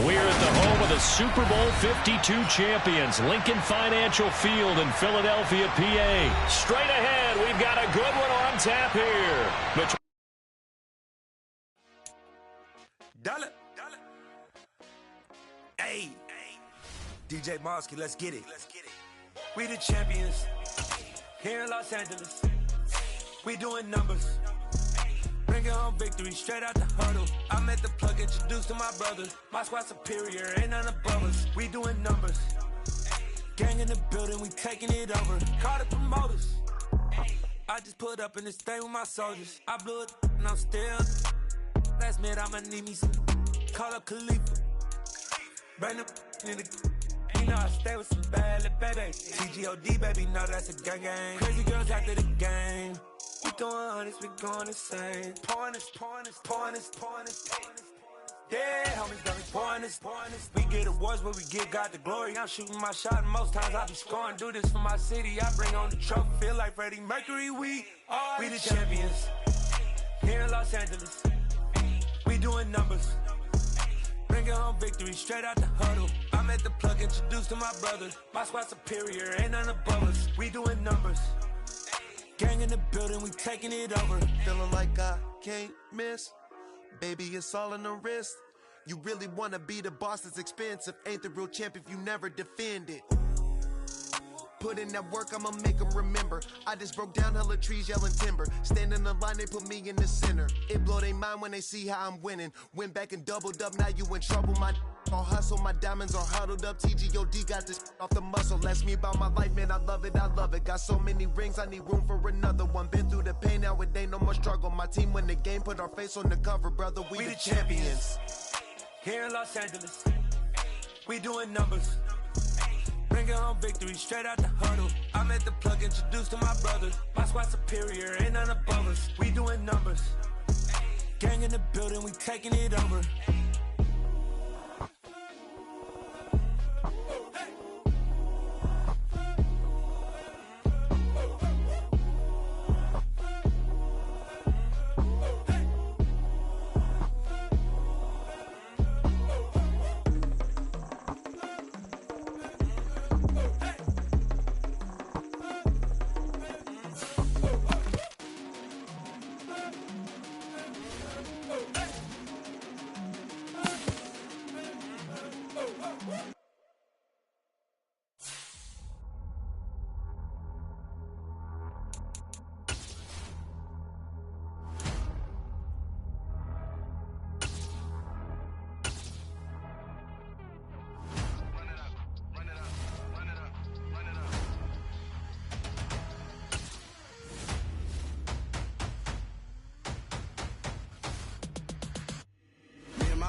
We're at the home of the Super Bowl 52 champions, Lincoln Financial Field in Philadelphia, PA. Straight ahead, we've got a good one on tap here. Dollar. Hey. DJ Mosky, let's get it. We the champions here in Los Angeles. We doing numbers. Bringing home victory straight out the huddle. I'm at the plug, introduced to my brothers. My squad superior, ain't none above us. We doing numbers. Gang in the building, we taking it over. Call the promoters. I just put up in this thing with my soldiers. I blew it and I'm still. Last minute I'ma need me some. Call up Khalifa. Bring them in the. You know I stay with some bad little baby. TGOD baby, know that's a gang gang. Crazy girls after the game. We going honest, we going insane. Pouring this. Yeah, homies got me pouring this. We get awards, but we give God the glory. I'm shooting my shot, and most times I be scoring. Do this for my city, I bring on the trophy. Feel like Freddie Mercury, we the champions. Here in Los Angeles, we doing numbers. Bringing home victory straight out the huddle. I'm at the plug, introduced to my brothers. My squad superior, ain't none above us. We doing numbers. Gang in the building, we taking it over. Feeling like I can't miss. Baby, it's all in the wrist. You really wanna be the boss, it's expensive. Ain't the real champ if you never defend it. Put in that work, I'ma make them remember. I just broke down hella trees, yelling timber. Stand in the line, they put me in the center. It blow they mind when they see how I'm winning. Went back and doubled up, now you in trouble. My all hustle, my diamonds are huddled up. TGOD got this off the muscle. Ask me about my life, man, I love it. Got so many rings, I need room for another one. Been through the pain, now it ain't no more struggle. My team win the game, put our face on the cover, brother. We the champions. Here in Los Angeles, we doing numbers. Bringing home victory straight out the huddle. I'm at the plug, introduced to my brothers. My squad superior, ain't none above us. We doing numbers. Gang in the building, we taking it over.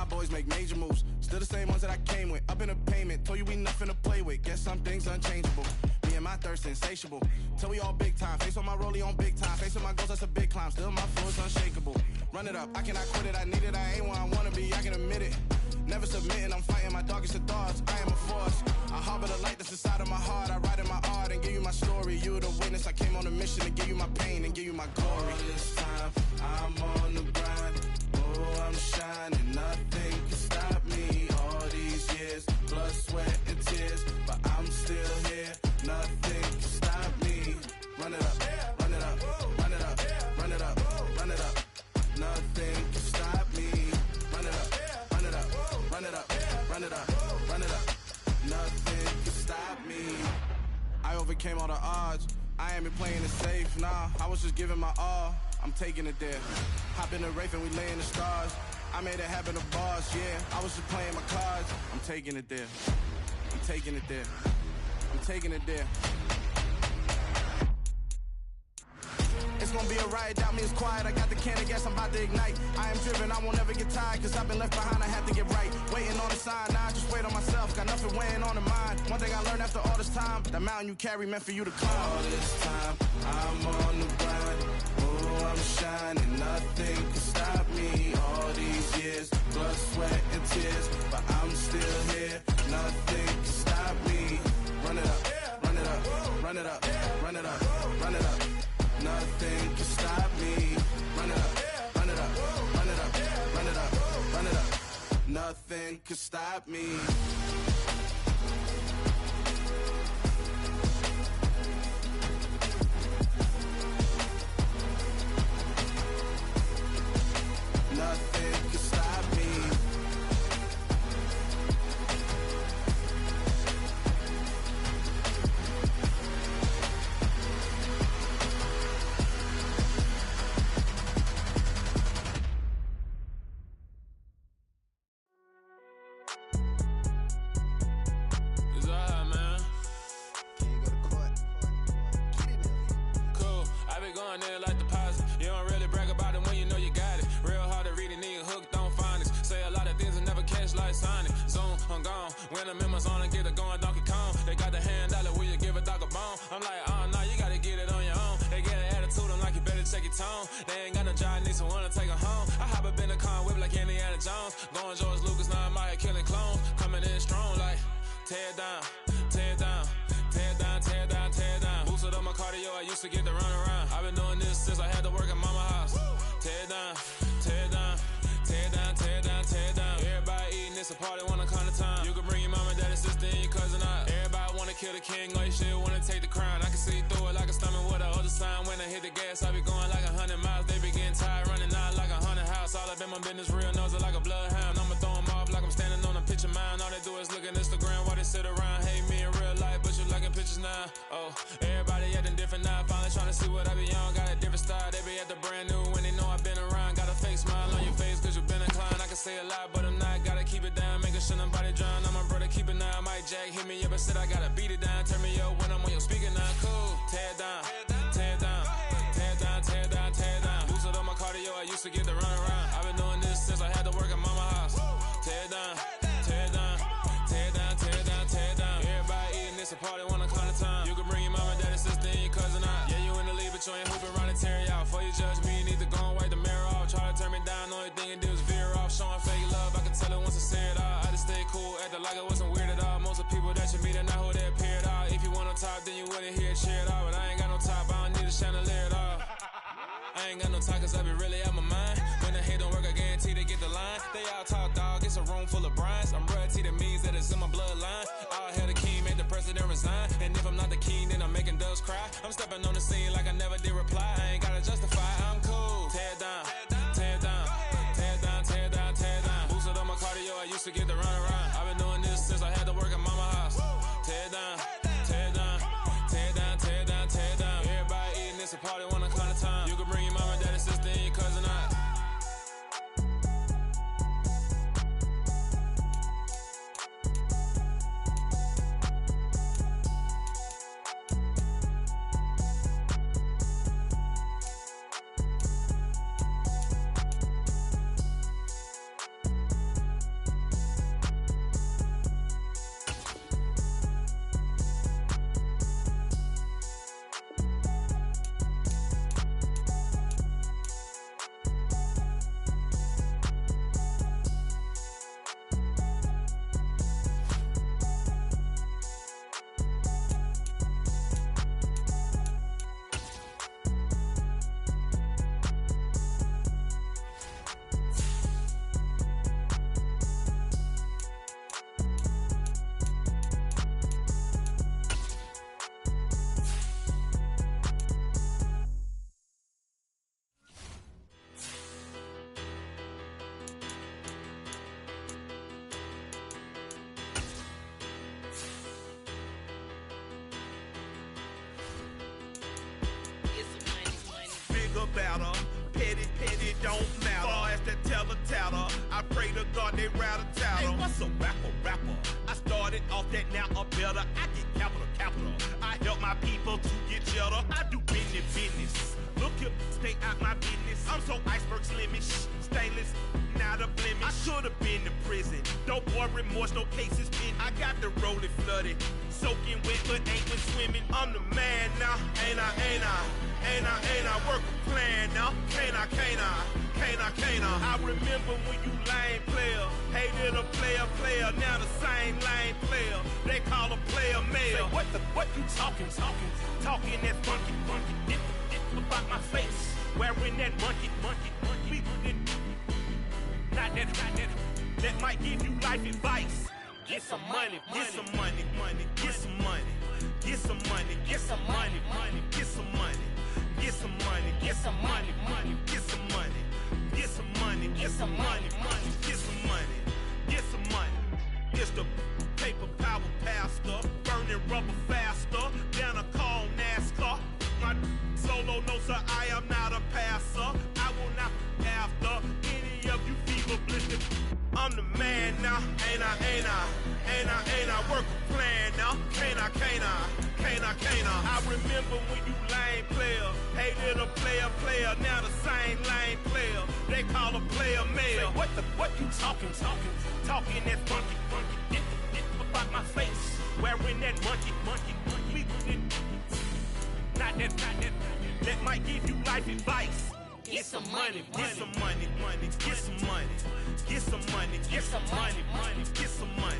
Boys make major moves, still the same ones that I came with. Up in a payment, told you we nothing to play with. Guess some things unchangeable. Me and my thirst insatiable. Till we all big time. Face on my rollie on big time. Face on my goals, that's a big climb. Still my flow is unshakable. Run it up, I cannot quit it. I need it, I ain't where I wanna be. I can admit it. Never submitting, I'm fighting my darkest of thoughts. I am a force. I harbor the light that's inside of my heart. I write in my art and give you my story. You the witness. I came on a mission to give you my pain and give you my glory. All this time, I'm on the grind. Oh, I'm shining. Nothing can stop me. All these years, blood, sweat, and tears, but I'm still here. Nothing can stop me. Run it up, run it up, run it up, run it up, run it up. Nothing can stop me. Run it up, run it up, run it up, run it up, run it up. Nothing can stop me. I overcame all the odds. I ain't been playing it safe, nah. I was just giving my all. I'm taking it there. Hop in the Wraith and we lay in the stars. I made it happen, the boss, yeah. I was just playing my cards. I'm taking it there. I'm taking it there. I'm taking it there. It's gonna be a riot, doubt me, it's quiet. I got the can of gas, I'm about to ignite. I am driven, I won't ever get tired, cause I've been left behind, I have to get right. Waiting on the sign, now I just wait on myself. Got nothing weighing on the mind. One thing I learned after all this time, the mountain you carry meant for you to climb. All this time, I'm on the grind. Oh, I'm shining, nothing can stop me. All these years, blood, sweat, and tears, but I'm still here. Nothing can stop me. Run it up, run it up, run it up, run it up, run it up. Nothing can stop me. Run it up, run it up, run it up, run it up, run it up. Nothing can could stop me. Nothing could stop me. It's alright, man. Can't go to court. Get it up. Cool. I be going there like deposit. You don't really brag about it when you know you got it. Real hard to read a nigga hooked, don't find it. Say a lot of things and never catch like Sonic. Zone, I'm gone. When I'm in my zone and get it going Donkey Kong. They got the hand dollar, will you give a dog a bone? I'm like, oh no, you gotta get it on your own. They get an attitude, I'm like, you better check your tone. They ain't got no job, need someone to take her home. I hop up in the car, whip like Indiana Jones. Going George Lucas, now I'm out here killing clones. Coming in strong like, tear down, tear down, tear down, tear down, tear down. Boosted up my cardio, I used to get to run around. I've been doing this since I had to work at mama house. Tear down, tear down, tear down, tear down, tear down. Everybody eating, it's a party, one kind of time. You can bring your mama, daddy, sister, and your cousin out. Everybody wanna kill the king, or you shit wanna take the crown. I can see through it like a stomach with a other sign. When I hit the gas, I be going like 100 miles. They be getting tired, running out like 100 house. All up in my business, real nose like a bloodhound. I'ma throw them off like I'm standing on a picture mine. All they do is look at Instagram while they sit around. Hate me in real life, but you liking pictures now. Oh, everybody acting different now. Finally trying to see what I be on. Got a different style, they be at the brand new when they know I've been around. Got a fake smile on your face cause you been inclined. I can say a lot, but I'm not. Gotta keep it down, making sure nobody drown. I'm my brother, keep it now. Mike Jack hit me up and said I gotta beat it down. Turn me up when I'm on your speaker now. Cool, tear down, tear down, tear down, tear down, tear down. Boosted up my cardio, I used to get to run around. I've been doing this since I had to work at mama house. Tear down, tear down, tear down, tear down, tear down. Everybody eating, it's a party, one kind of time. You can bring your mama, daddy, sister, and your cousin out. Yeah, you in the lead, but you ain't hooping around and tear out. Before you judge me, you need to go and wipe the mirror off. Try to turn me down, only thing you do is veer off. Showing fake love, I can tell it once I say it all. I just stay cool, acting like it wasn't weird at all. Most of the people that you meet are not who they appear at all. If you want on top, then you wouldn't hear it cheer at all. But I ain't got no top, I don't need a chandelier at all. I ain't got no time cause I be really out my mind. When the hate don't work, I guarantee they get the line. They all talk dog, it's a room full of Bryans. I'm royalty, that means that it's in my bloodline. All hail the king, make the president resign. And if I'm not the king, then I'm making doves cry. I'm stepping on the scene like I never did reply. I ain't gotta justify, I'm cool. Tear down, tear down, tear down, tear down, tear down. Boosted up my cardio, I used to get to run around. I've been doing this since I had to work at mama house. Tear down, tear down, tear down, tear down, tear down. Everybody eating, it's a party, one kind of time. You can bring your mama, daddy, sister, and your cousin out. Better, petty, petty don't matter. Far as that teller, I pray to God they rattle tattle. Hey, what's a rapper? I started off that, now I'm better. I get capital. I help my people to get cheddar. I do business. Look here, stay out my business. I'm so iceberg slimish, stainless, not a blemish. I should've been to prison. No boy remorse, no cases pending. I got the rolling flooded, soaking wet, but ain't been swimming. I'm the man now, ain't I? Work a plan now, can't I? I remember when you lame player, hated a player, now the same lame player. They call a player mayor. Say, what you talking that funky, dip about my face, wearing that monkey, not that. that might give you life advice. Get some money, get some money, money, get some money. Get some money, get some money, money, get some money. Get some money, get some money, money, get some money. Get some money, get some money, money, get some money. Get some money. It's the paper power pastor, burning rubber faster than a call NASCAR. My solo no sir, I am not a passer. I will not be after any of you fever blistered. I'm the man now, ain't I work a plan now, can't I? I remember when you lame player, hated a player, now the same lame player, they call a player male. What you talking that funky, get about my face, wearing that monkey, we not that might give you life advice. Get some money, get some money, money, get some money, get some money, get some money, money, get some money,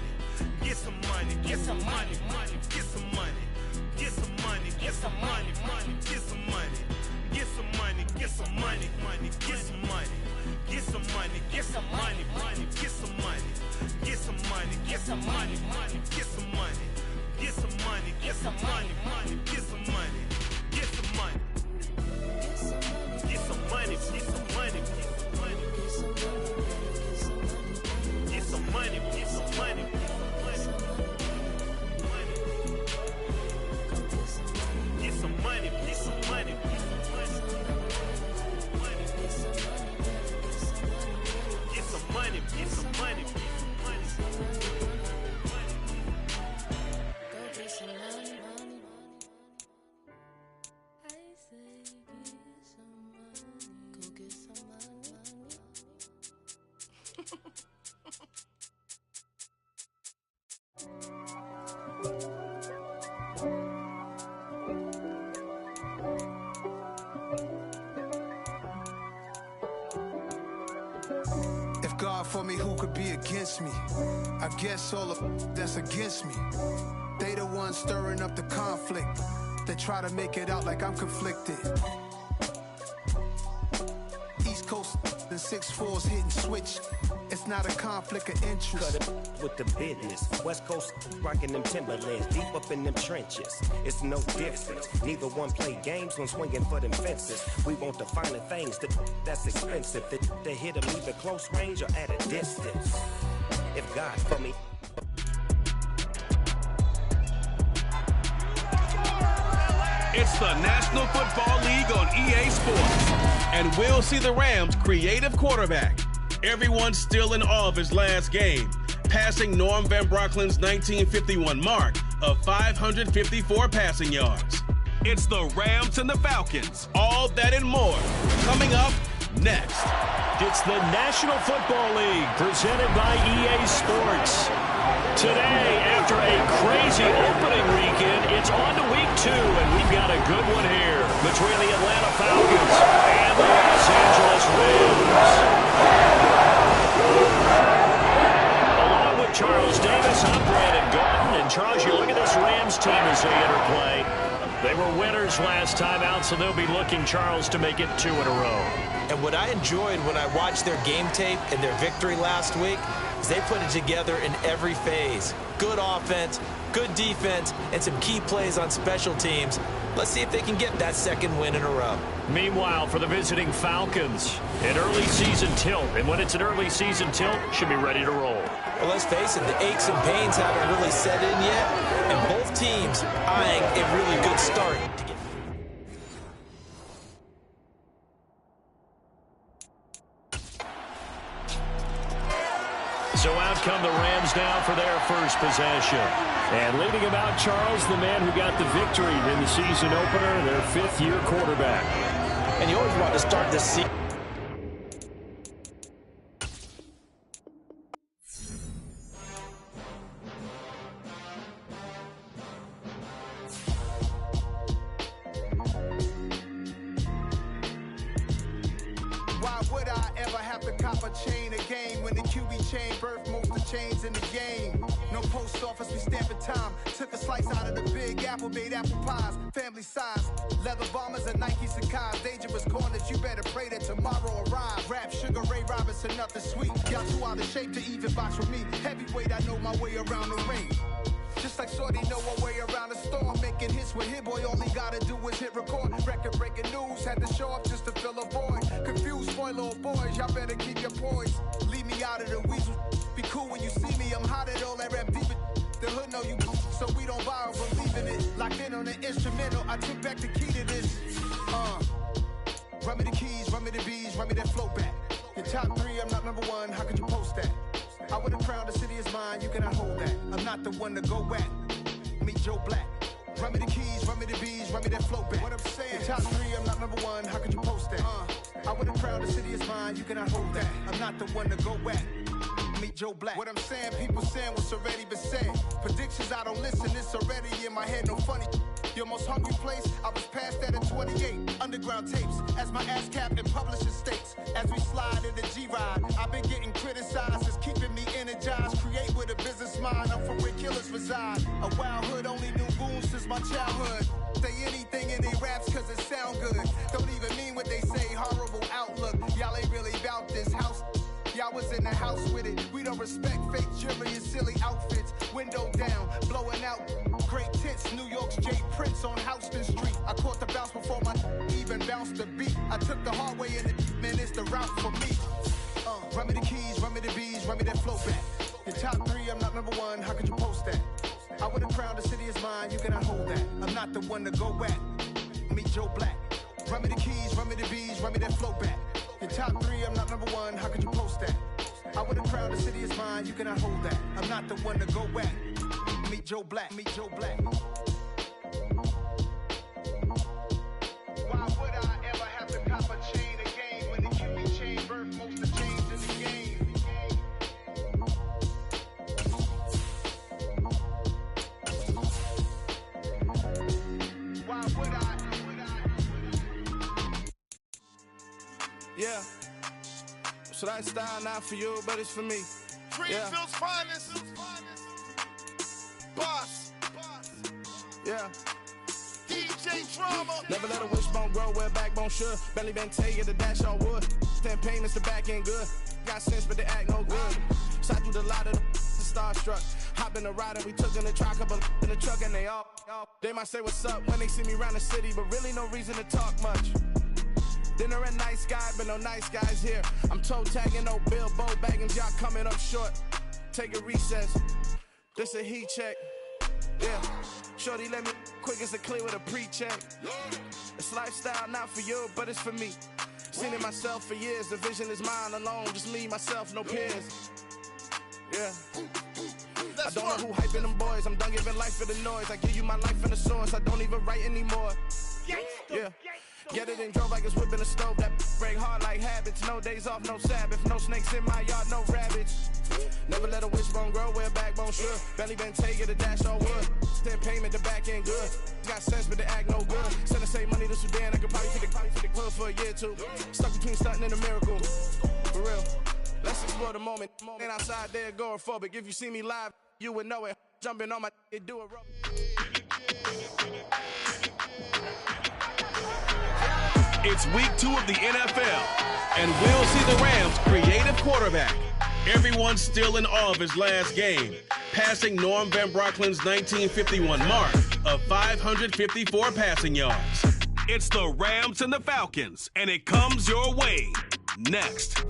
get some money, get some money, money, get some money, get some money, get some money, money, get some money, get some money, get some money, money, get some money, get some money, get some money, money, get some money, get some money, get some money, money, get some money, get some money, get some money, money, get some money, get some money. Get some money, get some money, get some money, get some money, get some money, get some money, get some money, get some money. If God for me, who could be against me? I guess all of that's against me. They the ones stirring up the conflict. They try to make it out like I'm conflicted. East Coast and 6'4's hitting switch. It's not a conflict of interest. Cut it with the business. West Coast rocking them Timberlands, deep up in them trenches. It's no difference. Neither one play games when swinging for them fences. We want the finer things that's expensive. They hit them either close range or at a distance. If God for me. It's the National Football League on EA Sports. And we'll see the Rams' creative quarterback. Everyone's still in awe of his last game, passing Norm Van Brocklin's 1951 mark of 554 passing yards. It's the Rams and the Falcons. All that and more coming up next. It's the National Football League presented by EA Sports. Today, after a crazy opening weekend, it's on to week 2, and we've got a good one here between the Atlanta Falcons and the Los Angeles Rams. Along with Charles Davis, I'm Brandon Gordon. And Charles, you look at this Rams team as they enter play. They were winners last time out, so they'll be looking, Charles, to make it 2 in a row. And what I enjoyed when I watched their game tape and their victory last week is they put it together in every phase. Good offense, good defense, and some key plays on special teams. Let's see if they can get that second win in a row. Meanwhile, for the visiting Falcons, an early season tilt. And when it's an early season tilt, should be ready to roll. Well, let's face it, the aches and pains haven't really set in yet. And both teams eyeing a really good start. So out come the Rams now for their first possession. And leading him out, Charles, the man who got the victory in the season opener, their 5th-year quarterback. And you always want to start this season. Why would I ever have to cop a chain a game when the QB chain, birth most of chains in the game. No post office, we stamping time. Took a slice out of the big apple, made apple pies. Family size, leather bombers and Nike Sacai's. Dangerous corners, you better pray that tomorrow arrive. Rap, Sugar Ray Robinson, nothing sweet. Got too out of shape to even box with me. Heavyweight, I know my way around the ring. Just like Shorty know her way around the storm. Making hits with Hit Boy, all he gotta do is hit record. Record breaking news, had to show up just to fill a void. Confused, spoiled little boys, y'all better keep your poise. Leave me out of the weasel. Be cool when you see me, I'm hot at all that rap deep. The hood know you, so we don't borrow from leaving it. Locked in on the instrumental, I took back the key to this. Run me the keys, run me the bees, run me that flow back. Your top 3, I'm not number 1, how could you post that? I would have crowned the city is mine, you cannot hold that. I'm not the one to go at. Meet Joe Black. Run me the keys, run me the bees, run me that flow back. What I'm saying, your top 3, I'm not number 1, how could you post that? I would have crowned the city is mine, you cannot hold that. I'm not the one to go at. Meet Joe Black. What I'm saying, people saying what's already been said. Predictions, I don't listen, it's already in my head, no funny. Your most hungry place, I was past that at 28. Underground tapes, as my ass cap in publishing states. As we slide in the G-Ride, I've been getting criticized, it's keeping me energized. Create with a business mind, I'm from where killers reside. A wild hood, only knew goons since my childhood. Say anything in they raps cause it sound good. Don't even mean what they say, horrible outlook. Y'all ain't really about this house. Y'all was in the house with it. We don't respect fake jewelry and silly outfits. Window down, blowing out great tits. New York's J. Prince on Houston Street. I caught the bounce before my even bounced the beat. I took the hard way in it, man, it's the route for me. Run me the keys, run me the bees, run me that flow back. Your top 3, I'm not number 1, how could you post that? I would have crowned the city is mine, you cannot hold that. I'm not the one to go at. Meet Joe Black. Run me the keys, run me the bees, run me that flow back. Your top 3, I'm not number 1, how could you post that? I would have crowned the city is mine, you cannot hold that. I'm not the one to go at. Meet Joe Black, meet Joe Black. Why would I ever have to cop a chain again when it can be chain birth most of chains in the game? Why would I? Yeah. So that style not for you, but it's for me. Greenfield's finest. Boss. Yeah. DJ Drama. Never let a wishbone grow where backbone should. Belly been taking the dash all wood. 10 payments, the back end good. Got sense, but they act no good. Shot through the lot of the starstruck. Hop in the ride and we took in the truck, couple in the truck and they all. They might say what's up when they see me around the city, but really no reason to talk much. Dinner and nice guy, but no nice guys here. I'm toe tagging, no Bilbo baggins, y'all coming up short. Take a recess. This a heat check. Yeah. Shorty let me quick as a clear with a pre-check. It's lifestyle not for you, but it's for me. Seen it myself for years. The vision is mine alone. Just me, myself, no peers. Yeah. I don't know who hyping them boys. I'm done giving life for the noise. I give you my life in the source. I don't even write anymore. Yeah. Get it and drove like it's whipping a stove. That break hard like habits. No days off, no Sabbath. No snakes in my yard, no rabbits. Never let a wishbone grow where backbone should. Belly been taking the dash all wood. 10 payment, the back end good. Got sense, but they act no good. Send the same money to Sudan. I could probably take the club for a year or two. Stuck between stunting and a miracle. For real. Let's explore the moment. Ain't outside there agoraphobic. If you see me live, you would know it. Jumping on my do it rope. It's week 2 of the NFL, and we'll see the Rams' creative quarterback. Everyone's still in awe of his last game, passing Norm Van Brocklin's 1951 mark of 554 passing yards. It's the Rams and the Falcons, and it comes your way next.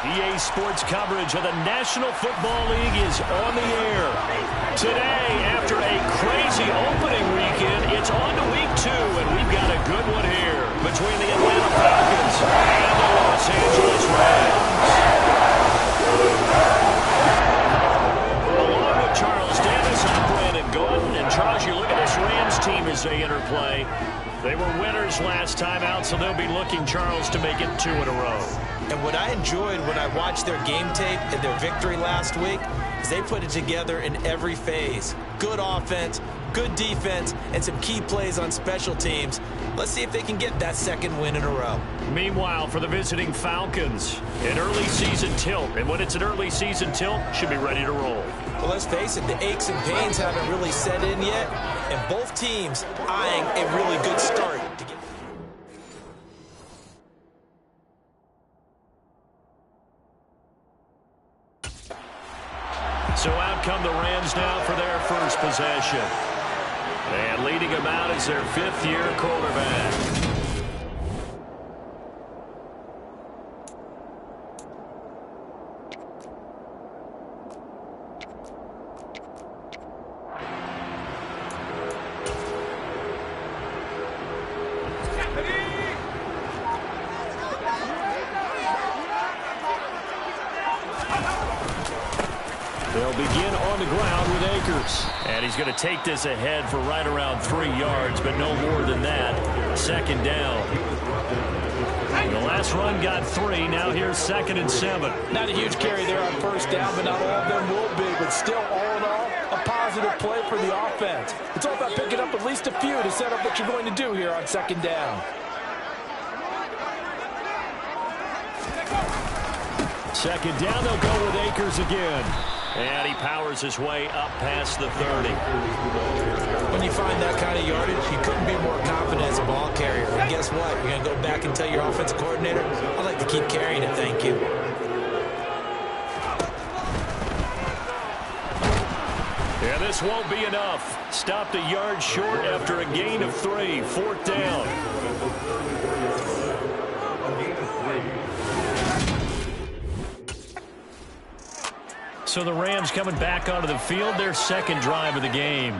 EA Sports coverage of the National Football League is on the air. Today, after a crazy opening weekend, it's on to week 2, and we've got a good one here between the Atlanta Falcons and the Los Angeles Rams. Along with Charles Davis, I'm Brandon Gordon. And Charles, you look at this Rams team as they enter play. They were winners last time out, so they'll be looking, Charles, to make it 2 in a row. And what I enjoyed when I watched their game tape and their victory last week is they put it together in every phase. Good offense, good defense, and some key plays on special teams. Let's see if they can get that second win in a row. Meanwhile, for the visiting Falcons, an early season tilt. And when it's an early season tilt, should be ready to roll. Well, let's face it, the aches and pains haven't really set in yet, and both teams eyeing a really good start to get. So out come the Rams now for their first possession. And leading them out is their fifth-year quarterback. They'll begin on the ground with Akers. And he's going to take this ahead for right around 3 yards, but no more than that. Second down. The last run got 3. Now here's 2nd and 7. Not a huge carry there on first down, but not all of them will be. But still, all in all, a positive play for the offense. It's all about picking up at least a few to set up what you're going to do here on 2nd down. Second down, they'll go with Akers again. And he powers his way up past the 30. When you find that kind of yardage, you couldn't be more confident as a ball carrier. And guess what? You're going to go back and tell your offensive coordinator, I'd like to keep carrying it, thank you. Yeah, this won't be enough. Stopped a yard short after a gain of 3. 4th down. So the Rams coming back onto the field, their second drive of the game.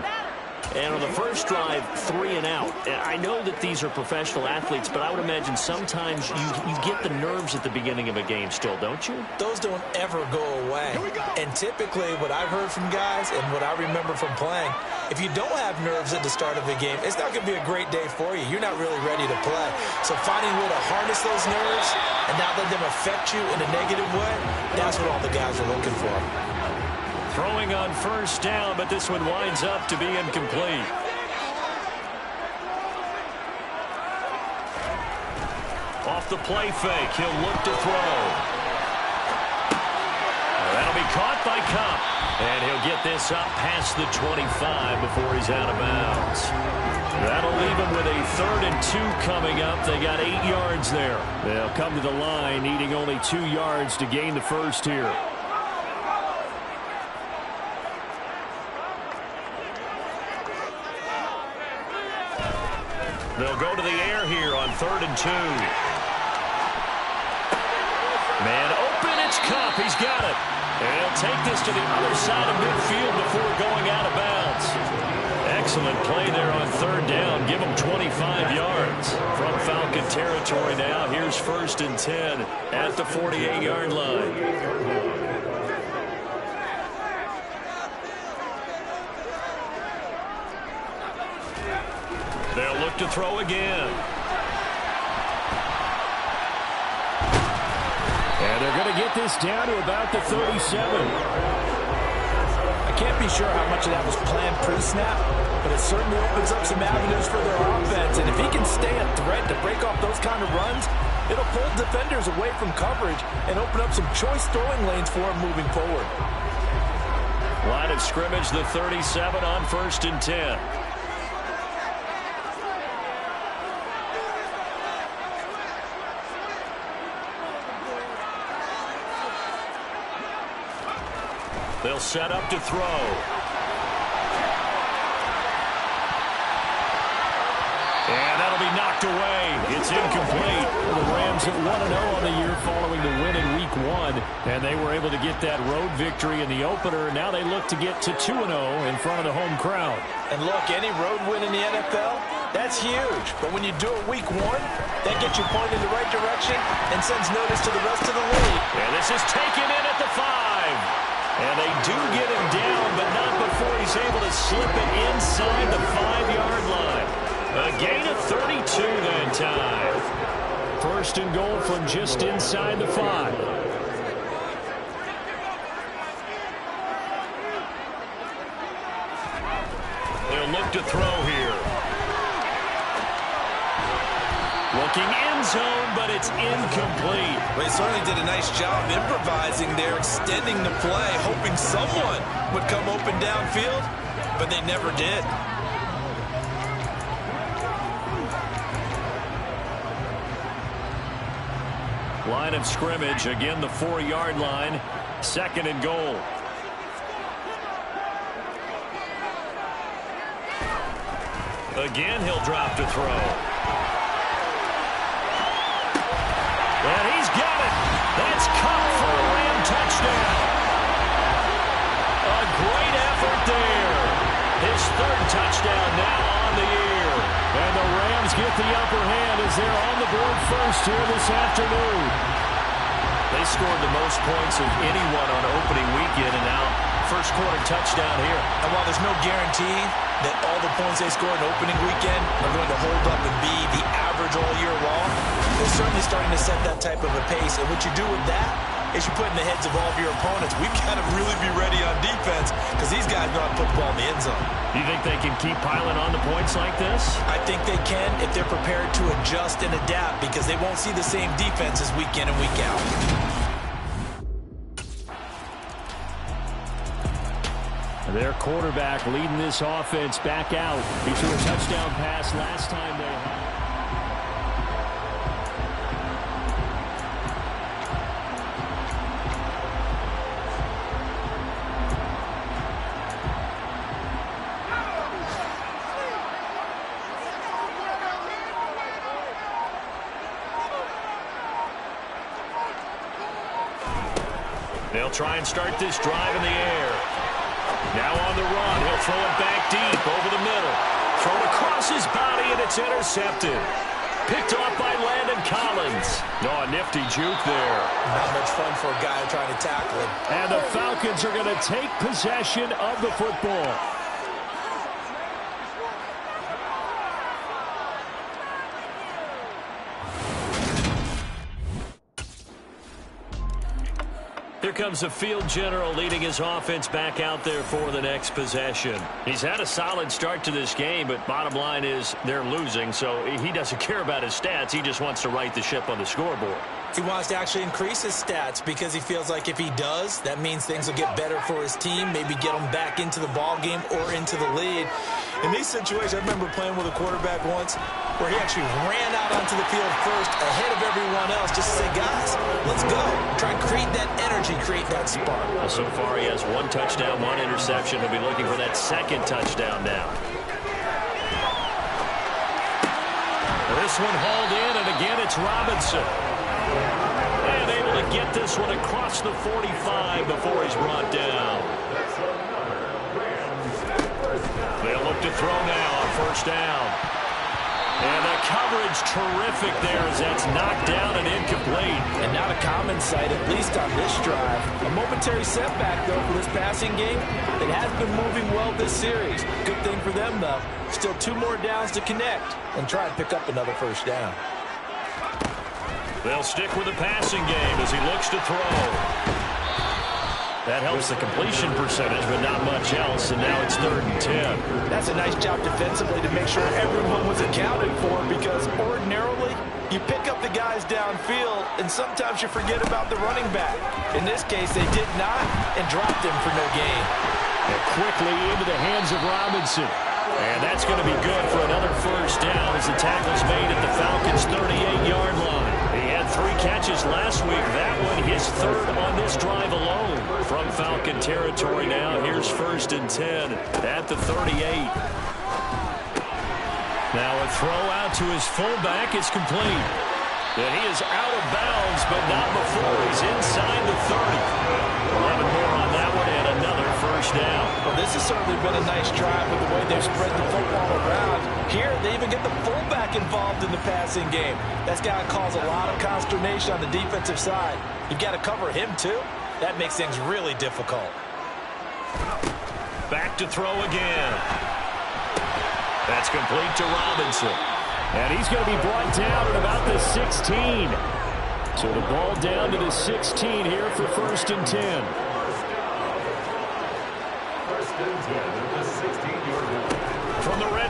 And on the first drive, 3 and out. I know that these are professional athletes, but I would imagine sometimes you get the nerves at the beginning of a game still, don't you? Those don't ever go away. And typically what I've heard from guys and what I remember from playing, if you don't have nerves at the start of a game, it's not going to be a great day for you. You're not really ready to play. So finding a way to harness those nerves and not let them affect you in a negative way, that's what all the guys are looking for. Throwing on first down, but this one winds up to be incomplete. Off the play fake, he'll look to throw. That'll be caught by Kupp. And he'll get this up past the 25 before he's out of bounds. That'll leave him with a 3rd and 2 coming up. They got 8 yards there. They'll come to the line, needing only 2 yards to gain the first here. They'll go to the air here on 3rd and 2. Man open, it's Kupp. He's got it. And he'll take this to the other side of midfield before going out of bounds. Excellent play there on 3rd down. Give him 25 yards. From Falcon territory now, here's 1st and 10 at the 48-yard line. They'll look to throw again. And they're going to get this down to about the 37. I can't be sure how much of that was planned pre-snap, but it certainly opens up some avenues for their offense. And if he can stay a threat to break off those kind of runs, it'll pull defenders away from coverage and open up some choice throwing lanes for him moving forward. Line of scrimmage, the 37 on 1st and 10. They'll set up to throw. And that'll be knocked away. It's incomplete. The Rams at 1-0 on the year following the win in Week 1. And they were able to get that road victory in the opener. Now they look to get to 2-0 in front of the home crowd. And look, any road win in the NFL, that's huge. But when you do it Week 1, that gets you pointed in the right direction and sends notice to the rest of the league. And this is taken in at the 5. And they do get him down, but not before he's able to slip it inside the 5-yard line. A gain of 32 that time. 1st and goal from just inside the 5. They'll look to throw here. Looking end zone, but it's incomplete. They certainly did a nice job improvising there, extending the play, hoping someone would come open downfield, but they never did. Line of scrimmage, again the 4-yard line, 2nd and goal. Again, he'll drop to throw. And he's got it. That's caught for a Ram touchdown. A great effort there. His 3rd touchdown now on the year. And the Rams get the upper hand as they're on the board first here this afternoon. They scored the most points of anyone on opening weekend, and now first quarter touchdown here. And while there's no guarantee that all the points they score in opening weekend are going to hold up and be the average all year long, they're certainly starting to set that type of a pace. And what you do with that is you put in the heads of all of your opponents, we've got to really be ready on defense because these guys know how to put the ball in the end zone. You think they can keep piling on the points like this? I think they can if they're prepared to adjust and adapt because they won't see the same defenses week in and week out. Their quarterback leading this offense back out. He threw a touchdown pass last time they had. They'll try and start this drive in the air. Now on the run, he'll throw it back deep over the middle. Thrown across his body, and it's intercepted. Picked off by Landon Collins. No, a nifty juke there. Not much fun for a guy trying to tackle him. And the Falcons are going to take possession of the football. Here comes the field general leading his offense back out there for the next possession. He's had a solid start to this game, but bottom line is they're losing, so he doesn't care about his stats. He just wants to right the ship on the scoreboard. He wants to actually increase his stats because he feels like if he does, that means things will get better for his team, maybe get him back into the ball game or into the lead. In these situations, I remember playing with a quarterback once where he actually ran out onto the field first ahead of everyone else just to say, guys, let's go. Try and create that energy, create that spark. Well, so far he has 1 touchdown, 1 interception. He'll be looking for that 2nd touchdown now. This one hauled in, and again it's Robinson. And able to get this one across the 45 before he's brought down. They'll look to throw now on 1st down. And the coverage terrific there as that's knocked down and incomplete. And not a common sight, at least on this drive. A momentary setback, though, for this passing game. It has been moving well this series. Good thing for them, though. Still 2 more downs to connect and try and pick up another 1st down. They'll stick with the passing game as he looks to throw. That helps the completion percentage, but not much else, and now it's 3rd and 10. That's a nice job defensively to make sure everyone was accounted for because ordinarily you pick up the guys downfield, and sometimes you forget about the running back. In this case, they did not and dropped him for no gain. And quickly into the hands of Robinson. And that's going to be good for another 1st down as the tackle's made at the Falcons' 38-yard line. He had 3 catches last week. That one his 3rd on this drive alone. From Falcon territory now, here's 1st and 10 at the 38. Now a throw out to his fullback is complete. And he is out of bounds, but not before he's inside the 30. 11 more on that one and another 1st down. Well, this has certainly been a nice drive with the way they've spread the football around. Here, they even get the fullback involved in the passing game. That's got to cause a lot of consternation on the defensive side. You've got to cover him, too. That makes things really difficult. Back to throw again. That's complete to Robinson. And he's going to be brought down at about the 16. So the ball down to the 16 here for 1st and 10.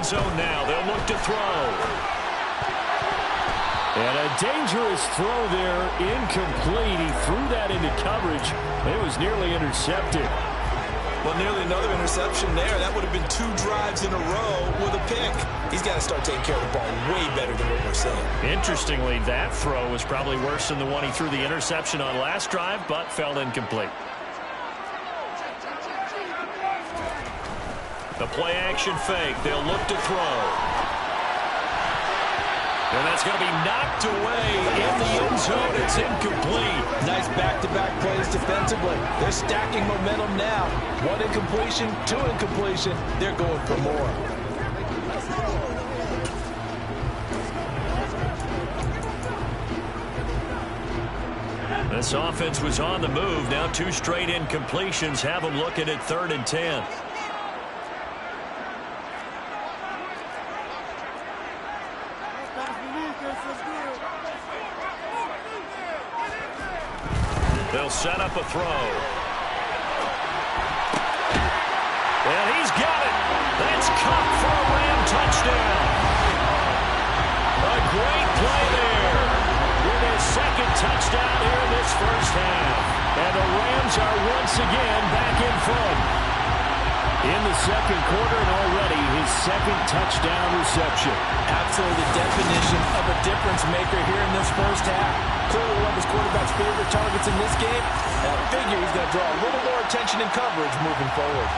end zone now. They'll look to throw. And a dangerous throw there, incomplete. He threw that into coverage. It was nearly intercepted. Well, nearly another interception there. That would have been 2 drives in a row with a pick. He's got to start taking care of the ball way better than what we're seeing. Interestingly, that throw was probably worse than the one he threw the interception on last drive, but fell incomplete. The play-action fake. They'll look to throw. And that's going to be knocked away in the end zone. It's incomplete. Nice back-to-back plays defensively. They're stacking momentum now. 1 incompletion, 2 incompletion. They're going for more. This offense was on the move. Now 2 straight incompletions have them looking at 3rd and 10. They'll set up a throw. And he's got it. That's Cup for a Ram touchdown. A great play there with his 2nd touchdown here in this first half. And the Rams are once again back in front. In the 2nd quarter, and already his 2nd touchdown reception. Absolutely the definition of a difference maker here in this first half. Clearly one of his quarterback's favorite targets in this game. And I figure he's going to draw a little more attention and coverage moving forward.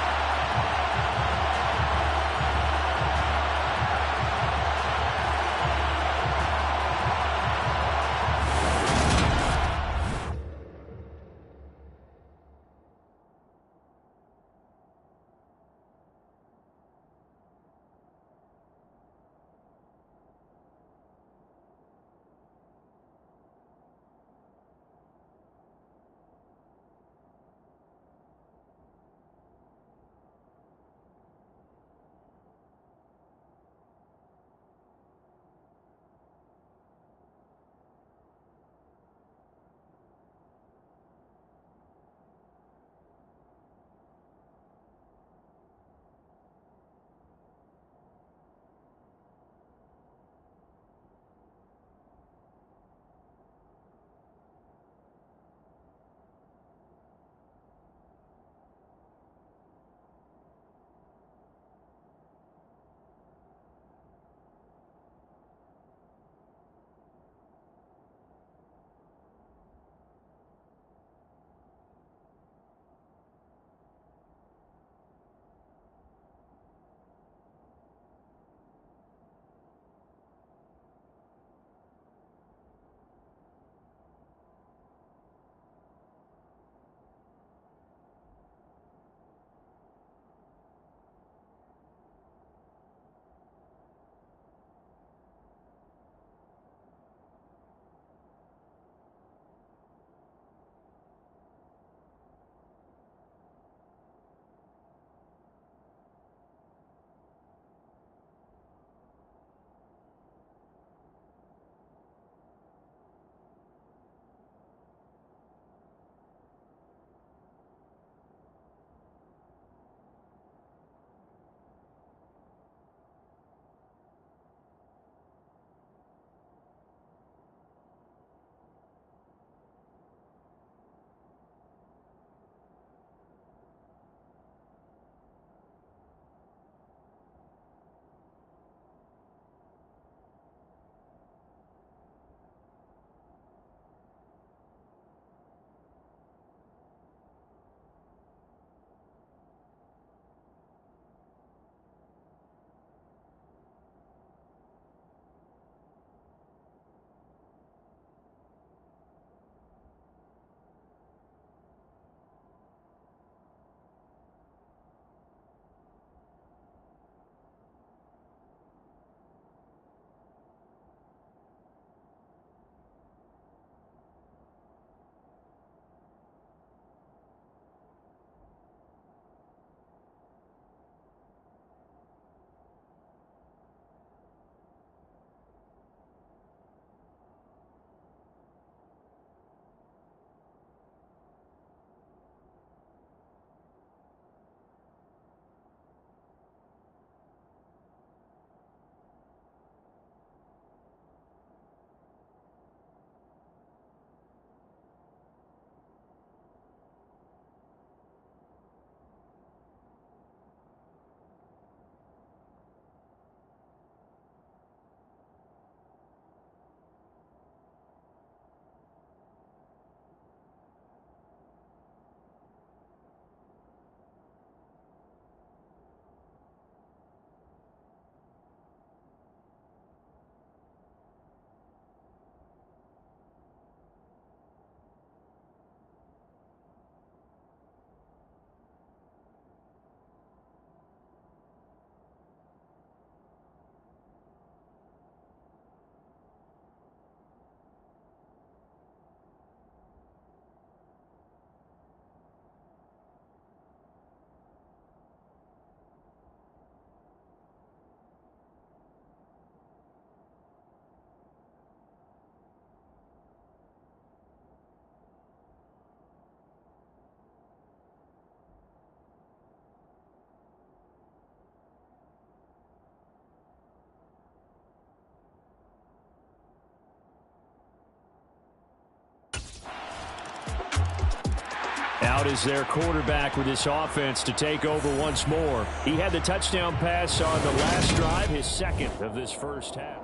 out as their quarterback with this offense to take over once more. He had the touchdown pass on the last drive, his second of this first half.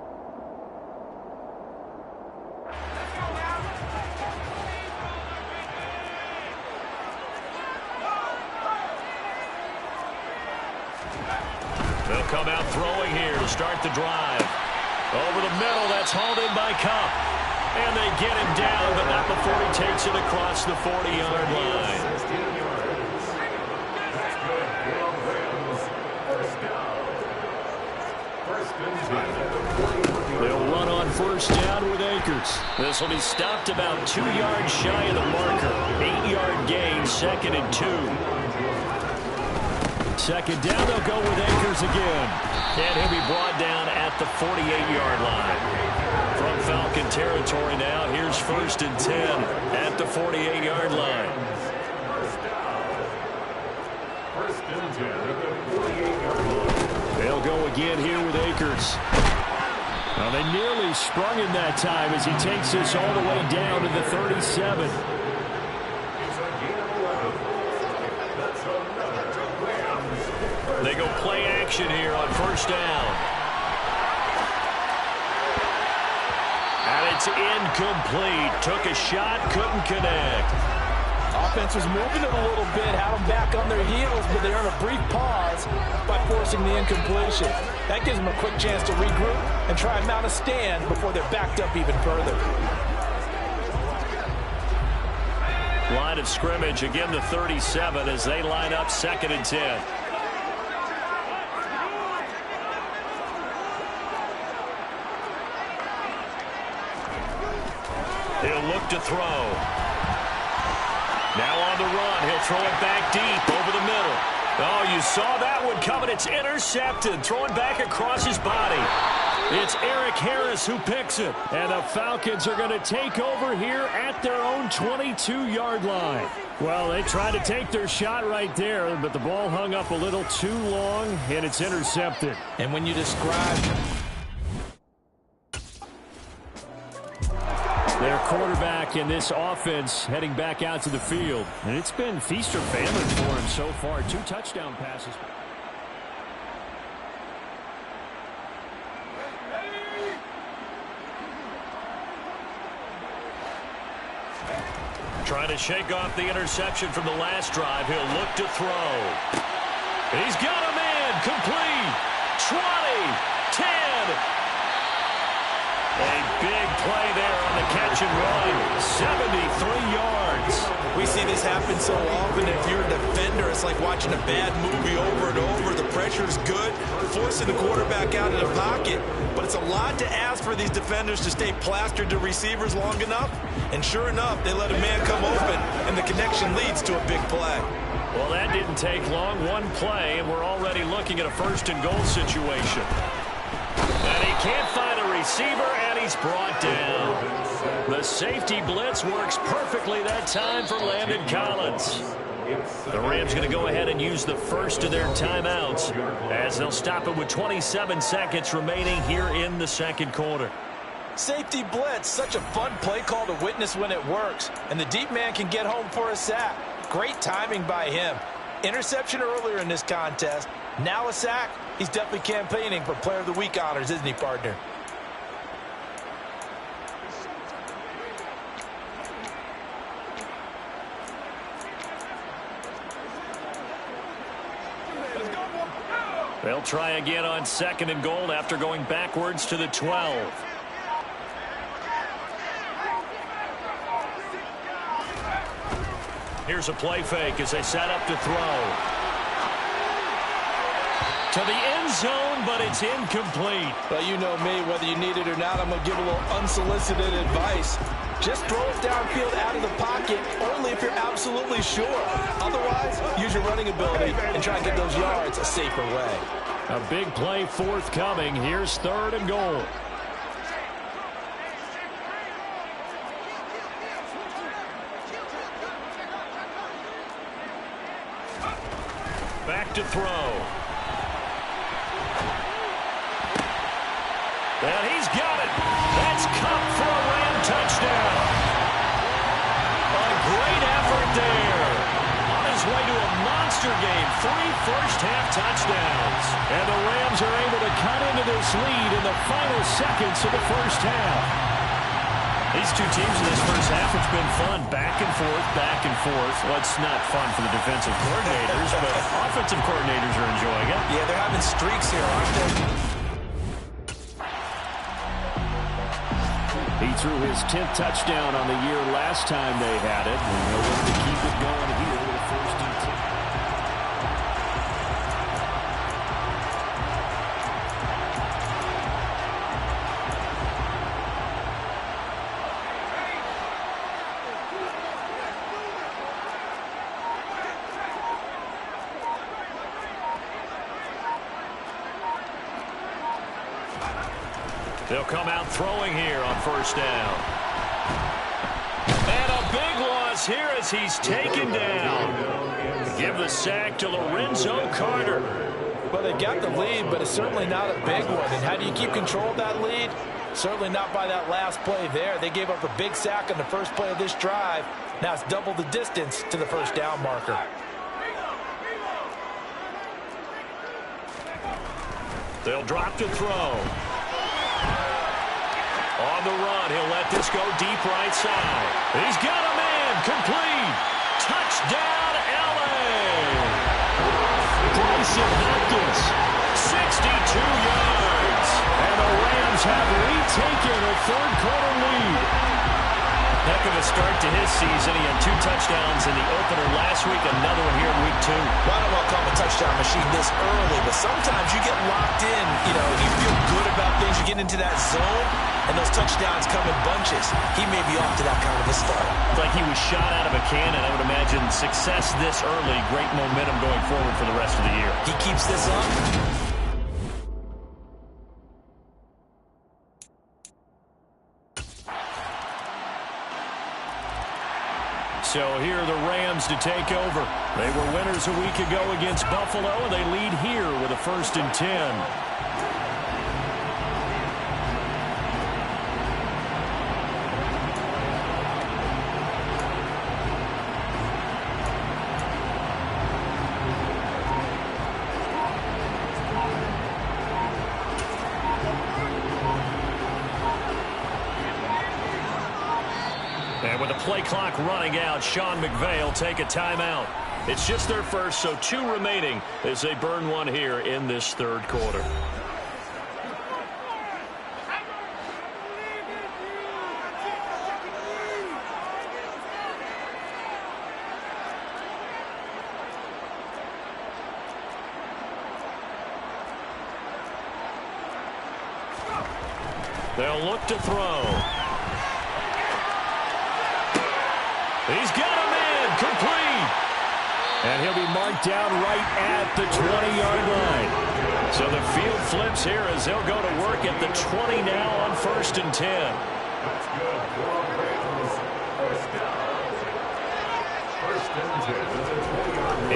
They'll come out throwing here to start the drive. Over the middle, that's hauled in by Cup. And they get him down, but not before he takes it across the 40-yard line. They'll run on first down with Akers. This will be stopped about 2 yards shy of the marker. 8-yard gain, 2nd and 2. Second down, they'll go with Akers again. And he'll be brought down at the 48-yard line. From Falcon territory now, here's 1st and 10 at the 48-yard line. They'll go again here with Akers. Well, they nearly sprung him that time as he takes this all the way down to the 37. They go play action here on first down. And it's incomplete. Took a shot, couldn't connect. Offense was moving it a little bit, had them back on their heels, but they earned a brief pause by forcing the incompletion. That gives them a quick chance to regroup and try and mount a stand before they're backed up even further. Line of scrimmage, again the 37 as they line up 2nd and 10. He'll look to throw. Now on the run, he'll throw it back deep over the middle. Oh, you saw that one coming. It's intercepted, throwing back across his body. It's Eric Harris who picks it. And the Falcons are going to take over here at their own 22-yard line. Well, they tried to take their shot right there, but the ball hung up a little too long, and it's intercepted. And when you describe their quarterback in this offense heading back out to the field. And it's been feast or famine for him so far. 2 touchdown passes. Trying to shake off the interception from the last drive. He'll look to throw. He's got a man. Complete. 20. 10. A big play there on the catch and run. 73 yards. we see this happen so often, if you're a defender, it's like watching a bad movie over and over. The pressure's good, forcing the quarterback out of the pocket. But it's a lot to ask for these defenders to stay plastered to receivers long enough. And sure enough, they let a man come open, and the connection leads to a big play. Well, that didn't take long. One play, and we're already looking at a first-and-goal situation. And he can't find a receiver, and he's brought down. The safety blitz works perfectly that time for Landon Collins. The Rams going to go ahead and use the first of their timeouts as they'll stop it with 27 seconds remaining here in the second quarter. Safety blitz, such a fun play call to witness when it works. And the deep man can get home for a sack. Great timing by him. Interception earlier in this contest. Now a sack. He's definitely campaigning for Player of the Week honors, isn't he, partner? They'll try again on second and goal after going backwards to the 12. Here's a play fake as they set up to throw. To the end zone, but it's incomplete. Well, you know me, whether you need it or not, I'm going to give a little unsolicited advice. Just throw it downfield out of the pocket, only if you're absolutely sure. Otherwise, use your running ability and try and get those yards a safer way. A big play forthcoming. Here's third and goal. Back to throw. And he's got it. That's Cup for a Ram touchdown. A great effort there. monster game. 3 first-half touchdowns. And the Rams are able to cut into this lead in the final seconds of the first half. These two teams in this first half, it's been fun. Back and forth, back and forth. Well, it's not fun for the defensive coordinators, but offensive coordinators are enjoying it. Yeah, they're having streaks here, aren't they? He threw his 10th touchdown on the year last time they had it. And they'll look to keep it going here with a 1st and 10. They'll come out throwing here on 1st down. And a big loss here as he's taken down. Give the sack to Lorenzo Carter. Well, they got the lead, but it's certainly not a big one. And how do you keep control of that lead? Certainly not by that last play there. They gave up a big sack on the first play of this drive. Now it's double the distance to the 1st down marker. They'll drop to throw. On the run, he'll let this go deep right side. He's got a man, complete. Touchdown, L.A. Bryson Hopkins, 62 yards. And the Rams have retaken a 3rd quarter lead. Heck of a start to his season. He had 2 touchdowns in the opener last week, another one here in week 2. Well, I don't want to call him a touchdown machine this early, but sometimes you get locked in. You know, you feel good about things. You get into that zone, and those touchdowns come in bunches. He may be off to that kind of a start. Like he was shot out of a cannon. I would imagine success this early, great momentum going forward for the rest of the year. He keeps this up. So here are the Rams to take over. They were winners a week ago against Buffalo, and they lead here with a 1st and 10. And with the play clock running out, Sean McVay will take a timeout. It's just their first, so 2 remaining as they burn one here in this 3rd quarter. They'll look to throw. He's got a man, complete. And he'll be marked down right at the 20-yard line. So the field flips here as they'll go to work at the 20 now on 1st and 10.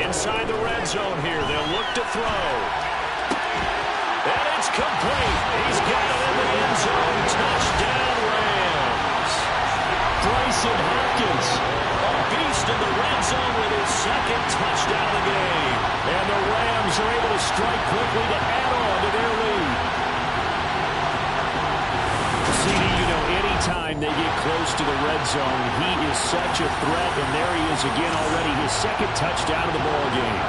Inside the red zone here, they'll look to throw. And it's complete. He's got it in the end zone. Touchdown, Rams. Bryson Hopkins, a beast in the red zone with his 2nd touchdown of the game. And the Rams are able to strike quickly to add on to their lead. CD, you know, anytime they get close to the red zone, he is such a threat, and there he is again already, his 2nd touchdown of the ball game.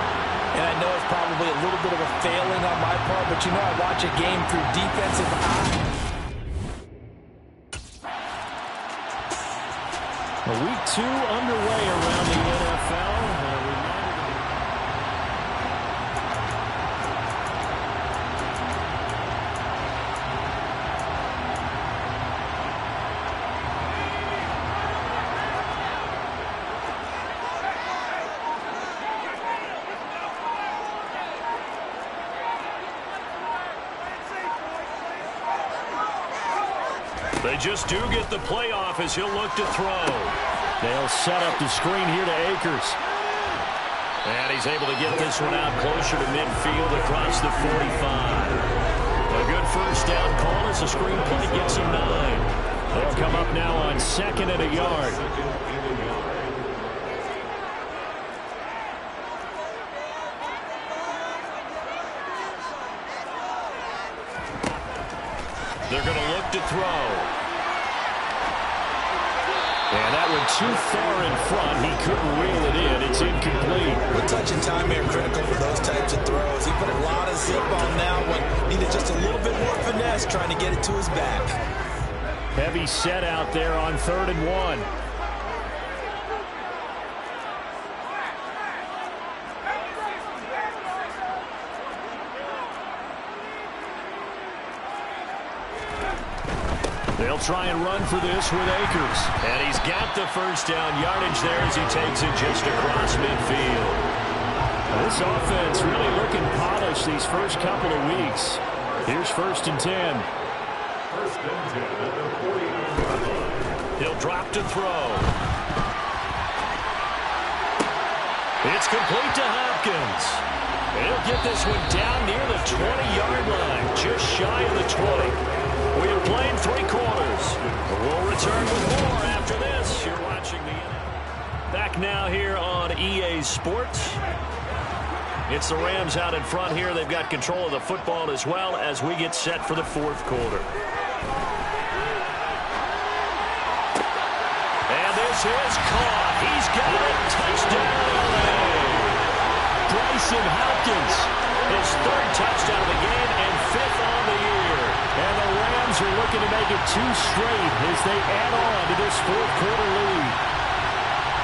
And I know it's probably a little bit of a failing on my part, but you know I watch a game through defensive eye. Week 2 underway around the NFL. They just do get the playoff as he'll look to throw. They'll set up the screen here to Akers. And he's able to get this one out closer to midfield across the 45. A good 1st down call as the screen play gets him 9. They'll come up now on 2nd and a yard. They're going to look to throw. And that went too far in front. He couldn't reel it in. It's incomplete. Good touch and time here critical for those types of throws. He put a lot of zip on that one. Needed just a little bit more finesse trying to get it to his back. Heavy set out there on 3rd and 1. They'll try and run for this with Akers. And he's got the first down yardage there as he takes it just across midfield. This offense really looking polished these first couple of weeks. Here's 1st and 10. He'll drop to throw. It's complete to Hopkins. He'll get this one down near the 20-yard line, just shy of the 20. We have played 3 quarters. We'll return with more after this. You're watching the back now here on EA Sports. It's the Rams out in front here. They've got control of the football as well as we get set for the 4th quarter. And this is caught. He's got it. Touchdown. Bryson Hopkins, his 3rd touchdown of the game and 5th on the year. And the Rams are looking to make it 2 straight as they add on to this 4th quarter lead.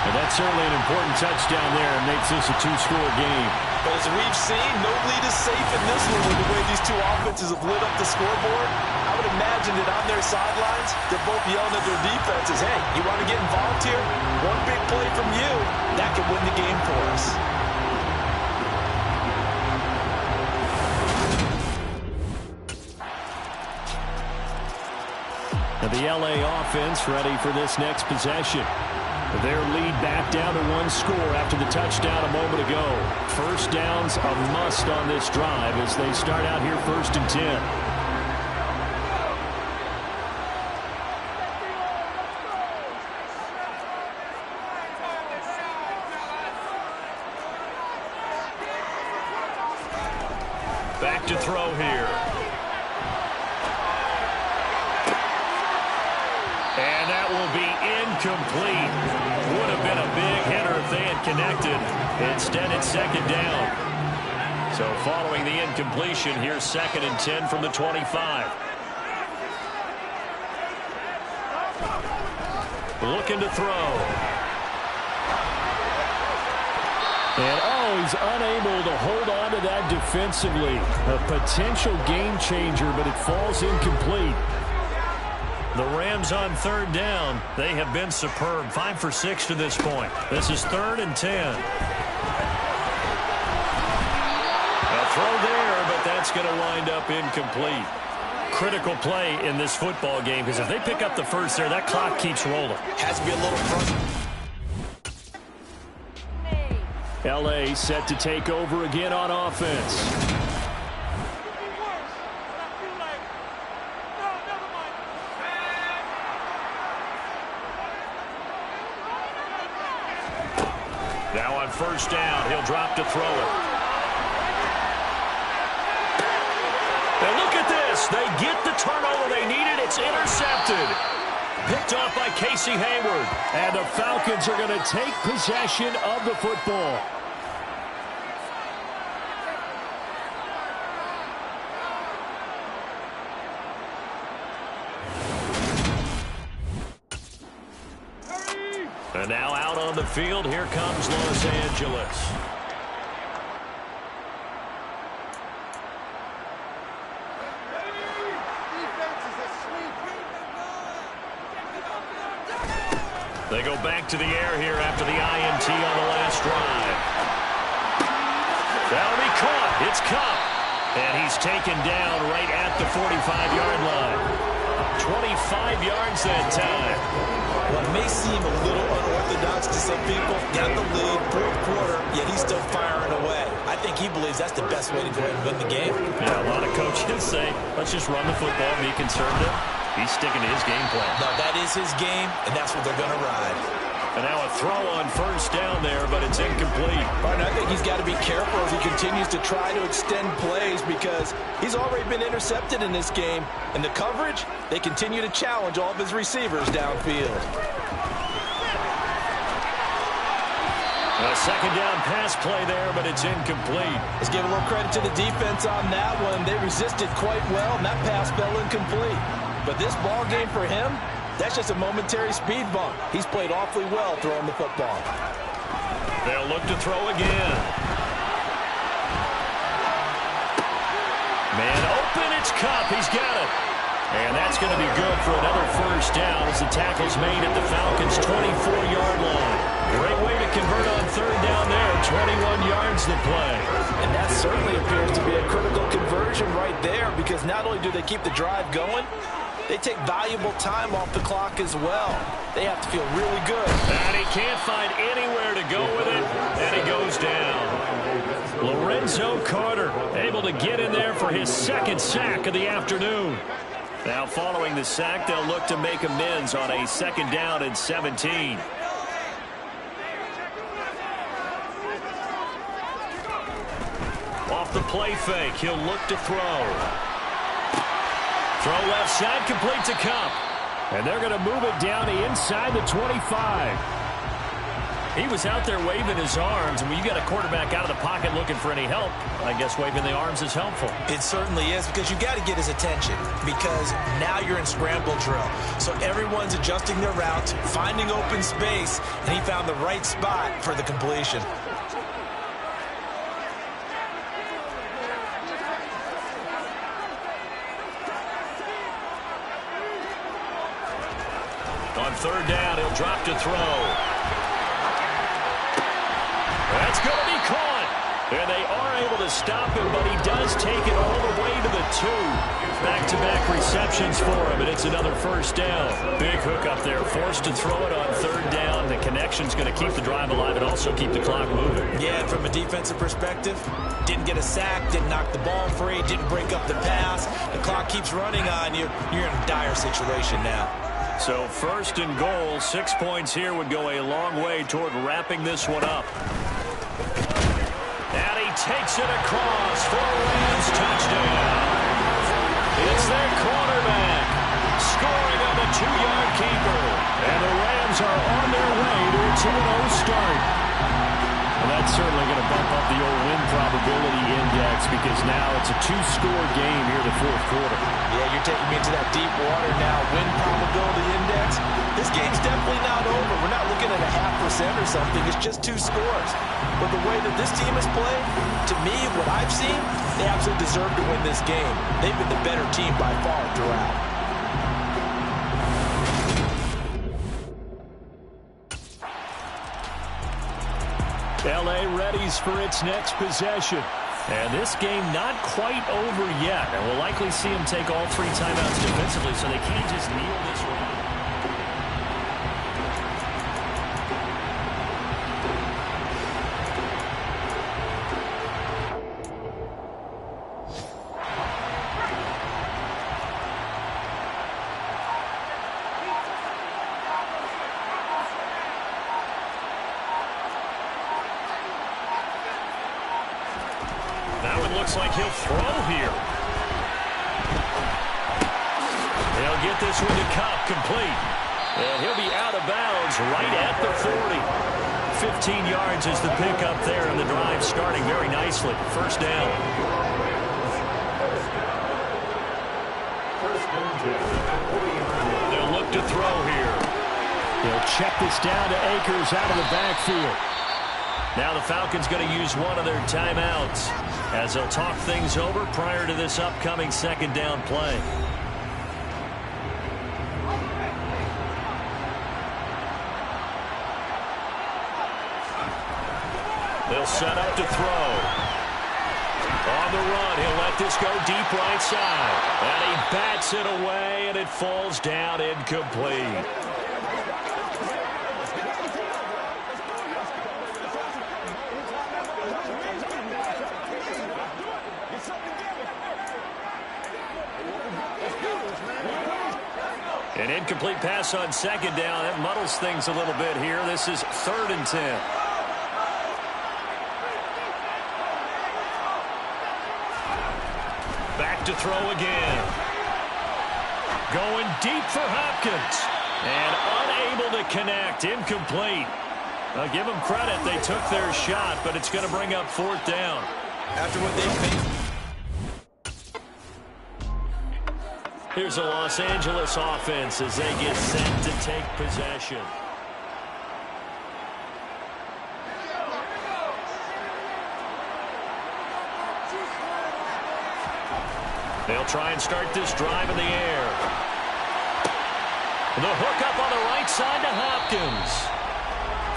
And that's certainly an important touchdown there and makes this a 2-score game. But as we've seen, no lead is safe in this one with the way these two offenses have lit up the scoreboard. I would imagine that on their sidelines, they're both yelling at their defenses, hey, you want to get involved here? One big play from you, that could win the game for us. And the LA offense ready for this next possession. Their lead back down to 1 score after the touchdown a moment ago. First down's a must on this drive as they start out here 1st and 10. Back to throw here. And that will be incomplete. Would have been a big hitter if they had connected. Instead, it's 2nd down. So following the incompletion, here's 2nd and 10 from the 25. Looking to throw. And, he's unable to hold on to that defensively. A potential game changer, but it falls incomplete. The Rams on 3rd down. They have been superb. 5 for 6 to this point. This is 3rd and 10. A throw there, but that's going to wind up incomplete. Critical play in this football game because if they pick up the first there, that clock keeps rolling. Has to be a little front. LA set to take over again on offense. Now on 1st down, he'll drop to throw it. And look at this. They get the turnover they needed. It's intercepted. Picked off by Casey Hayward. And the Falcons are going to take possession of the football. And now out on the field, here comes Los Angeles. They go back to the air here after the INT on the last drive. That'll be caught. It's Cup. And he's taken down right at the 45-yard line. 25 yards that time. Well, it may seem a little unorthodox to some people. Got the lead, 4th quarter, yet he's still firing away. I think he believes that's the best way to go ahead and win the game. Yeah, a lot of coaches say, let's just run the football, be conservative. He's sticking to his game plan. No, that is his game, and that's what they're going to ride. And now a throw on first down there, but it's incomplete. Martin, I think he's got to be careful as he continues to try to extend plays because he's already been intercepted in this game. And the coverage, they continue to challenge all of his receivers downfield. A second down pass play there, but it's incomplete. Let's give a little credit to the defense on that one. They resisted quite well, and that pass fell incomplete. But this ball game for him, that's just a momentary speed bump. He's played awfully well throwing the football. They'll look to throw again. Man open, it's Kupp. He's got it. And that's going to be good for another first down as the tackle's made at the Falcons' 24-yard line. Great way to convert on third down there. 21 yards to play. And that certainly appears to be a critical conversion right there because not only do they keep the drive going, they take valuable time off the clock as well. They have to feel really good. And he can't find anywhere to go with it, and he goes down. Lorenzo Carter able to get in there for his second sack of the afternoon. Now following the sack, they'll look to make amends on a second down and 17. Off the play fake, he'll look to throw. Throw left side, complete to Kupp. And they're going to move it down to inside the 25. He was out there waving his arms, and when you got a quarterback out of the pocket looking for any help, I guess waving the arms is helpful. It certainly is because you got to get his attention because now you're in scramble drill. So everyone's adjusting their routes, finding open space, and he found the right spot for the completion. On third down, he'll drop to throw. That's going to be caught. And they are able to stop him, but he does take it all the way to the 2. Back-to-back receptions for him, and it's another first down. Big hook up there, forced to throw it on third down. The connection's going to keep the drive alive and also keep the clock moving. Yeah, and from a defensive perspective, didn't get a sack, didn't knock the ball free, didn't break up the pass. The clock keeps running on you. You're in a dire situation now. So first and goal, 6 points here would go a long way toward wrapping this one up. And he takes it across for a Rams touchdown. It's their quarterback scoring on the 2-yard keeper. And the Rams are on their way to a 2-0 start. And that's certainly going to bump up the old win probability index because now it's a 2-score game here in the fourth quarter. Yeah, you're taking me into that deep water now. Win probability index. This game's definitely not over. We're not looking at a 0.5% or something. It's just 2 scores. But the way that this team has played, to me, what I've seen, they absolutely deserve to win this game. They've been the better team by far throughout. L.A. readies for its next possession. And this game not quite over yet. And we'll likely see them take all 3 timeouts defensively, so they can't just kneel this round. Looks like he'll throw here. He'll get this one to Kupp, complete. And he'll be out of bounds right at the 40. 15 yards is the pickup there, and the drive starting very nicely. First down. They'll look to throw here. He'll check this down to Akers out of the backfield. Now the Falcons going to use one of their timeouts as they'll talk things over prior to this upcoming second down play. They'll set up to throw. On the run, he'll let this go deep right side. And he bats it away, and it falls down incomplete. An incomplete pass on second down. That muddles things a little bit here. This is 3rd and 10. Back to throw again. Going deep for Hopkins. And unable to connect. Incomplete. I'll give them credit. They took their shot, but it's going to bring up 4th down. After what they faced. Here's a Los Angeles offense as they get set to take possession. They'll try and start this drive in the air. The hook up on the right side to Hopkins.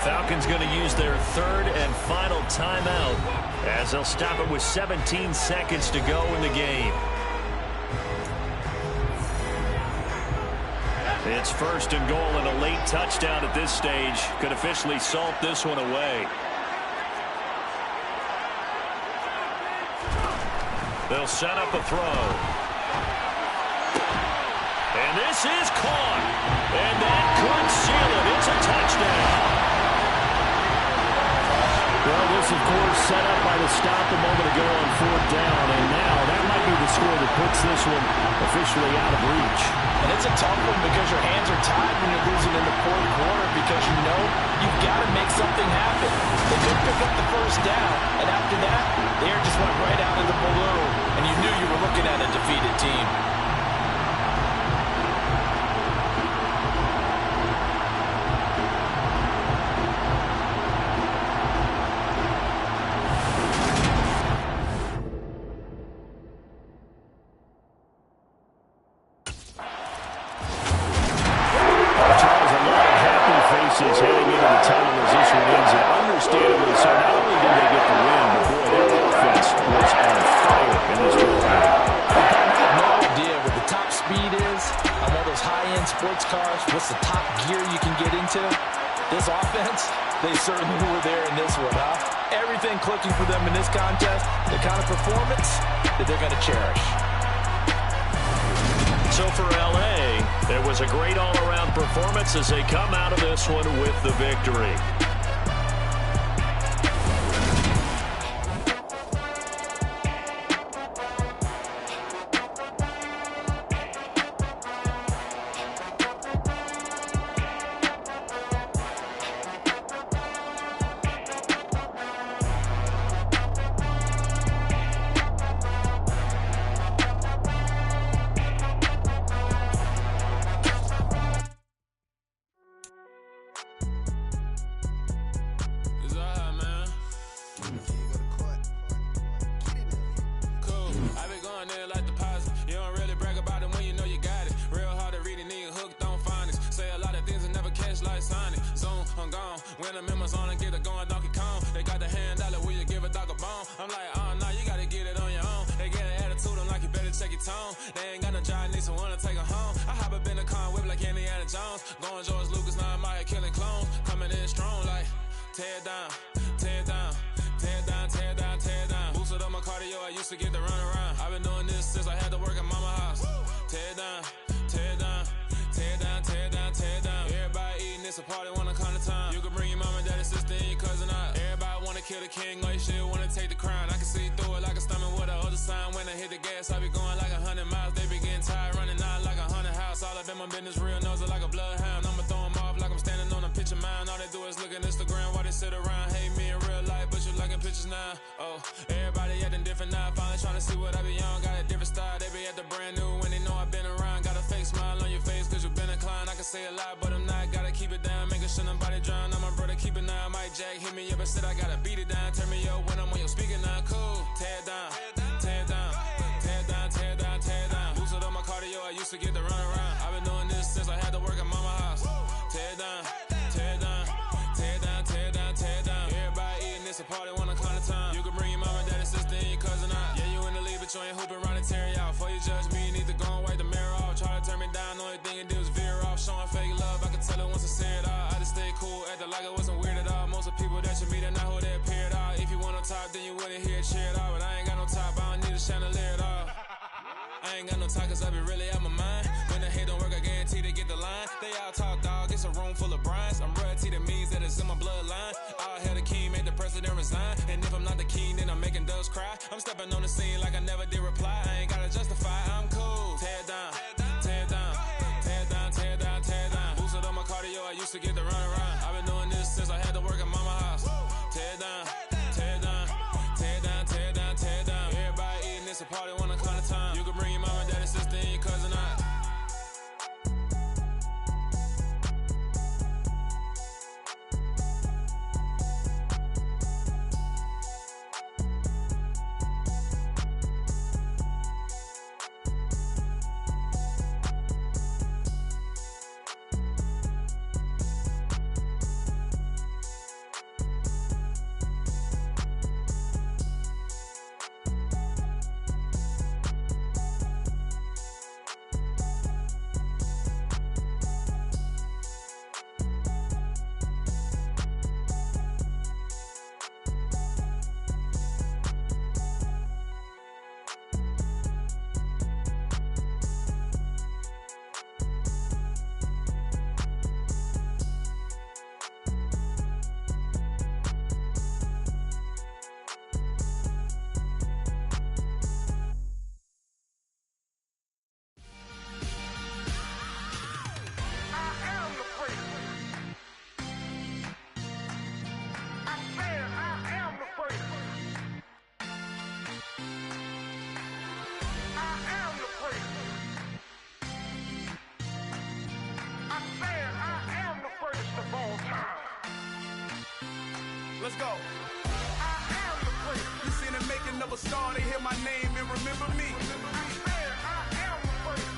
Falcons going to use their 3rd and final timeout as they'll stop it with 17 seconds to go in the game. It's 1st and goal, and a late touchdown at this stage could officially salt this one away. They'll set up a throw. And this is caught. And that could seal it. It's a touchdown. Well, this, of course, set up by the stop a moment ago on 4th down, and now that might be the score that puts this one officially out of reach. And it's a tough one because your hands are tied when you're losing in the 4th quarter because you know you've got to make something happen. They could pick up the 1st down, and after that, the air just went right out of the balloon, and you knew you were looking at a defeated team. Heading into the tunnel as this one ends, and understandably so. Not only did they get the win, but boy, their offense was on fire in this drive. I have no idea what the top speed is on one of those high-end sports cars. What's the top gear you can get into? This offense, they certainly were there in this one, huh? Everything clicking for them in this contest, the kind of performance that they're going to cherish. So for L.A., there was a great all-around performance as they come out of this one with the victory. ain't got no time, cause I be really out my mind. When the hate don't work, I guarantee to get the line. They all talk, dog, it's a room full of brines. I'm royalty, that means that it's in my bloodline. All hail the king, make the president resign. And if I'm not the king, then I'm making doves cry. I'm stepping on the scene like I never did reply. I ain't gotta justify, I'm cool. Tear down, tear down, tear down, tear down, tear down. Boosted on my cardio, I used to get the run around. I've been doing this since I had to work at mama house. Tear down, tear down, tear down, tear down, tear down. Everybody eating, it's a party, one kind of time. You can bring your mama, daddy, sister, and your cousin out. Let's go. You seen the making of a star, they hear my name and remember me.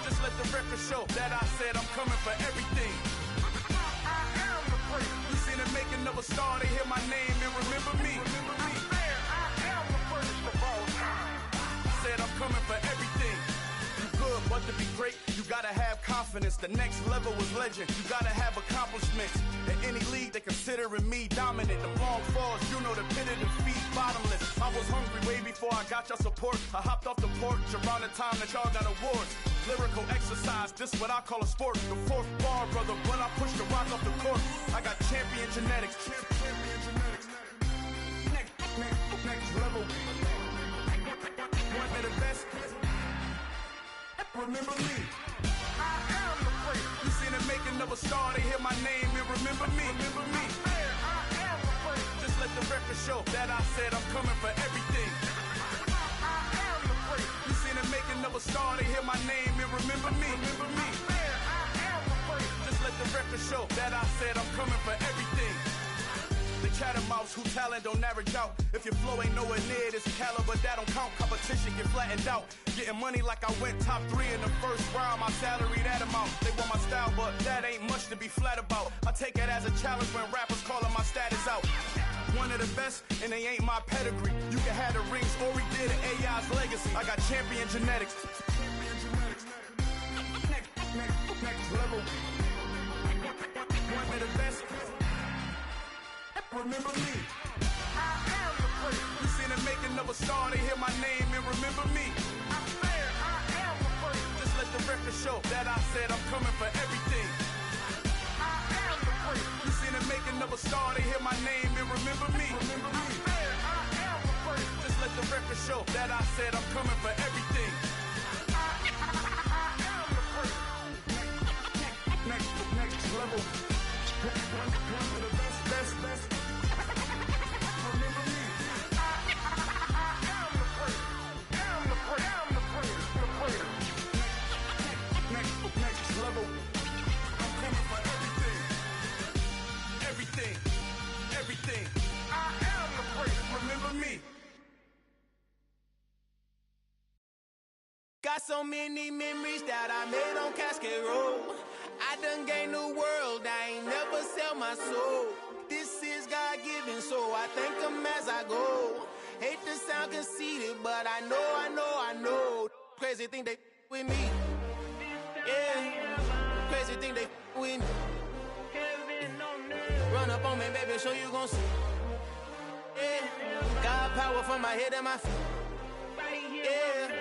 Just let the record show that I said I'm coming for everything. You seen the making of a star, they hear my name and remember me. Said I'm coming for everything. You good, but to be great, you gotta have confidence. The next level was legend. You gotta have accomplishments. In any league, they considering me dominant. The long falls, you know the pit of defeat, bottomless. I was hungry way before I got your support. I hopped off the porch around the time that y'all got awards. Lyrical exercise, this what I call a sport. The fourth bar, brother, when I push the rock off the court. I got champion genetics. Champion genetics. Next level. One of the best. Remember me. I am the first. You seen the making of a star, they hear my name and remember me. Remember me. I am the first. Just let the record show that I said I'm coming for everything. I am the first. You seen the making of a star, they hear my name and remember me. Remember me. I am the first. Just let the record show that I said I'm coming for everything. The chattermouths who talent don't average out. If your flow ain't nowhere near this caliber, that don't count. Competition get flattened out. Getting money like I went top 3 in the first round. My salary that amount. They want my style, but that ain't much to be flat about. I take it as a challenge when rappers calling my status out. One of the best, and they ain't my pedigree. You can have the rings, or we did an AI's legacy. I got champion genetics. Next level. One of the best. Remember me. I am the first. You seen the making of a star, they hear my name and remember me. I swear I am the first. Just let the record show that I said I'm coming for everything. I am the first. You seen the making of a star, they hear my name and remember me. Remember me. I swear I am the first. Just let the record show that I said I'm coming for everything. I am the first. Next level. One of the best. Next level. I'm coming for everything. Everything. I am the first. Remember me. Got so many memories that I made on Cascade Road. I done gained the world, I ain't never sell my soul. This is God-given, so I thank him as I go. Hate to sound conceited, but I know. Crazy thing they with me. Yeah, crazy thing they with me. Run up on me, baby, show you gon' see. Yeah, got power from my head and my feet. Yeah,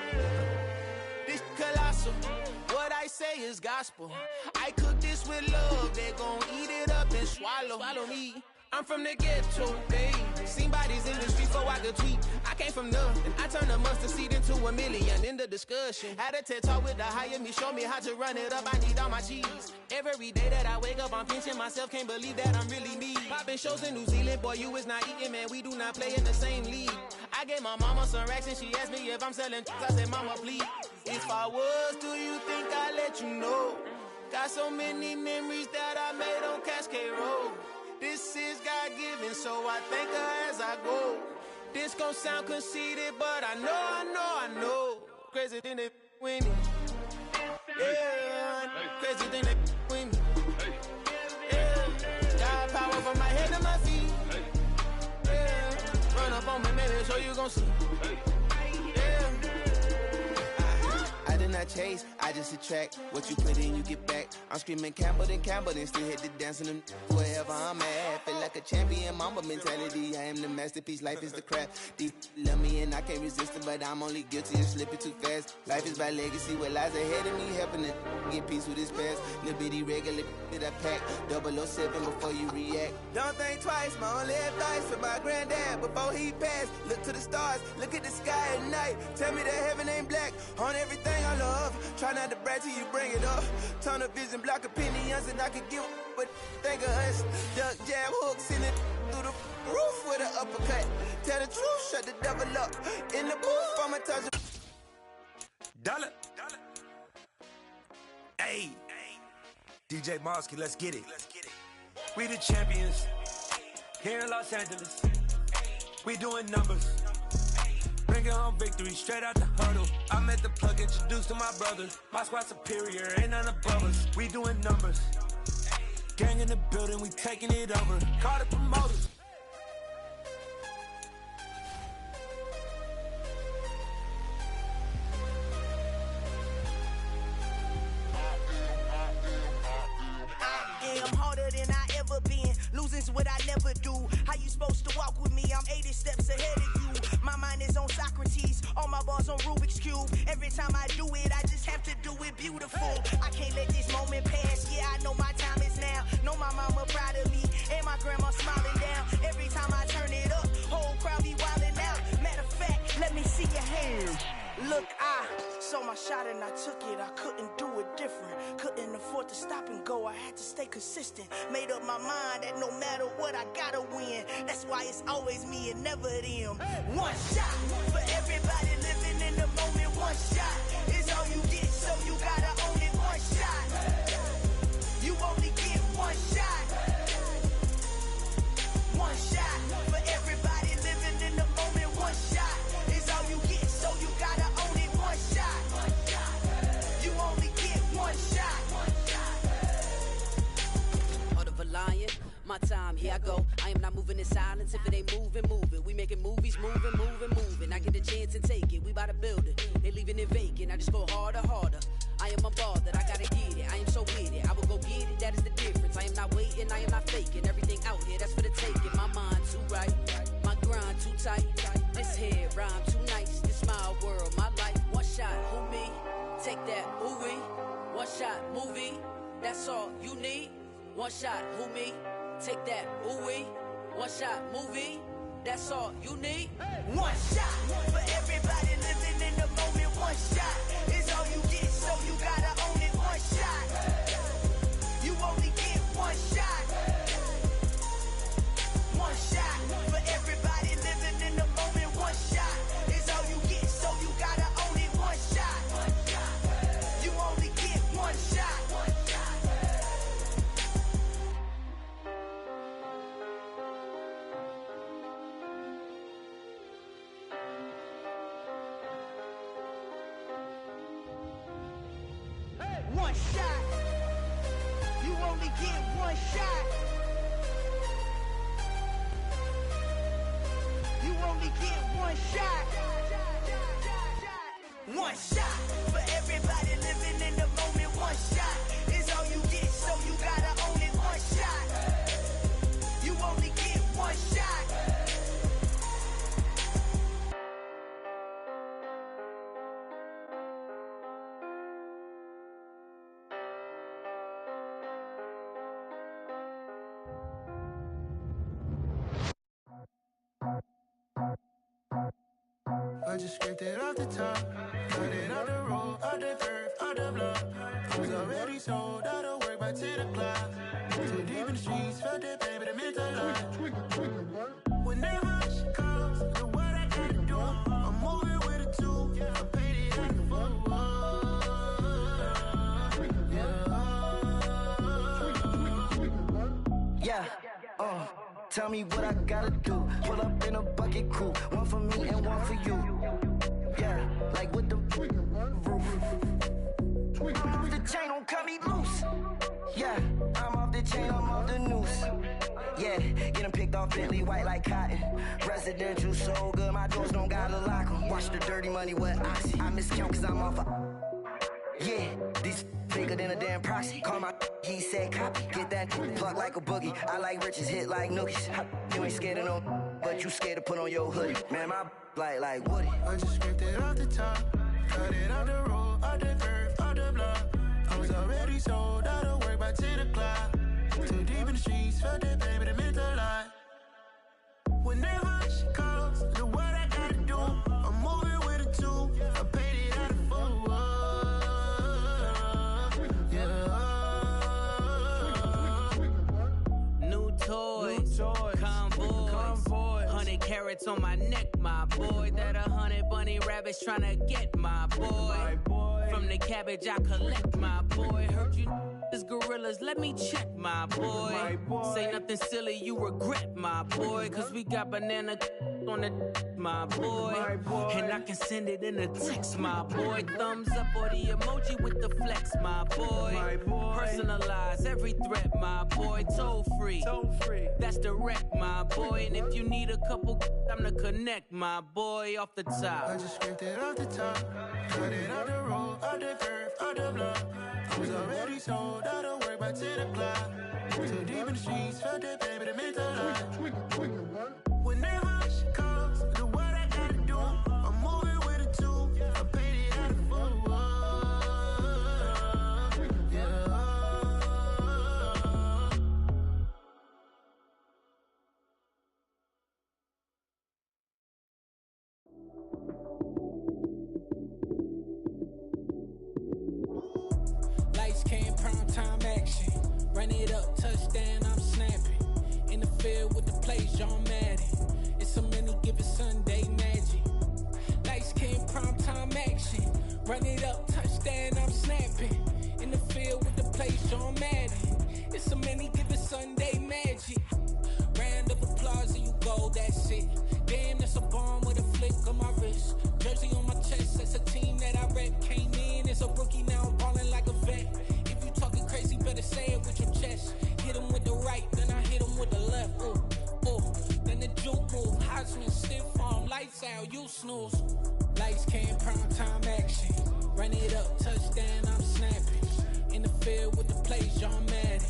this collide. hustle. What I say is gospel. I cook this with love. They gon' eat it up and swallow me. I'm from the ghetto, baby. Seen bodies in the streets before I could tweet. I came from nothing. I turned a mustard seed into a million. In the discussion, had a TED talk with the higher me. Show me how to run it up. I need all my cheese. Every day that I wake up, I'm pinching myself. Can't believe that I'm really me. Popping shows in New Zealand, boy, you is not eating, man. We do not play in the same league. I gave my mama some racks and she asked me if I'm selling. I said, mama, please. If I was, do you think I'd let you know? Got so many memories that I made on Cascade Road. This is God-given, so I thank her as I go. This gon' sound conceited, but I know. Crazy thing they with me. Yeah, crazy thing they with me. Yeah, got power from my head to my feet. Yeah, run up on me, maybe, so you gon' see. Yeah. I did not chase, I just attract. What you put in, you get back. I'm screaming Campbell, then still hit the dance and them wherever I'm at. Feel like a champion, mama mentality. I am the masterpiece, life is the craft. Deep love me and I can't resist it, but I'm only guilty of slipping too fast. Life is by legacy, what lies ahead of me, helping to get peace with this past. Little bitty regular that I pack, 007 before you react. Don't think twice, my only advice for my granddad before he passed. Look to the stars, look at the sky at night. Tell me that heaven ain't black on everything I love. Try not to brag till you bring it up. Tunnel vision, block opinions, and I could give but think of us. Duck jab hooks in it through the roof with an uppercut. Tell the truth, shut the devil up. In the booth, I'ma touch it. Dollar. Hey. DJ Mosky, let's get it. We the champions. Here in Los Angeles. We doing numbers. Bringing home victory straight out the hurdle. I met the plug, introduced to my brothers. My squad superior, ain't none above us. We doing numbers. Gang in the building, we taking it over. Call the promoters. I am harder than I ever been. Losing's what I never do. How you supposed to walk with me? I'm 80 steps ahead of you. My mind is on Socrates. All my bars on Rubik's Cube. Every time I do it, I just have to do it beautiful. I can't let this moment pass. Yeah, I know my time is now. Know my mama proud of me. And my grandma smiling down. Every time I turn it up, whole crowd be wildin' out. Matter of fact, let me see your hands. Look, I saw my shot and I took it. I couldn't do it different. Couldn't afford to stop and go. I had to stay consistent. Made up my mind that no matter what, I gotta win. That's why it's always me and never them. One shot for everybody living in the moment. One shot is all you get, so you gotta own it. One shot. You only get one shot. One shot for everybody living in the moment. One shot is all you get, so you gotta own it. One shot. You only get one shot. Heart of a lion, my time, here I go. I am not moving in silence. If it ain't moving. We making movies, moving. I get the chance and take it. We bout to build it. They leaving it vacant. I just go harder. I am a ball that I gotta get it. I am so with it. I will go get it. That is the difference. I am not waiting. I am not faking. Everything out here, that's for the taking. My mind too right. My grind too tight. This head rhyme too nice. This my world, my life. One shot, who me? Take that, ooh wee. One shot, movie. That's all you need. One shot, who me? Take that, ooh wee. One shot, movie. That's all you need. One shot for everybody living in the moment. One shot is all you get, so you gotta own it. One shot. You only get one shot. One shot for everybody living in the moment. One shot is all you get, so you gotta own it. One shot. You only get one shot. One shot. You only get one shot. You only get one shot. One shot for everybody living in the moment. One shot is all you get, so you gotta own it. One shot. You only get one shot. I just scraped it off the top, cut it off the road, off the curve, off the block. I was already sold out of work by 10 o'clock. Too deep in the streets, felt that pain, but it meant a lot. Whenever she calls, know what I gotta do. I'm moving with a two, I paid it out the full. Yeah, tell me what I gotta do. Pull up in a bucket crew, one for me and one for you. Yeah, like with the roof. I'm off the chain, don't cut me loose. Yeah, I'm off the chain, I'm off the noose. Yeah, get them picked off Bentley, white like cotton. Residential so good, my doors don't gotta lock them. Watch the dirty money with Oxy. I miscount cause I'm off a... Yeah, these bigger than a damn proxy. Call my he said copy. Get that plug like a boogie. I like riches, hit like nookies. You ain't scared of no, but you scared to put on your hoodie. Man, my like Woody. I just scraped it off the top, cut it off the road, off the curve, off the block. I was already sold out of work by 10 o'clock. Too deep in the streets, felt that pain, but it meant a lot. Whenever she calls, know what I gotta do. I'm moving with a two, I paid it out of full. Toys, convoys, 100 carats on my neck, my boy. That 100 bunny rabbits tryna get my boy. From the cabbage I collect, my boy. Heard you is gorillas, let me check, my boy. Say nothing silly, you regret, my boy. Cause we got banana on the my boy. And I can send it in a text, my boy. Thumbs up or the emoji with the flex, my boy. Personalize every threat, my boy. Toll free. That's direct, my boy. And if you need a couple, I'm the connect, my boy. Off the top. I just scraped it off the top, cut it off the road, off the curve, off the block. I was already sold out of work by 10 o'clock. Too deep in the streets, felt that pain, but it meant a lot. Whenever she calls, know what I gotta do. I'm moving with a two, I paid it out of full. Lights came, prime time action. Run it up, touchdown, I'm snapping. In the field with the plays, John Madden. It's so many given Sunday magic. Lights came, prime time action. Run it up, touchdown, I'm snapping. In the field with the plays, John Madden. It's so many given Sunday magic. Round of applause and you go, that's it. Damn, that's a bomb with a flick on my wrist. Jersey on my chest, that's a team that I rep. Came in as a rookie, now I'm ballin' like a vet. If you talking crazy, better say it with your chest. Hit him with the right, then I hit him with the left. Ooh, ooh, then the juke move. Heisman, stiff arm, lights out, you snooze. Lights came, prime time action. Run it up, touchdown, I'm snapping. In the field with the plays, John Madden.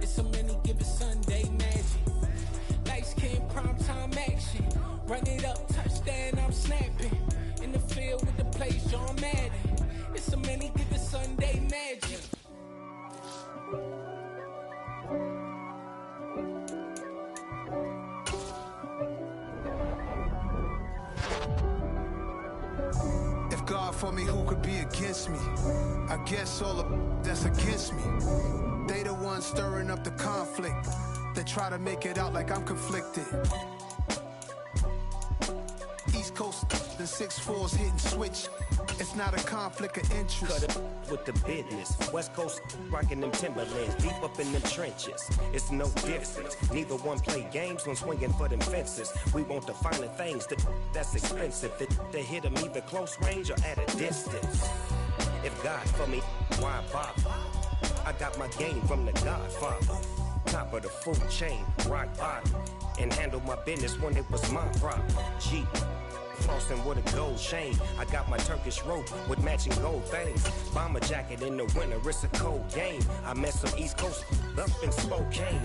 It's so many given Sunday magic. Lights came, prime time action. Run it up, touchdown, I'm snapping. In the field with the plays, John Madden. It's so many given Sunday magic. If God for me, who could be against me? I guess all of that's against me. They the ones stirring up the conflict. They try to make it out like I'm conflicted. East Coast, the 6'4's hitting switch. It's not a conflict of interest. Cut it with the business. West Coast rocking them Timberlands, deep up in them trenches. It's no difference. Neither one play games when swinging for them fences. We want the finer things that's expensive. That hit them either close range or at a distance. If God for me, why bother? I got my game from the Godfather. Top of the food chain, rock bottom. And handle my business when it was my problem. Jeep. Flossing with a gold chain. I got my Turkish rope with matching gold things. Bomber jacket in the winter, it's a cold game. I met some East Coast up in Spokane.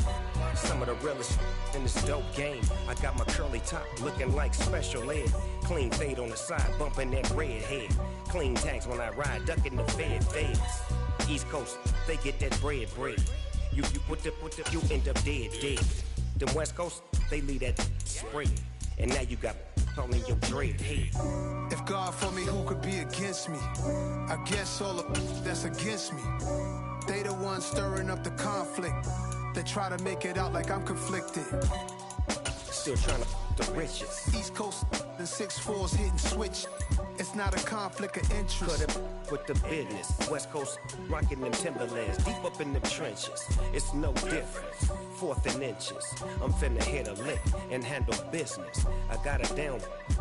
Some of the realest in this dope game. I got my curly top looking like special ed. Clean fade on the side, bumping that red head. Clean tags when I ride, ducking the feds. East Coast, they get that bread. You put the, you end up dead. Them West Coast, they leave that spread. And now you got calling your dread head. If God for me, who could be against me? I guess all of that's against me. They the ones stirring up the conflict. They try to make it out like I'm conflicted. Still trying to the riches. East Coast and 6'4s hitting switch. It's not a conflict of interest. Cut it with the business. West Coast rocking them Timberlands. Deep up in them trenches. It's no difference. 4th and inches. I'm finna hit a lick and handle business. I got her down.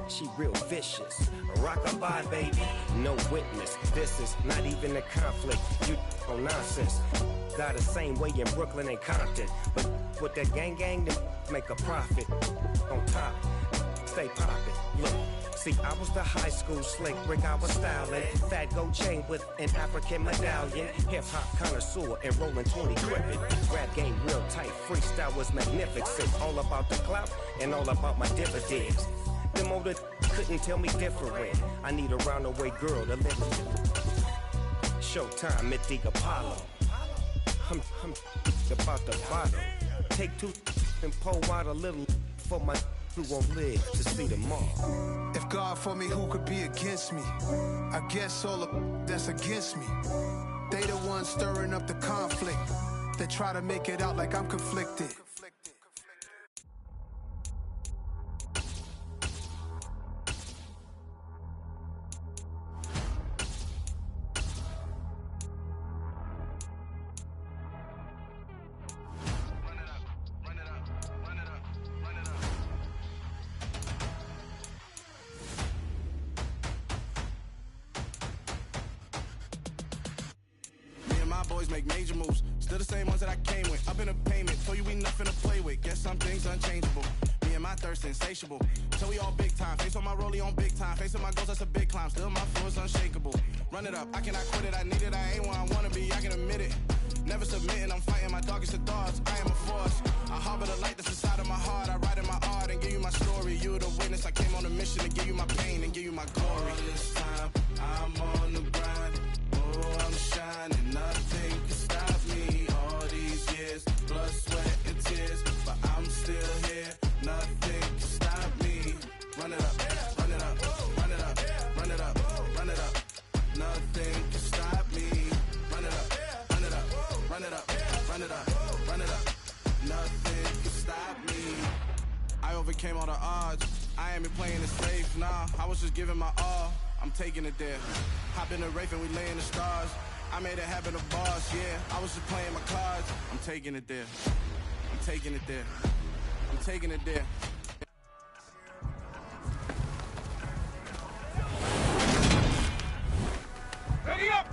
She real vicious. Rock-a-bye, baby. No witness. This is not even a conflict. You on nonsense. Got the same way in Brooklyn and Compton. But with that gang, then make a profit. On top, stay poppin'. Look. See, I was the high school slick Rick, I was styling. Fat gold chain with an African medallion. Hip-hop connoisseur and rolling 20 gripping. Rap game real tight, freestyle was magnificent. All about the clout and all about my dividends. Them older couldn't tell me different. I need a roundaway girl to live. Showtime at the Apollo. I'm about the bottle. Take 2 and pour out a little for my who won't live to see tomorrow. If God for me, who could be against me? I guess all of that's against me. They the ones stirring up the conflict. They try to make it out like I'm conflicted. Boys make major moves, still the same ones that I came with. Up in a payment, told you we nothing to play with. Guess some things unchangeable. Me and my thirst insatiable. Till we all big time. Face on my rollie on big time. Facing my goals, that's a big climb. Still my flow is unshakable. Run it up, I cannot quit it. I need it, I ain't where I wanna be. I can admit it. Never submitting, I'm fighting my darkest of thoughts. I am a force. I harbor the light that's inside of my heart. I write in my art and give you my story. You the witness. I came on a mission to give you my pain and give you my glory. All this time, I'm on the grind. Oh, I'm shining. Nothing can stop me. All these years, blood, sweat, and tears. But I'm still here. Nothing can stop me. Run it up, run it up, run it up, run it up, run it up. Nothing can stop me. Run it up, run it up, run it up, run it up, run it up. Nothing can stop me. I overcame all the odds. I ain't been playing it safe, nah. I was just giving my all. I'm taking it there. Hop in the Wraith and we lay in the stars. I made it happen to boss, yeah. I was just playing my cards. I'm taking it there. I'm taking it there. I'm taking it there. Ready up!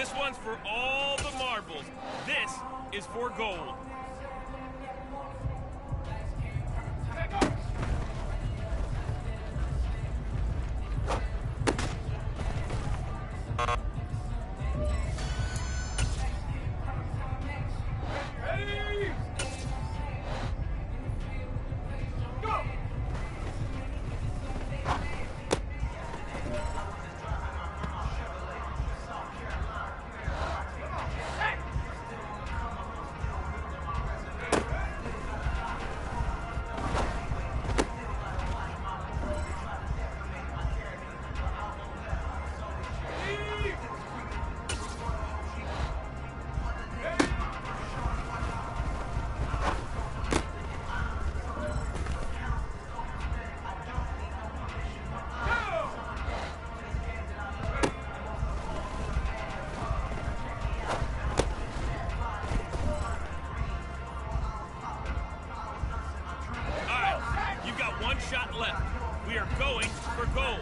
This one's for all the marbles. This is for gold. left. We are going for gold.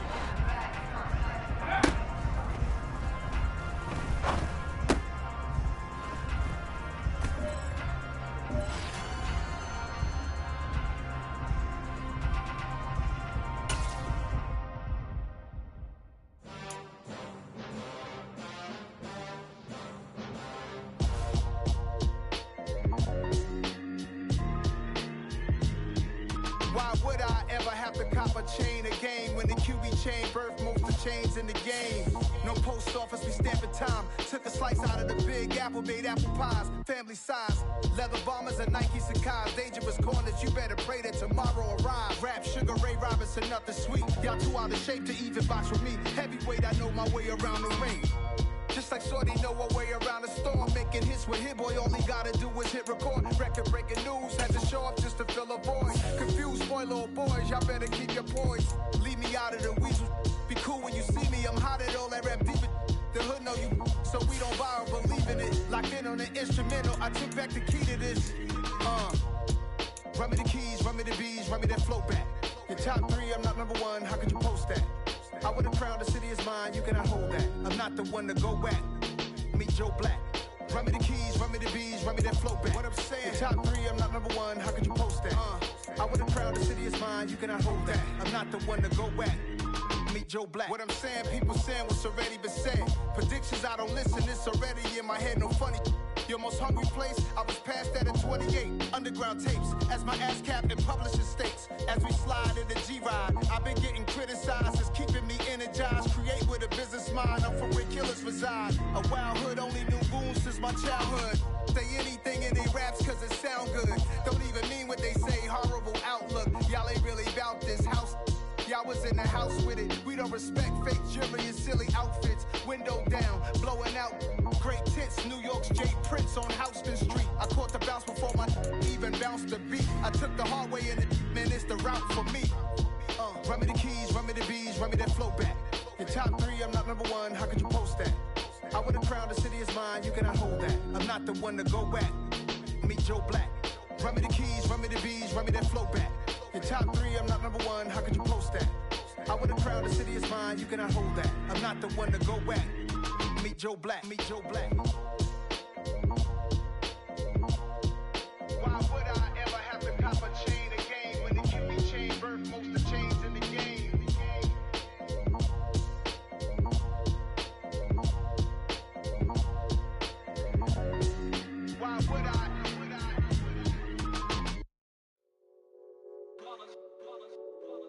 Why would I ever have to cop a chain a game when the QB chain birthed most of the chains in the game? No post office, we stamping time. Took a slice out of the big apple, made apple pies, family size. Leather bombers and Nike Sacai's. Dangerous corners, you better pray that tomorrow arrives. Rap, Sugar Ray Robinson, nothing sweet. Y'all too out of shape to even box with me. Heavyweight, I know my way around the ring. Just like Shorty know her way around the storm. Making hits with Hit Boy, all he gotta do is hit record. Record breaking news, had to show up just to fill a void. Confused boy, little boys, y'all better keep your poise. Leave me out of the weasel. Be cool when you see me, I'm hot at all that rap deep. The hood know you, so we don't borrow, believe in it. Locked in on the instrumental, I took back the key to this. Run me the keys, run me the bees, run me that flow back. Your top 3, I'm not number 1, how could you post that? I would have crowned the city is mine, you cannot hold that. I'm not the one to go back. Meet Joe Black. Run me the keys, run me the bees, run me that flow back. What I'm saying, top 3, I'm not number 1, how could you post that? I would have crowned the city is mine, you cannot hold that. I'm not the one to go back. Meet Joe Black. What I'm saying, people saying what's already been said. Predictions, I don't listen, it's already in my head, no funny. Your most hungry place, I was past that at 28. Underground tapes, as my ass cap in publishing states. As we slide in the G-Ride, I've been getting criticized, it's keeping me energized. Create with a business mind, I'm from where killers reside. A wild hood, only knew goons since my childhood. Say anything in they raps cause it sound good. Don't even mean what they say, horrible outlook. Y'all ain't really about this house. Y'all was in the house with it. We don't respect fake jewelry and silly outfits. Window down, blowing out great tits. New York's J. Prince on Houston Street. I caught the bounce before my even bounced the beat. I took the hard way in it, man, it's the route for me. Run me the keys, run me the bees, run me that flow back. Your top 3, I'm not number 1, how could you post that? I would have crowned the city is mine, you cannot hold that. I'm not the one to go back. Meet Joe Black. Run me the keys, run me the bees, run me that flow back. Your top 3, I'm not number 1, how could you post that? I would have crowned the city is mine, you cannot hold that. I'm not the one to go back. Meet Joe Black, meet Joe Black. Why would I ever have to cop a chain a game when the QB chain birthed most of the chains in the game? Why would I?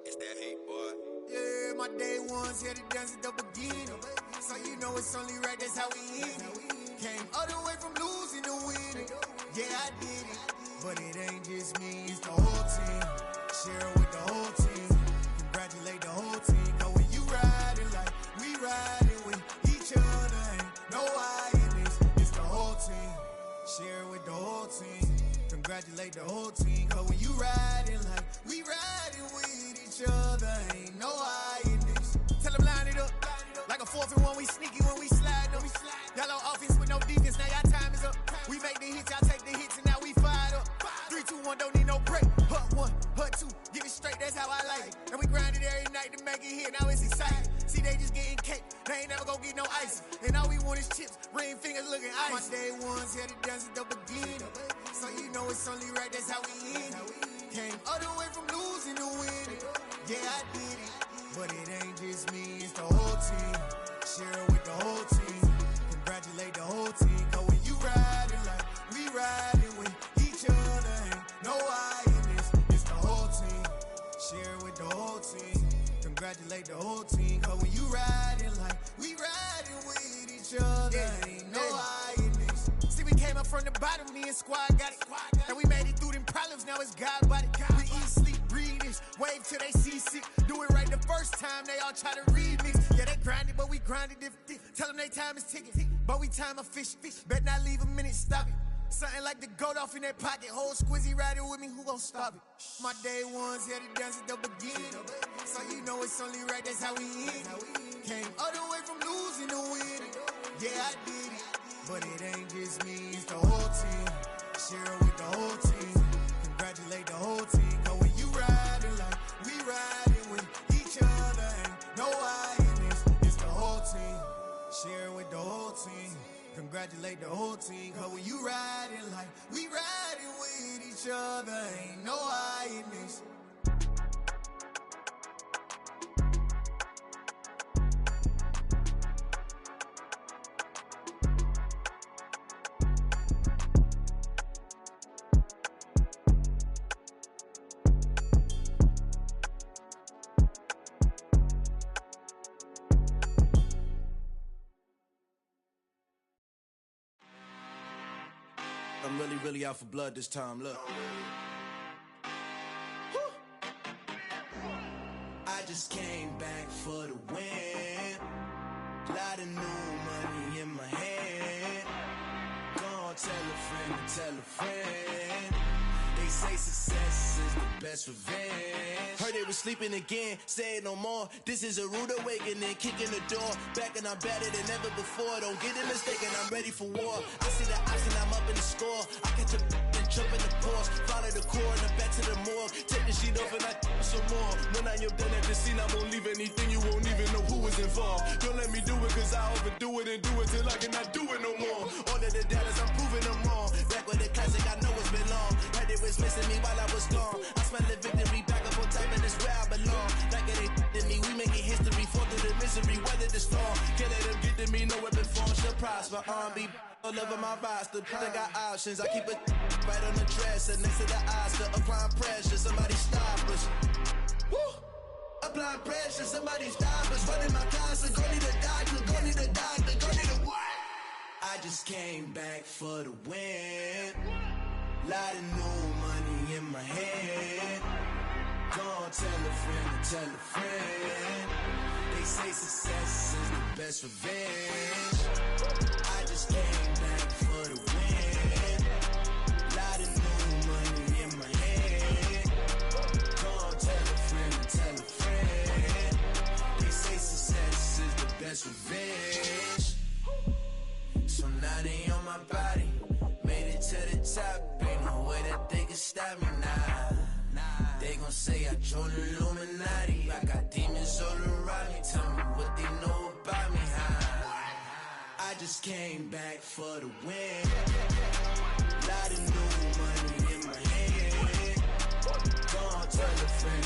It's that hate, boy. Yeah, my day ones here to dance at the beginning. So you know it's only right, that's how we end it. Came all the way from losing to winning. Yeah, I did it. But it ain't just me, it's the whole team. Share it with the whole team. Congratulate the whole team. Cause when you riding like we riding with each other, ain't no I in this. It's the whole team. Share it with the whole team. Congratulate the whole team. Cause when you riding like we riding with each other, ain't no I in this. Tell them line it up. Like a 4th and 1, we sneaky when we slide them. Y'all on offense with no defense, now y'all time is up. We make the hits, y'all take the hits, and now we fired up. 3, 2, 1, don't need no break. Hut 1, hut 2, give it straight, that's how I like it. And we grind it every night to make it here, now it's exciting. See, they just getting cake, they ain't never gonna get no ice. And all we want is chips, ring fingers looking ice. My day ones here to dance at the beginning. So you know it's only right, that's how we end it. Came all the way from losing to winning. Yeah, I did it. But it ain't just me, it's the whole team. Share it with the whole team. Congratulate the whole team. Cause when you riding like we riding with each other, ain't no I in this. It's the whole team. Share it with the whole team. Congratulate the whole team. Cause when you riding like we riding with each other, ain't no I in this. See, we came up from the bottom, me and squad got it. And we made it through them problems, now it's God body. We eat, sleep, breathe this, wave till they see sick. Do it right the first time, they all try to remix. Yeah, they grinded, but we grinded different. Tell them they time is ticking, but we time a fish. Bet not leave a minute, stop it. Something like the goat off in their pocket. Whole squizzy riding with me, who gon' stop it? My day ones here to dance at the beginning. So you know it's only right, that's how we end it. Came all the way from losing to winning. Yeah, I did it. But it ain't just me, it's the whole team. Share it with the whole team. Congratulate the whole team. Cause when you riding like we riding each other, ain't no hiding this. I'm really out for blood this time, look. I just came back for the win. Lot of new money in my hand. Gonna tell a friend. They say success is the best revenge. Heard they was sleeping again, say it no more. This is a rude awakening, kicking the door. Back and I'm better than ever before. Don't get it mistaken, I'm ready for war. I see the option, I'm up in the score. I catch a and jump in the course. Follow the core and the back to the morgue. Take the sheet off and I some more. When I am done at the scene, I won't leave anything. You won't even know who is involved. Don't let me do it, cause I overdo it and do it till I cannot do it no more. All of the doubters, I'm proving them wrong. Back with the classic, I know it's been long. Heard it was missing me while I was gone. I smell the victory back up on top, and it's where I belong. Like it ain't to me, we making history. Fall through the misery, weather the storm. Can't let them get to me, no weapon form shall prosper. R&B all over my roster, I got options. I keep it right on the dresser, next to the Oscar. Applying pressure, somebody stop us. Woo! Applying pressure, somebody stop us. Running my closet, go need a doctor, go need a doctor, go need a what? I just came back for the win. Lot of new money in my hand. Gonna tell a friend. They say success is the best revenge. I just came back for the win. Lot of new money in my hand. Gonna tell a friend. They say success is the best revenge. So now they on my body. Made it to the top. Ain't no way that they can stop me now. They gon' say I joined the Illuminati. I got demons all around me. Tell me what they know about me, huh? I just came back for the win. Lot of new money in my hand. Gonna tell a friend.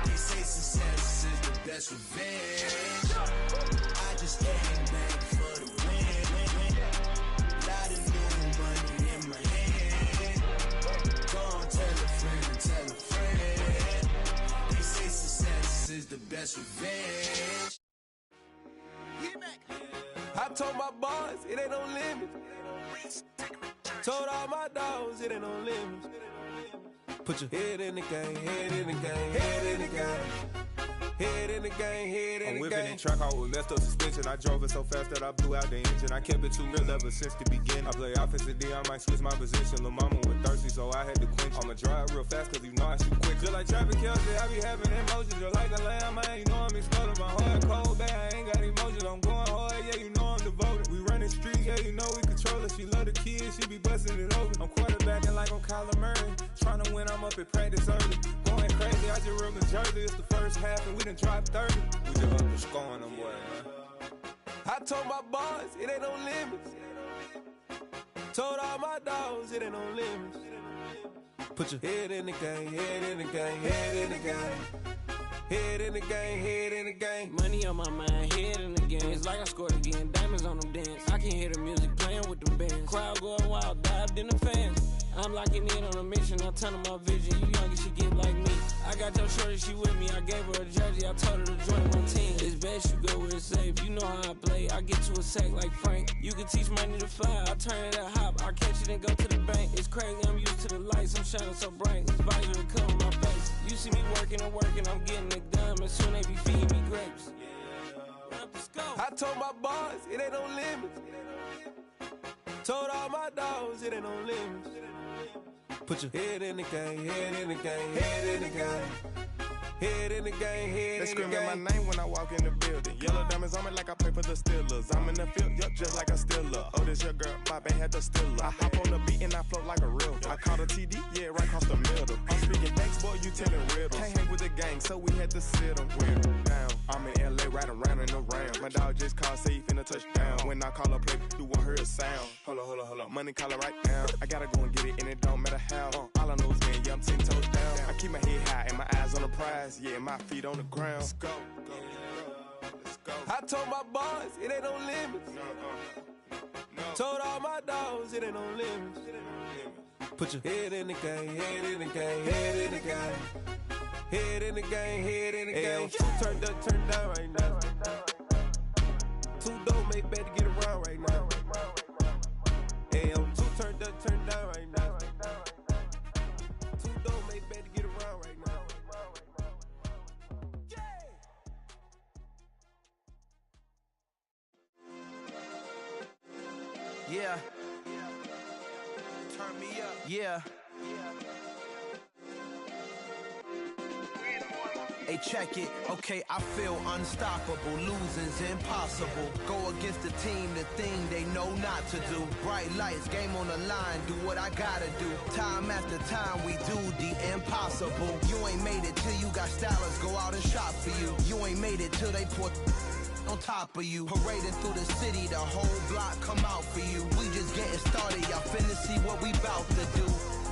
They say success is the best revenge. I just came back for the win. Lot of new money in my hand. Gonna tell a friend. They say success is the best revenge. I told my boys it ain't no limits. Told all my dogs it ain't no limits. Put your head in the game, head in the game, head in the game. Head in the game, head in the game. I'm whipping in track, I was messed up suspension. I drove it so fast that I blew out the engine. I kept it too real ever since the beginning. I play offensive D, I might switch my position. Lil' mama was thirsty, so I had to quench. I'ma drive real fast, cause you know I shoot quick. Just like traffic Kelsey, I be having emotions. Just like a lamb, man, you know I'm exploding. My heart cold, bad, I ain't got emotions. I'm going hard, yeah, you know I'm devoted. We running streets, yeah, you know we control it. She love the kids, she be busting it over. I'm quarterbacking like I'm Kyler Murray. Trying to win, I'm up at practice early. Going crazy, I just real the jersey. It's the first half, and we done dropped 30. We just up to scoring them, boy, man. I told my boys it ain't no limits. Told all my dogs it ain't no limits. Put your head in the game, head in the game, head in the game. Head in the game, head in the game. Money on my mind, head in the game. It's like I scored again, diamonds on them dance. I can hear the music playing with them bands. Crowd going wild, dived in the fans. I'm locking in on a mission, I tell them my vision. You young and she get like me. I got your shorty, she with me. I gave her a jersey, I told her to join my team. It's best you go where it's safe. You know how I play. I get to a sack like Frank. You can teach money to fly. I turn it at hop. I catch it and go to the bank. It's crazy, I'm used to the lights. I'm shining so bright. This visor will cover my face. You see me working and working. I'm getting it done. And soon they be feeding me grapes. I told my boys it ain't no limits. Told all my dogs it ain't no limits. Put your head in the game, head in the game, head in the game. Head in the game, head in the game. They screaming my name when I walk in the building. Yellow diamonds on me like I play for the Steelers. I'm in the field, yup, just like a Steeler. Oh, this your girl, my band had the Steeler. I hop on the beat and I float like a real. I caught a TD, yeah, right across the middle. I'm speaking thanks, boy, you telling riddles. Can't hang with the gang, so we had to sit him down. I'm in LA, riding around in the round. My dog just called, say he finna touchdown. When I call a play, you won't hear a sound. Hold up, money calling right now. I gotta go and get it, and it don't matter how. All I know is when, yeah, I'm 10 toes down. I keep my head high and my eyes on the prize. Yeah, my feet on the ground. Let's go. I told my boys, it ain't no limits. Told all my dogs, it ain't no limits. Put your head in the game, head in the game, head in the game. Head in the game, head in the game. Two turned up, turned down right now. Two don't make bet to get around right now. Hey, I'm two turned up, turned down right now. Two don't make bet to get around right now. Yeah. Turn me up. Yeah. Hey, check it. Okay, I feel unstoppable. Losing's impossible. Go against the team, the thing they know not to do. Bright lights, game on the line. Do what I gotta do. Time after time, we do the impossible. You ain't made it till you got stylers. Go out and shop for you. You ain't made it till they put on top of you. Parading through the city, the whole block come out for you. We just getting started, y'all finna see what we bout to do.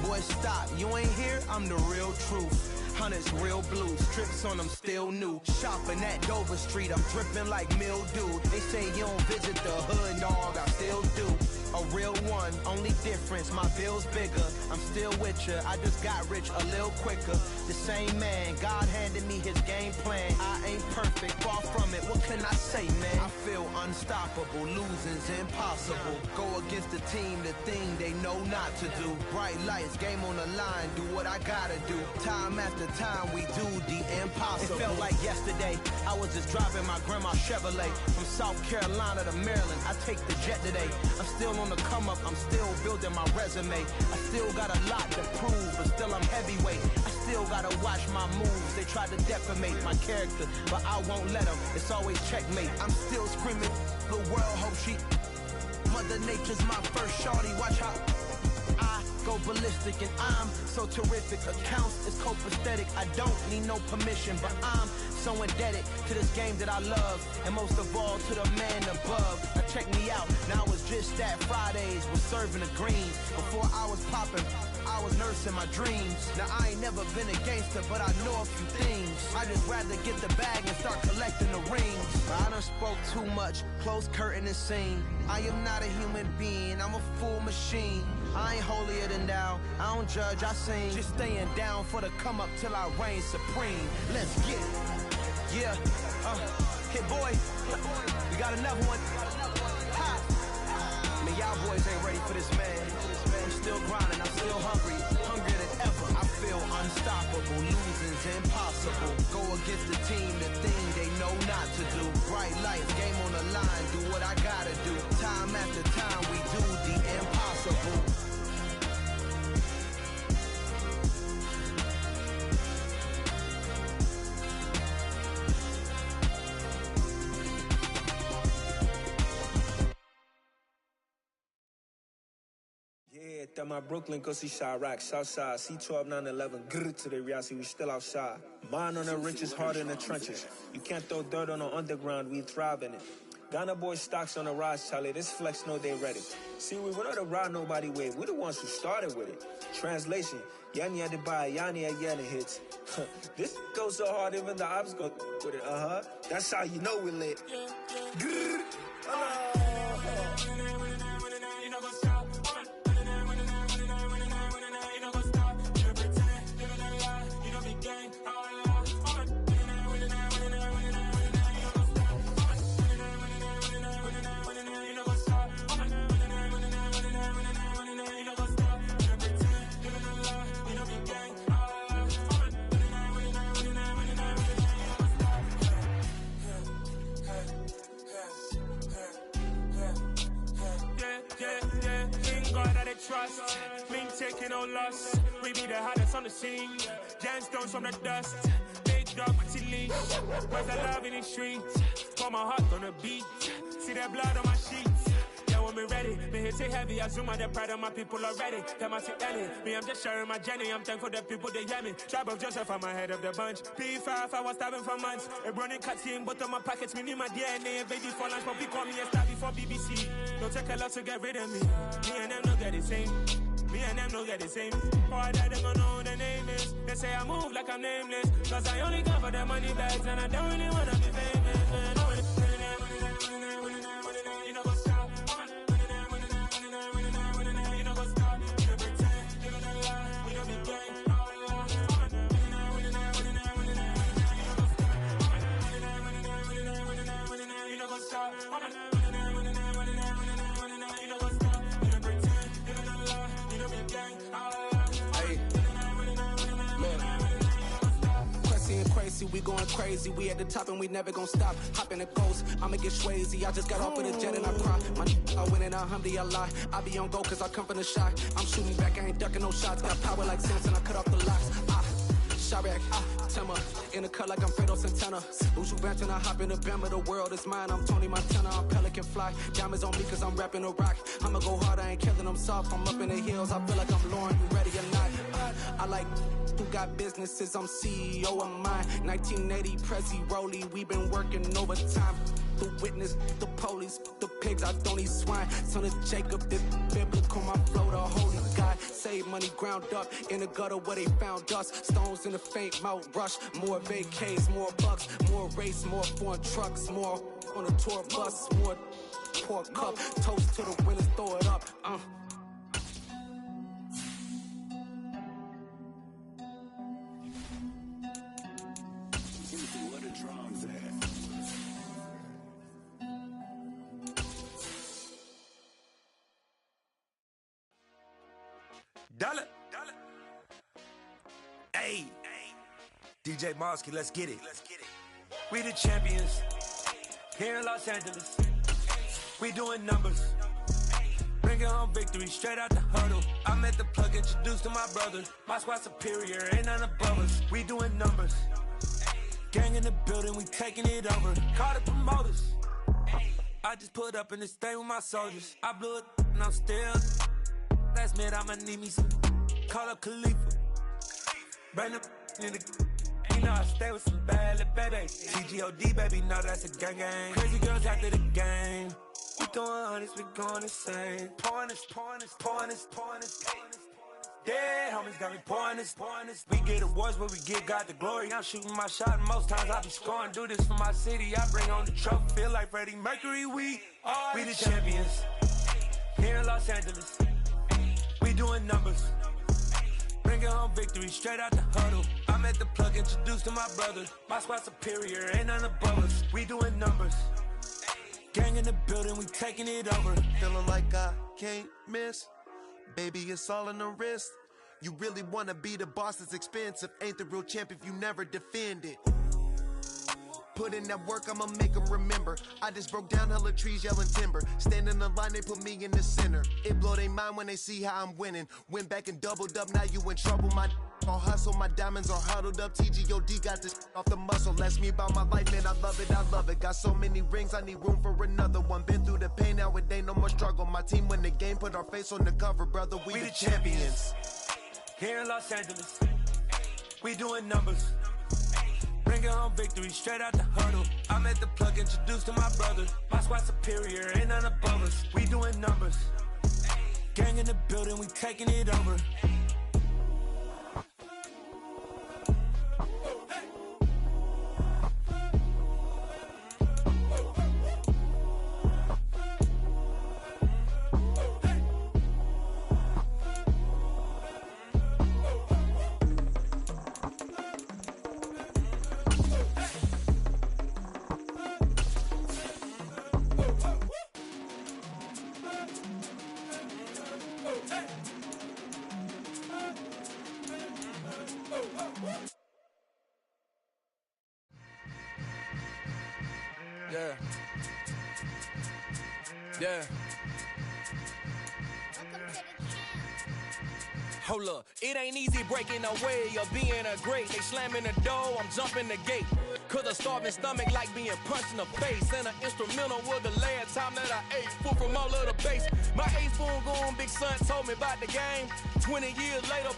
Boy, stop, you ain't here, I'm the real truth. Hunters, real blue, strips on them still new. Shopping at Dover Street, I'm dripping like mildew. They say you don't visit the hood, dog, I still do. A real one, only difference, my bill's bigger. I'm still with ya, I just got rich a little quicker. The same man, God handed me his game plan. I ain't perfect, far from it, what can I say, man? I feel unstoppable, losing's impossible. Go against the team, the thing they know not to do. Bright lights, game on the line, do what I gotta do. Time after time, we do the impossible. It felt like yesterday, I was just driving my grandma's Chevrolet. From South Carolina to Maryland, I take the jet today. I'm still on the come up, I'm still building my resume. I still got a lot to prove, but still I'm heavyweight. I still gotta watch my moves. They try to defamate my character, but I won't let them. It's always checkmate. I'm still screaming, the world hope she. Mother Nature's my first shorty, watch how I go ballistic, and I'm so terrific. Accounts is copacetic. I don't need no permission, but I'm so indebted to this game that I love, and most of all to the man above. Now check me out, now it's just that Fridays was serving the greens. Before I was popping, I was nursing my dreams. Now I ain't never been a gangster, but I know a few things. I just rather get the bag and start collecting the rings. I done spoke too much, close curtain and scene. I am not a human being, I'm a full machine. I ain't holier than thou, I don't judge, I sing. Just staying down for the come up till I reign supreme. Let's get it. Yeah, hit boy, we got another one. Ha! I mean, y'all boys ain't ready for this, man. I'm still grinding, I'm still hungry, hungrier than ever. I feel unstoppable, losing's impossible. Go against the team, the thing they know not to do. Bright lights, game on the line, do what I gotta do. Time after time, we do the impossible. Yeah, that my Brooklyn, go see Chirac, Southside, C12, 911, grrr to the reality, we still outside. Mine on the riches, hard in the trenches. You can't throw dirt on the underground, we thrive in it. Ghana boy stocks on the rise, Charlie, this flex know they ready. See, we were not the ride nobody with, we're the ones who started with it. Translation, Yanni had to buy, Yanni had Yanni hits. This goes so hard, even the ops go with it, That's how you know we lit. Grrr, Trust, we ain't taking no loss. We be the hottest on the scene. Gemstones from the dust. Big dog, pretty leash. Where's the love in the streets? Pour my heart on the beat. See that blood on my sheets. Yeah, we're coming ready. Me hit it heavy, I zoom out the pride of my people already. Them I see any. Me, I'm just sharing my journey. I'm thankful that people, they hear me. Tribe of Joseph, I'm ahead of the bunch. P5, I was starving for months. A running cut team, but on my pockets, me need my DNA. Baby for lunch, but we call me a star before BBC. Don't take a lot to get rid of me. Me and them no get the same. Me and them no get the same. Boy, that they gonna know the name is. They say I move like I'm nameless. Cause I only come for the money bags and I don't really wanna be famous. You know what's up? You know what's up? You know pretend. You know the lie. We don't be gang. You know what's up? Crazy, we going crazy. We at the top and we never gonna stop. Hop in the ghost, I'ma get swayzy. I just got off with a jet and I cry. My I win and alhamdulillah. I be on go cause I come from the shot. I'm shooting back, I ain't ducking no shots. Got power like Samson, I cut off the locks. Sharek, Timmer, in the cut like I'm Fredo Santana. Uju Banton, I hop in the Bama, the world is mine. I'm Tony Montana, I'm Pelican Fly. Diamonds on me cause I'm rapping a rock. I'ma go hard, I ain't killing them soft. I'm up in the hills, I feel like I'm Lauren, you ready or not? I like who got businesses, I'm CEO of mine. 1980 Prezi Rolly, we been working overtime. The witness, the police, the pigs, I don't eat swine. Son of Jacob, this biblical, my flow, the holy God. Save money ground up in the gutter where they found us. Stones in the faint mouth rush. More vacays, more bucks, more race, more foreign trucks, more on a tour bus, more pork cup. Toast to the winners, throw it up. Where the drums at? Dollar. Hey. DJ Mosky, let's get it. We the champions. Here in Los Angeles. We doing numbers. Bringing home victory straight out the huddle. I'm at the plug, introduced to my brother. My squad superior, ain't none above us. We doing numbers. Gang in the building, we taking it over. Call the promoters. I just put up in this thing with my soldiers. I blew it and I'm still. Last minute, I'ma need me some. Call up Khalifa. Bring up in the. You know I stay with some bad little baby. TGOD, baby, no, that's a gang gang. Crazy girls after the game. We throwing hundreds, we going insane. Pouring this. Dead homies got me pouring this. We get awards, but we give God the glory. I'm shooting my shot, and most times I be scoring. Do this for my city, I bring on the trophy. Feel like Freddie Mercury, we the champions. Here in Los Angeles. We doing numbers. Bringing home victory straight out the huddle. I'm at the plug, introduced to my brother. My squad superior, ain't none above us. We doing numbers. Gang in the building, we taking it over. Feeling like I can't miss. Baby, it's all in the wrist. You really wanna be the boss, it's expensive. Ain't the real champ if you never defend it. Put in that work, I'ma make them remember. I just broke down hella trees, yelling timber. Stand in the line, they put me in the center. It blow their mind when they see how I'm winning. Went back and doubled up, now you in trouble. My all hustle, my diamonds are huddled up. TGOD got this off the muscle. Ask me about my life, man, I love it. Got so many rings, I need room for another one. Been through the pain, now it ain't no more struggle. My team win the game, put our face on the cover, brother. We the champions. Here in Los Angeles. We doing numbers. Bringing home victory straight out the huddle. I'm at the plug, introduced to my brother. My squad superior, ain't none above us. We doing numbers. Gang in the building, we taking it over. Yeah. Hold up, it ain't easy breaking away or being a great. They slamming the door, I'm jumping the gate. Cause a starving stomach like being punched in the face. And an instrumental was the last time that I ate. Full from all of the bass. My A-spoon going, big son told me about the game. 20 years later,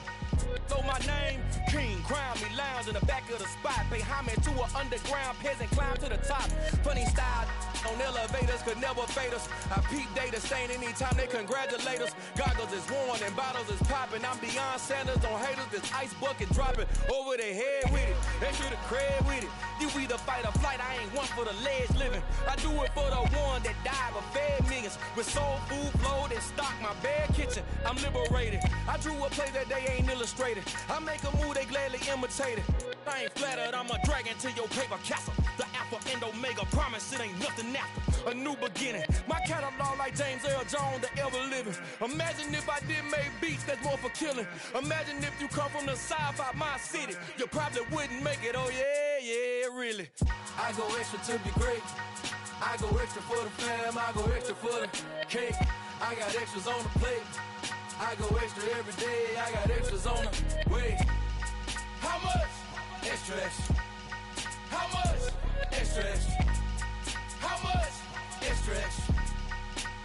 throw my name. King, crown me, lounge in the back of the spot. Pay homage to an underground peasant, climb to the top. Funny style on elevators could never fade us. I peep data stain anytime they congratulate us. Goggles is worn and bottles is popping. I'm beyond Sanders on haters. This ice bucket dropping over their head with it. Extra the cred with it. You either fight or flight. I ain't one for the ledge living. I do it for the one that died but fed millions. With soul food flowed and stock my bare kitchen. I'm liberated. I drew a play that they ain't illustrated. I make a move, they gladly imitate it. I ain't flattered, I'm a dragon to your paper castle. The Alpha and Omega, promise it ain't nothing after. A new beginning. My catalog like James Earl Jones, the ever living. Imagine if I did make beats that's more for killing. Imagine if you come from the south out my city. You probably wouldn't make it, oh yeah, really. I go extra to be great. I go extra for the fam, I go extra for the cake. I got extras on the plate. I go extra every day, I got extras on the way. How much? Extra, extra. How much? Extra, extra. How much? Extra, extra.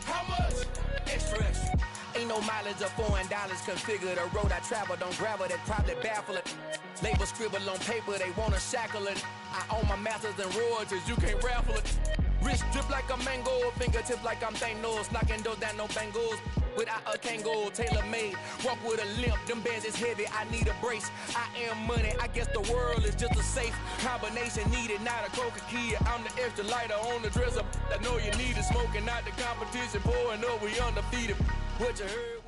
How much? Extra, extra. Ain't no mileage of $4 configure the road I travel. Don't gravel that probably baffle it. Label scribble on paper, they wanna shackle it. I own my masters and royalties, you can't raffle it. Wrist drip like a mango, fingertips like I'm Thanos. Knocking those down, no bangles. Without a Kango, tailor-made. Walk with a limp, them bands is heavy, I need a brace. I am money, I guess the world is just a safe combination needed, not a coca key. I'm the extra lighter on the dresser. I know you need it, smoking out the competition, pouring up, we undefeated. What you heard?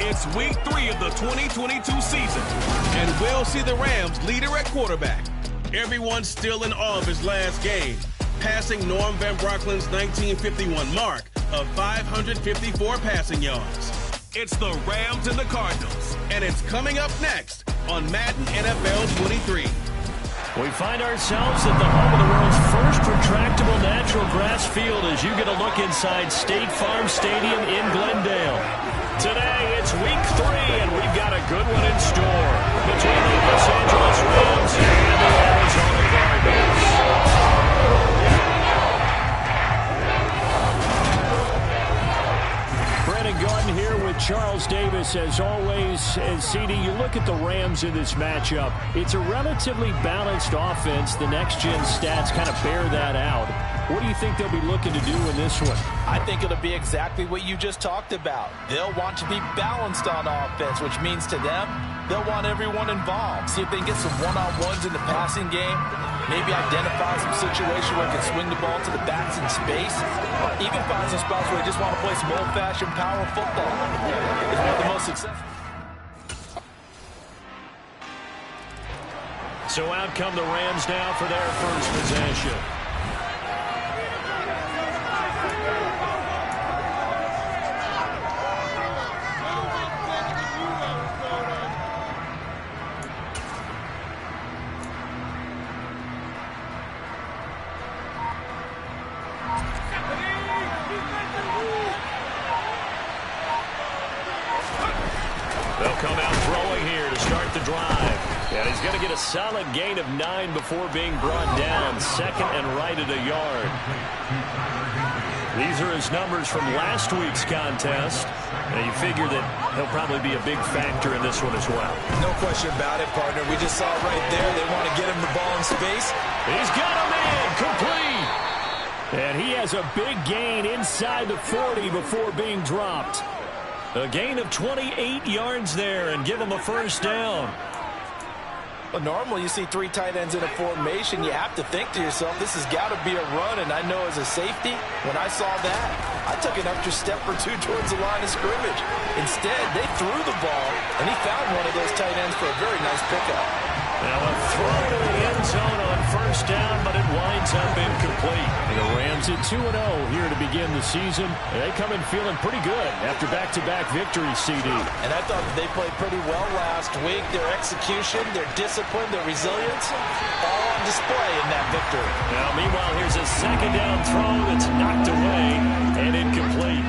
It's week 3 of the 2022 season, and we'll see the Rams leader at quarterback. Everyone's still in awe of his last game, passing Norm Van Brocklin's 1951 mark of 554 passing yards. It's the Rams and the Cardinals, and it's coming up next on Madden NFL 23. We find ourselves at the home of the world's first retractable natural grass field as you get a look inside State Farm Stadium in Glendale. Today, it's week 3, and we've got a good one in store between the Los Angeles Rams and the Arizona Cardinals. Brandon Gaudin here with Charles Davis, as always. And CD, you look at the Rams in this matchup, it's a relatively balanced offense. The next-gen stats kind of bear that out. What do you think they'll be looking to do in this one? I think it'll be exactly what you just talked about. They'll want to be balanced on offense, which means to them, they'll want everyone involved. See if they can get some one-on-ones in the passing game. Maybe identify some situation where they can swing the ball to the backs in space. Even find some spots where they just want to play some old-fashioned power football. It's one of the most successful. So out come the Rams now for their first possession. Solid gain of 9 before being brought down. Second and right at a yard. These are his numbers from last week's contest. Now you figure that he'll probably be a big factor in this one as well. No question about it, partner. We just saw it right there. They want to get him the ball in space. He's got a man complete. And he has a big gain inside the 40 before being dropped. A gain of 28 yards there and give him a first down. Well, normally you see 3 tight ends in a formation. You have to think to yourself, this has got to be a run. And I know as a safety, when I saw that, I took an extra step or 2 towards the line of scrimmage. Instead, they threw the ball, and he found one of those tight ends for a very nice pickup. Now a throw to the end zone on first down, but it winds up incomplete. And the Rams at 2-0 here to begin the season. They come in feeling pretty good after back-to-back victories, CD. And I thought they played pretty well last week. Their execution, their discipline, their resilience, all on display in that victory. Now, meanwhile, here's a second down throw that's knocked away and incomplete.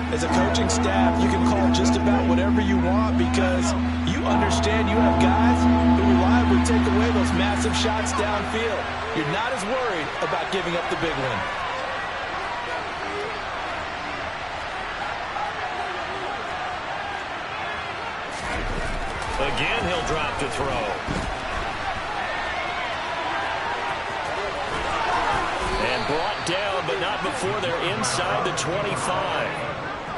As a coaching staff, you can call just about whatever you want because you understand you have guys who reliably take away those massive shots downfield. You're not as worried about giving up the big one. Again, he'll drop to throw. And brought down, but not before they're inside the 25.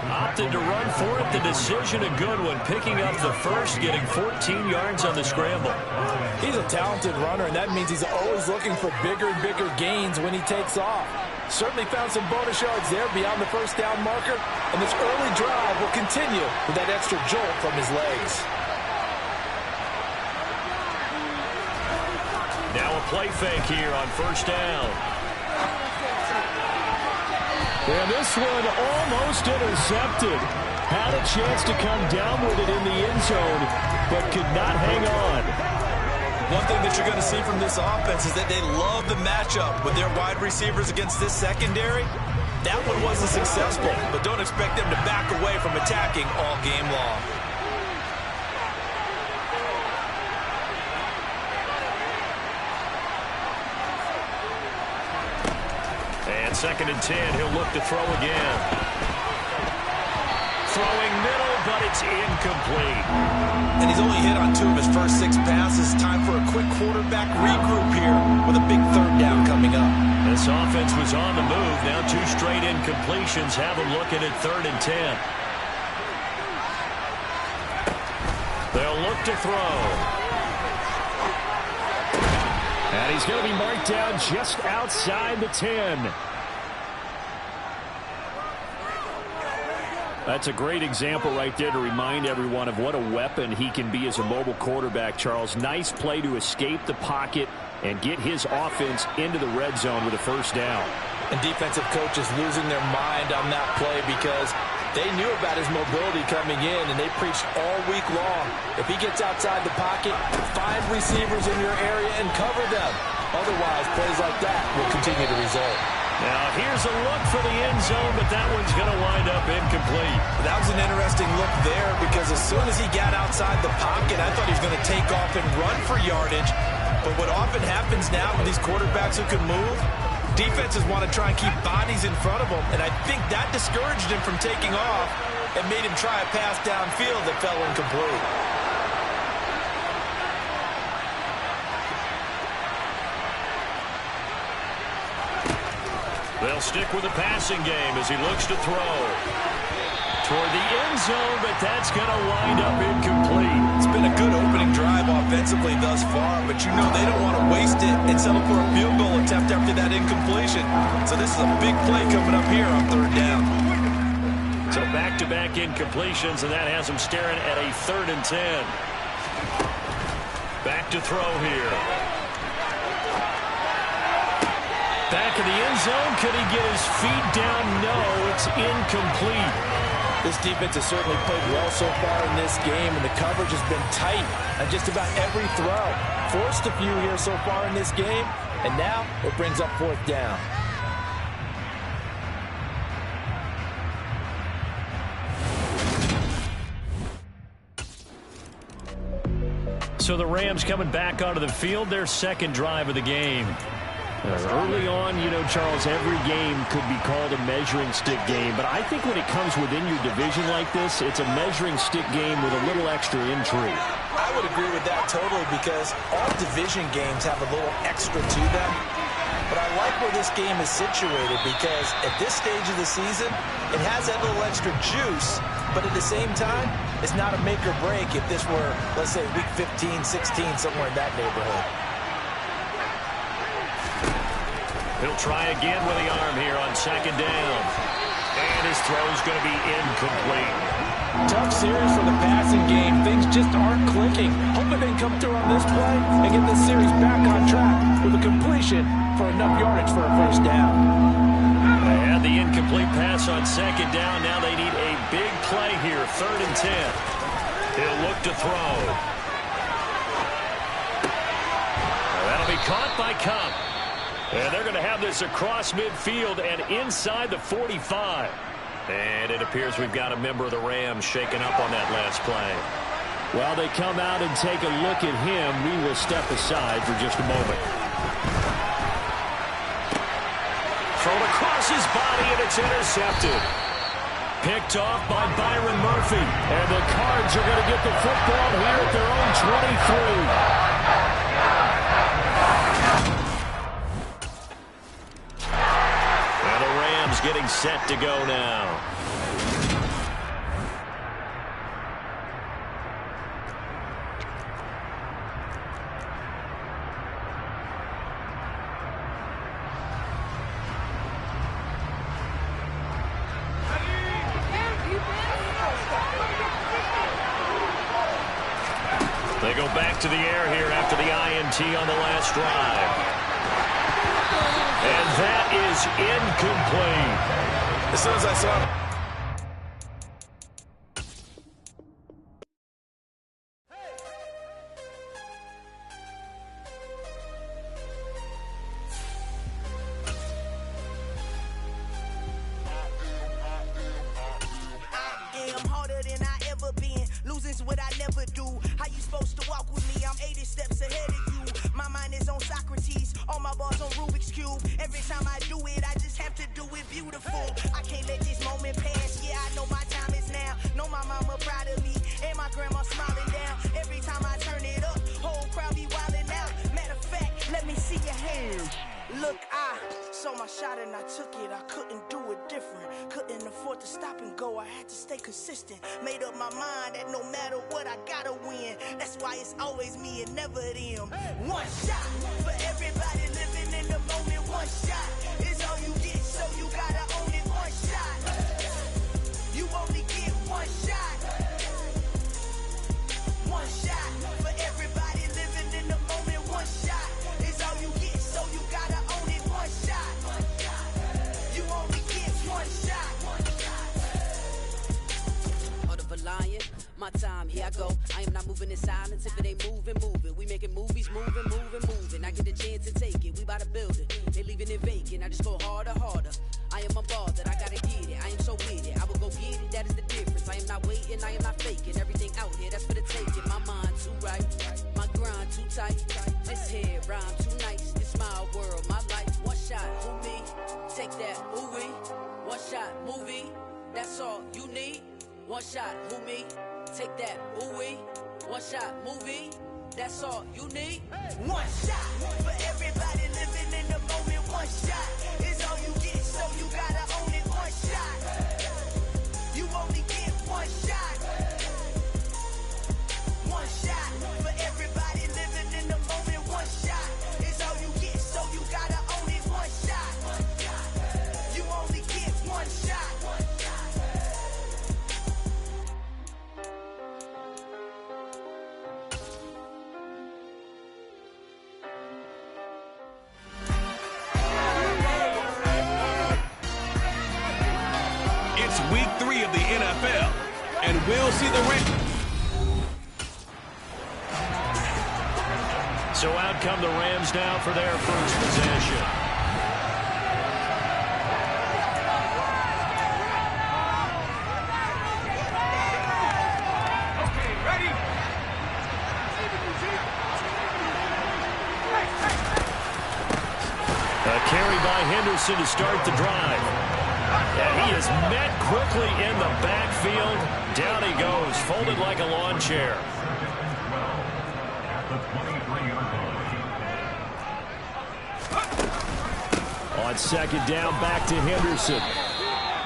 Opted to run for it. The decision a good one. Picking up the first, getting 14 yards on the scramble. He's a talented runner, and that means he's always looking for bigger and bigger gains when he takes off. Certainly found some bonus yards there beyond the first down marker, and this early drive will continue with that extra jolt from his legs. Now a play fake here on first down. And this one almost intercepted. Had a chance to come down with it in the end zone, but could not hang on. One thing that you're going to see from this offense is that they love the matchup with their wide receivers against this secondary. That one wasn't successful, but don't expect them to back away from attacking all game long. And 2nd and 10, he'll look to throw again. Throwing middle, but it's incomplete. And he's only hit on 2 of his first 6 passes. Time for a quick quarterback regroup here with a big 3rd down coming up. This offense was on the move. Now 2 straight incompletions have him looking at 3rd and 10. They'll look to throw. And he's going to be marked down just outside the 10. That's a great example right there to remind everyone of what a weapon he can be as a mobile quarterback, Charles. Nice play to escape the pocket and get his offense into the red zone with a first down. And defensive coaches losing their mind on that play because they knew about his mobility coming in, and they preached all week long. If he gets outside the pocket, find receivers in your area and cover them. Otherwise, plays like that will continue to result. Now, here's a look for the end zone, but that one's going to wind up incomplete. That was an interesting look there because as soon as he got outside the pocket, I thought he was going to take off and run for yardage. But what often happens now with these quarterbacks who can move, defenses want to try and keep bodies in front of them, and I think that discouraged him from taking off and made him try a pass downfield that fell incomplete. They'll stick with the passing game as he looks to throw. Toward the end zone, but that's going to wind up incomplete. It's been a good opening drive offensively thus far, but you know they don't want to waste it and settle for a field goal attempt after that incompletion. So this is a big play coming up here on 3rd down. So back-to-back incompletions, and that has him staring at a 3rd and 10. Back to throw here. Back in the end zone. Could he get his feet down? No, it's incomplete. This defense has certainly played well so far in this game, and the coverage has been tight on just about every throw. Forced a few here so far in this game, and now it brings up 4th down. So the Rams coming back onto the field, their 2nd drive of the game. Early on, you know, Charles, every game could be called a measuring stick game. But I think when it comes within your division like this, it's a measuring stick game with a little extra intrigue. I would agree with that totally because all division games have a little extra to them. But I like where this game is situated because at this stage of the season, it has that little extra juice. But at the same time, it's not a make or break if this were, let's say, week 15, 16, somewhere in that neighborhood. He'll try again with the arm here on 2nd down. And his throw's going to be incomplete. Tough series for the passing game. Things just aren't clicking. Hoping they can come through on this play and get this series back on track with a completion for enough yardage for a first down. They had the incomplete pass on second down. Now they need a big play here, 3rd and 10. He'll look to throw. That'll be caught by Cup. And they're going to have this across midfield and inside the 45. And it appears we've got a member of the Rams shaken up on that last play. While they come out and take a look at him, we will step aside for just a moment. Thrown across his body, and it's intercepted. Picked off by Byron Murphy. And the Cards are going to get the football here at their own 23. Getting set to go now. They go back to the air here after the INT on the last drive. And that is incomplete. As soon as I saw it. Made up my mind that no matter what I gotta win. That's why it's always me and never them. One shot for everybody living in the moment. One shot is all you get, so you gotta own it. One shot, you only get one shot. One shot for everybody living in the moment. One shot is all you get, so you gotta own it. One shot, you only get one shot. Lion, my time, here I go. I am not moving in silence. If it ain't moving, moving. We making movies, moving, moving, moving. I get a chance to take it. We bout to build it. They leaving it vacant. I just go harder, harder. I am a ball that I gotta get it. I am so with it. I will go get it. That is the difference. I am not waiting. I am not faking. Everything out here, that's for the taking. My mind too right. My grind too tight. This head rhyme too nice. This my world, my life. One shot, who me? Take that, who we? One shot, movie. That's all you need. One shot, who me? Take that, ooh wee. One shot, movie. That's all you need. One shot for everybody living in the moment. One shot is all you get, so you gotta own it. One shot, you only get one shot. One shot for everybody living in the moment. One shot is all you get, so you gotta own it. One shot, you only get one shot. Week 3 of the NFL, and we'll see the Rams. So out come the Rams now for their first possession. Okay, ready? A carry by Henderson to start the drive. And he is met quickly in the backfield. Down he goes, folded like a lawn chair. On second down, back to Henderson.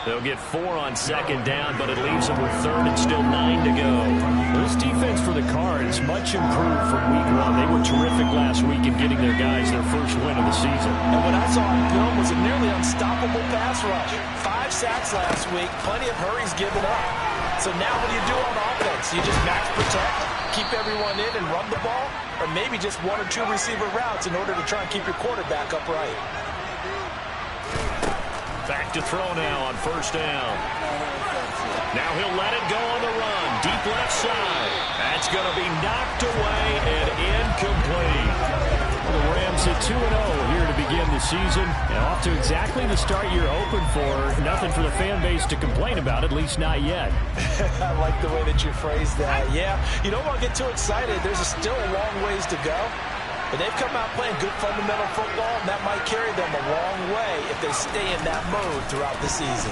They'll get 4 on second down, but it leaves them with 3rd and still 9 to go. This defense for the Cards, much improved from week 1. They were terrific last week in getting their guys their first win of the season. And what I saw on film was a nearly unstoppable pass rush. 5 sacks last week, plenty of hurries given up. So now what do you do on offense? You just max protect, keep everyone in and run the ball, or maybe just one or two receiver routes in order to try and keep your quarterback upright. Back to throw now on first down. Now he'll let it go on the run. Deep left side. That's going to be knocked away and incomplete. The Rams hit 2-0 here to begin the season. And off to exactly the start you're hoping for. Nothing for the fan base to complain about, at least not yet. I like the way that you phrased that. Yeah, you don't want to get too excited. There's still a long ways to go. But they've come out playing good fundamental football, and that might carry them a long way if they stay in that mode throughout the season.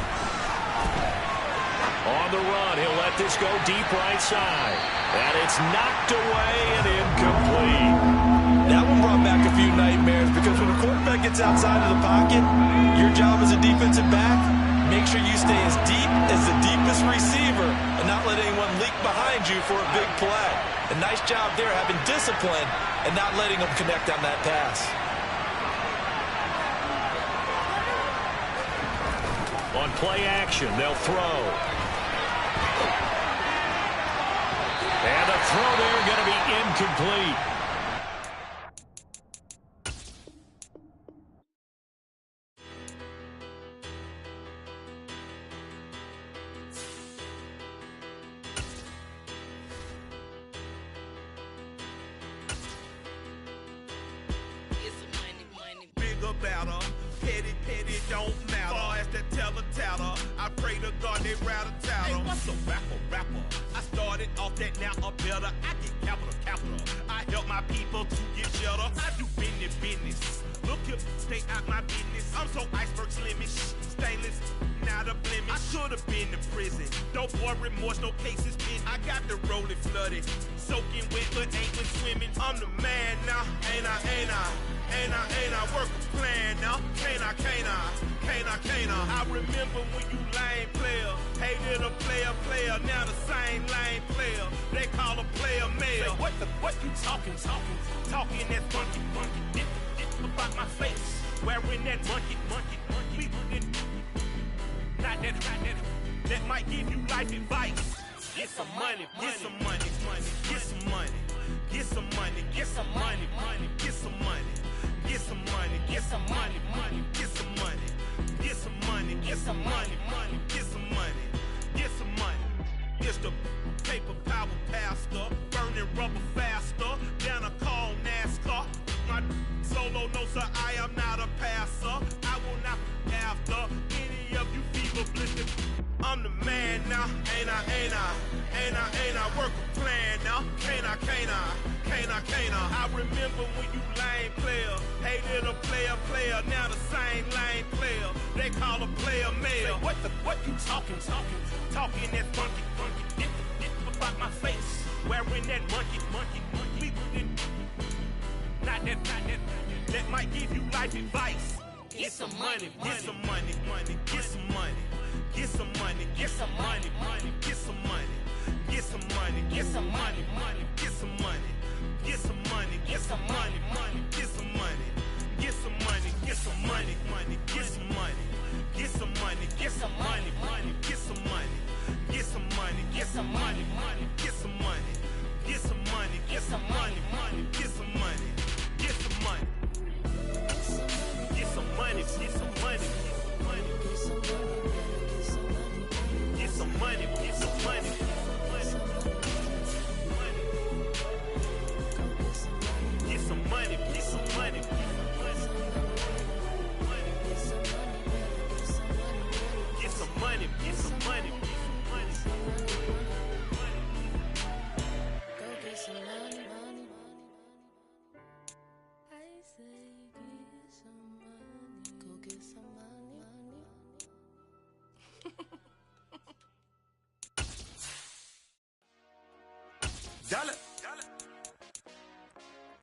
On the run, he'll let this go deep right side. And it's knocked away and incomplete. That one brought back a few nightmares because when the quarterback gets outside of the pocket, your job as a defensive back, make sure you stay as deep as the deepest receiver and not let anyone leak behind you for a big play. A nice job there having discipline and not letting them connect on that pass. On play action, they'll throw. And the throw there going to be incomplete.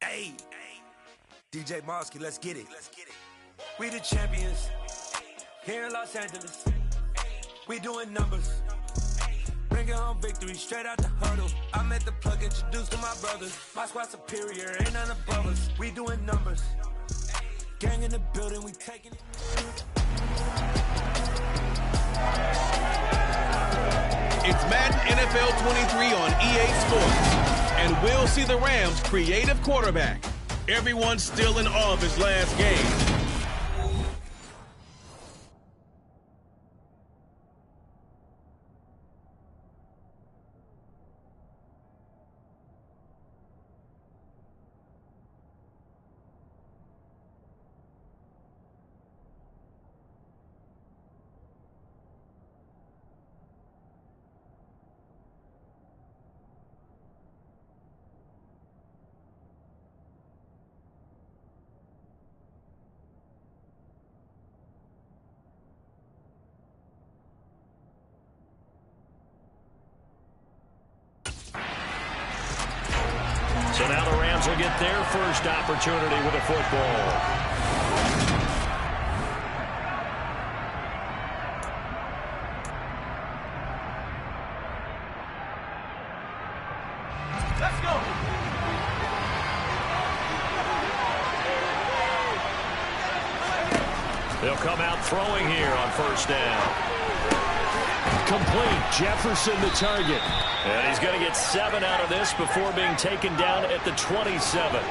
Hey, DJ Mosky, let's get it. We the champions here in Los Angeles. We doing numbers. Bringing home victory straight out the huddle. I met the plug, introduced to my brothers. My squad superior, ain't none above us. We doing numbers. Gang in the building, we taking it. It's Madden NFL 23 on EA Sports. And we'll see the Rams' creative quarterback. Everyone's still in awe of his last game. So now the Rams will get their first opportunity with a football. Let's go. They'll come out throwing here on first down. Complete. Jefferson the target. And he's going to get 7 out of this before being taken down at the 27.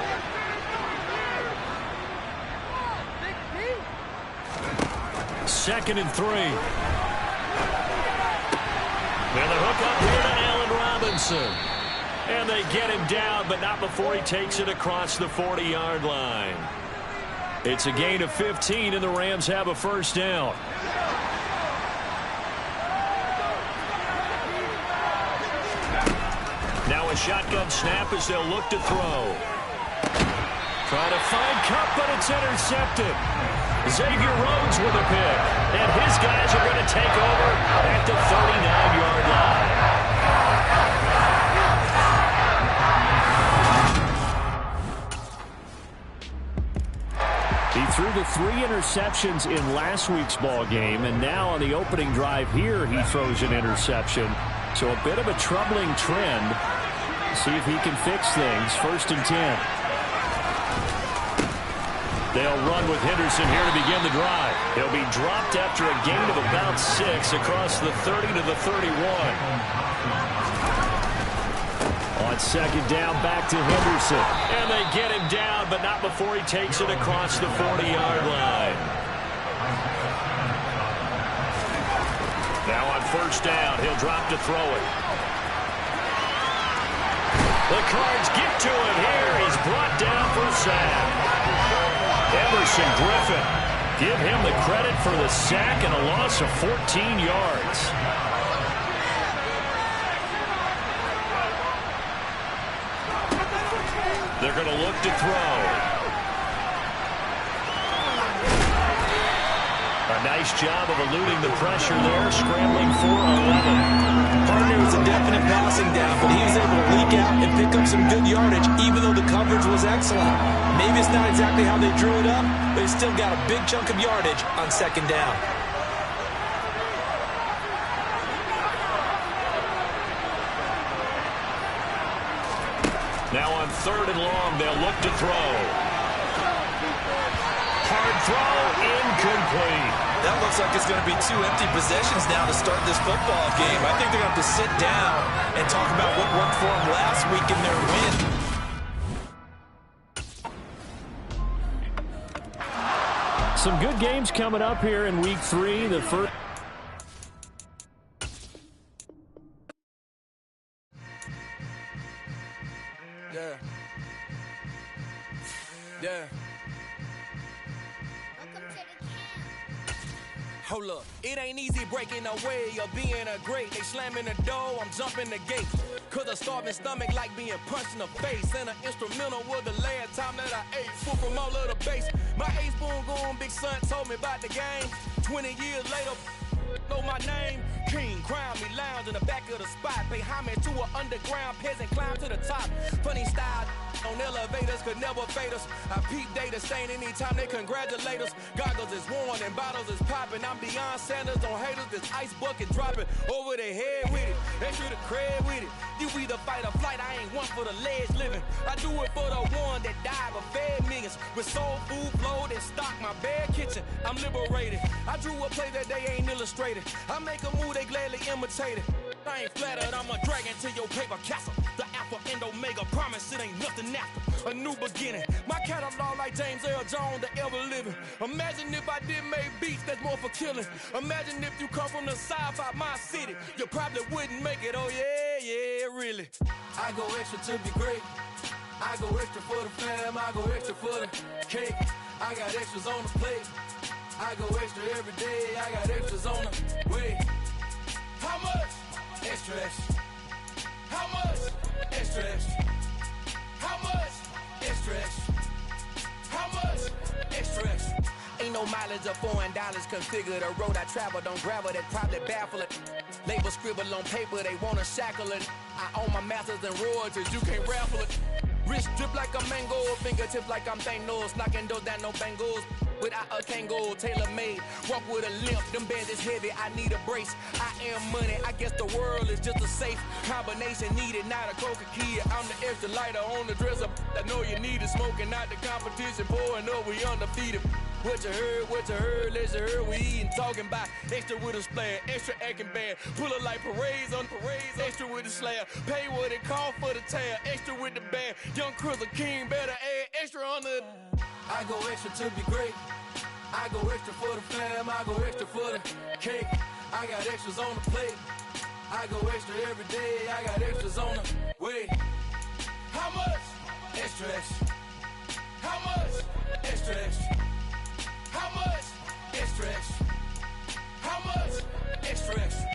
Second and 3. And the hook up here to Allen Robinson. And they get him down, but not before he takes it across the 40-yard line. It's a gain of 15, and the Rams have a first down. Now a shotgun snap as they'll look to throw. Trying to find Kupp, but it's intercepted. Xavier Rhodes with a pick. And his guys are going to take over at the 39-yard line. He threw the 3 interceptions in last week's ball game, and now on the opening drive here, he throws an interception. So a bit of a troubling trend. See if he can fix things. First and 10. They'll run with Henderson here to begin the drive. He'll be dropped after a gain of about 6 across the 30 to the 31. On second down, back to Henderson. And they get him down, but not before he takes it across the 40-yard line. Now on first down, he'll drop to throw it. The Cards get to him here. He's brought down for a sack. Emerson Griffin. Give him the credit for the sack and a loss of 14 yards. They're going to look to throw. A nice job of eluding the pressure there, scrambling for 11. Partner was a definite passing down, but he was able to leak out and pick up some good yardage, even though the coverage was excellent. Maybe it's not exactly how they drew it up, but he still got a big chunk of yardage on second down. Now on third and long, they'll look to throw. Hard throw, incomplete. That looks like it's going to be 2 empty possessions now to start this football game. I think they're going to have to sit down and talk about what worked for them last week in their win. Some good games coming up here in week 3. The first. Yeah. Hold up, it ain't easy breaking away or being a great. They slamming the door, I'm jumping the gate. Cause a starving stomach like being punched in the face. And an instrumental was the last time that I ate. Food from all of the base. My ace boom goon, big son told me about the game. 20 years later, know my name. King, crown me, lounge in the back of the spot. Pay homage to an underground peasant, climb to the top. Funny style on elevators could never fade us. I peep data stain anytime they congratulate us. Goggles is worn and bottles is popping. I'm beyond Sanders on haters. This ice bucket dropping over their head with it. Extra the cred with it. You either fight or flight. I ain't one for the ledge living. I do it for the one that died but fed millions. With soul food flowed and stock my bad kitchen. I'm liberated. I drew a play that they ain't illustrated. I make a move, they gladly imitate it. I ain't flattered, I'm a dragon to your paper castle. The Alpha and Omega, promise it ain't nothing after. A new beginning, my catalog like James Earl Jones, the ever living. Imagine if I did make beats that's more for killing. Imagine if you come from the south out my city, you probably wouldn't make it, oh yeah, really. I go extra to be great. I go extra for the fam, I go extra for the cake. I got extras on the plate. I go extra every day, I got extras on the way. How much? Extra, extra. How much? Extra, extra. How much? Extra, extra. How much? Extra, extra. Ain't no mileage of $4 configure the road I travel. Don't gravel that probably baffle it. Label scribble on paper, they wanna shackle it. I own my masters and royalties, you can't raffle it. Wrist drip like a mango, fingertip like I'm Thanos, knocking those down, no bangles. Without a Kango, tailor-made, walk with a limp, them bands is heavy, I need a brace. I am money, I guess the world is just a safe combination needed, not a coca key. I'm the extra lighter on the dresser, I know you need it, smoking out the competition, pouring up, we undefeated. What you heard, let's heard, we eating, talking about extra with a splash, extra acting bad, pull it like parades on parades, extra with the slab, pay what it cost for the tab, extra with the band, young Chris a king, better add extra on the... I go extra to be great. I go extra for the fam, I go extra for the cake. I got extras on the plate. I go extra every day, I got extras on the way. How much? Extra, extra. How much? Extra, extra. How much? Extra, extra. How much? Extra, extra.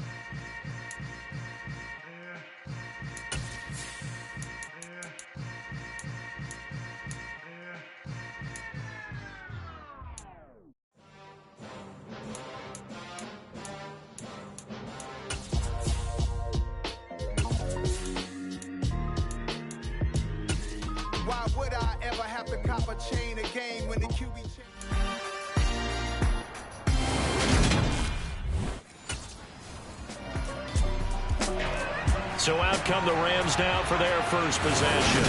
Why would I ever have to cop a chain a game when the QB So out come the Rams now for their first possession.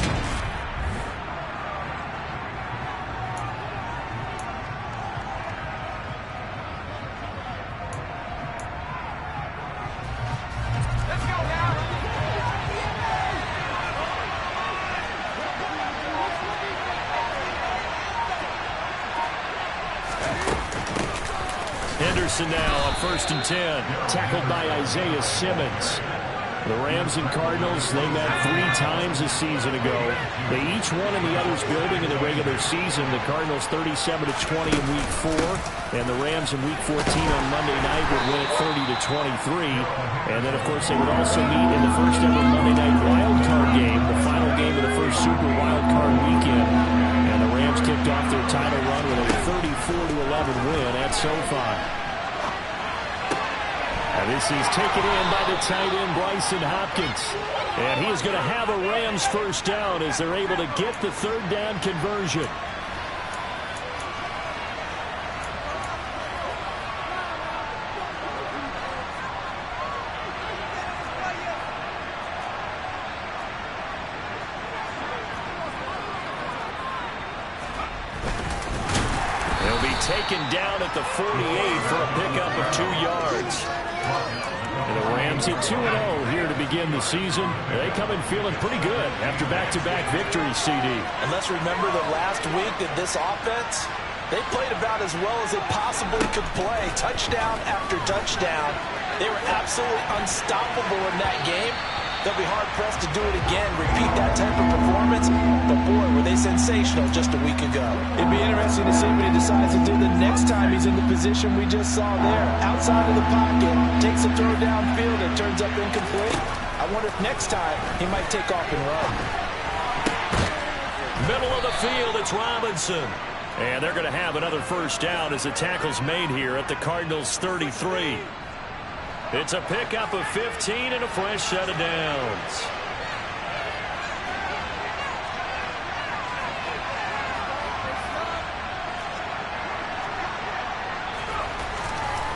Henderson now on 1st and 10. Tackled by Isaiah Simmons. The Rams and Cardinals, they met 3 times a season ago. They each won in the other's building in the regular season. The Cardinals 37-20 in Week 4, and the Rams in Week 14 on Monday night would win it 30-23. And then, of course, they would also meet in the first ever Monday night wild card game, the final game of the first Super Wild Card weekend. And the Rams kicked off their title run with a 34-11 win at SoFi. And this is taken in by the tight end, Bryson Hopkins. And he is going to have a Rams first down as they're able to get the 3rd down conversion. He'll be taken down at the 48 for a pickup of 2 yards. And the Rams hit 2-0 here to begin the season. They come in feeling pretty good after back-to-back victories, CD. And let's remember that last week that this offense, they played about as well as they possibly could play. Touchdown after touchdown. They were absolutely unstoppable in that game. They'll be hard-pressed to do it again, repeat that type of performance. But, boy, were they sensational just a week ago. It'd be interesting to see what he decides to do the next time he's in the position we just saw there. Outside of the pocket, takes a throw downfield, and turns up incomplete. I wonder if next time he might take off and run. Middle of the field, it's Robinson. And they're going to have another first down as the tackle's made here at the Cardinals' 33. It's a pickup of 15 and a fresh set of downs.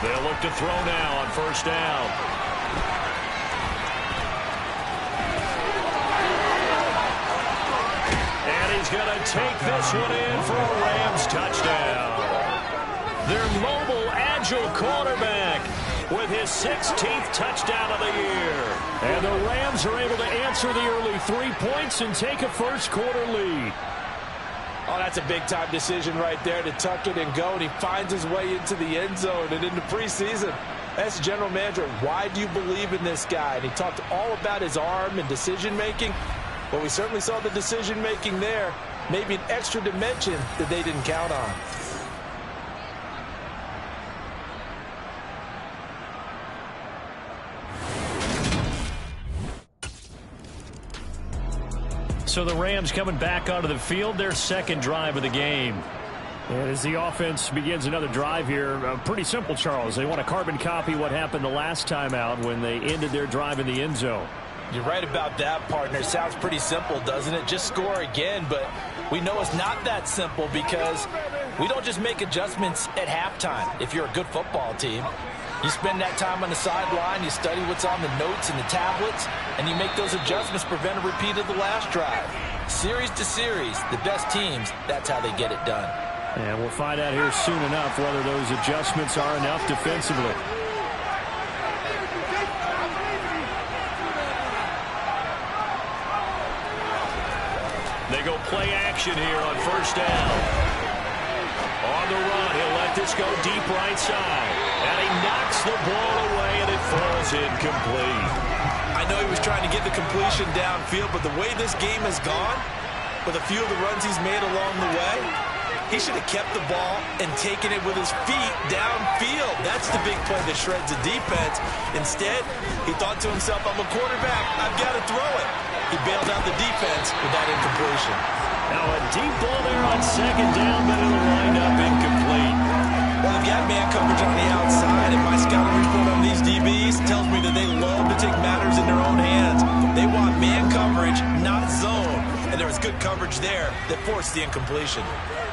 They'll look to throw now on first down. And he's going to take this one in for a Rams touchdown. Their mobile, agile quarterback with his 16th touchdown of the year. Rams are able to answer the early 3 points and take a first-quarter lead. Oh, that's a big-time decision right there to tuck it and go, and he finds his way into the end zone and into preseason. As general manager, why do you believe in this guy? And he talked all about his arm and decision-making. Well, we certainly saw the decision-making there. Maybe an extra dimension that they didn't count on. So the Rams coming back onto the field, their second drive of the game. And as the offense begins another drive here, pretty simple, Charles. They want to carbon copy what happened the last time out when they ended their drive in the end zone. You're right about that, partner. Sounds pretty simple, doesn't it? Just score again, but we know it's not that simple because we don't just make adjustments at halftime if you're a good football team. You spend that time on the sideline, you study what's on the notes and the tablets, and you make those adjustments, prevent a repeat of the last drive. Series to series, the best teams, that's how they get it done. And we'll find out here soon enough whether those adjustments are enough defensively. They go play action here on first down. On the run, he'll let this go deep right side. And he knocks the ball away, and it falls incomplete. I know he was trying to get the completion downfield, but the way this game has gone, with a few of the runs he's made along the way, he should have kept the ball and taken it with his feet downfield. That's the big play that shreds the defense. Instead, he thought to himself, I'm a quarterback, I've got to throw it. He bailed out the defense with that incompletion. Now a deep ball there on second down, but it'll wind up incomplete. Well, they've got man coverage on the outside, and my scouting report on these DBs tells me that they love to take matters in their own hands. They want man coverage, not zone. And there was good coverage there that forced the incompletion.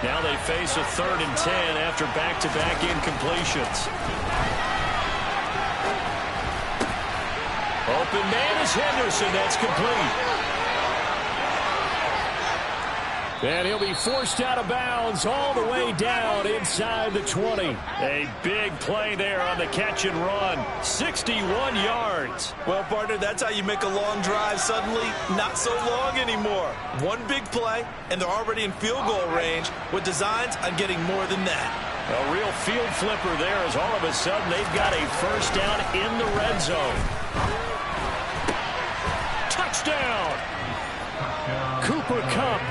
Now they face a 3rd and 10 after back-to-back incompletions. Open man is Henderson. That's complete. And he'll be forced out of bounds all the way down inside the 20. A big play there on the catch and run. 61 yards. Well, partner, that's how you make a long drive suddenly not so long anymore. One big play, and they're already in field goal range with designs on getting more than that. A real field flipper there as all of a sudden they've got a first down in the red zone. Touchdown! Cooper Kupp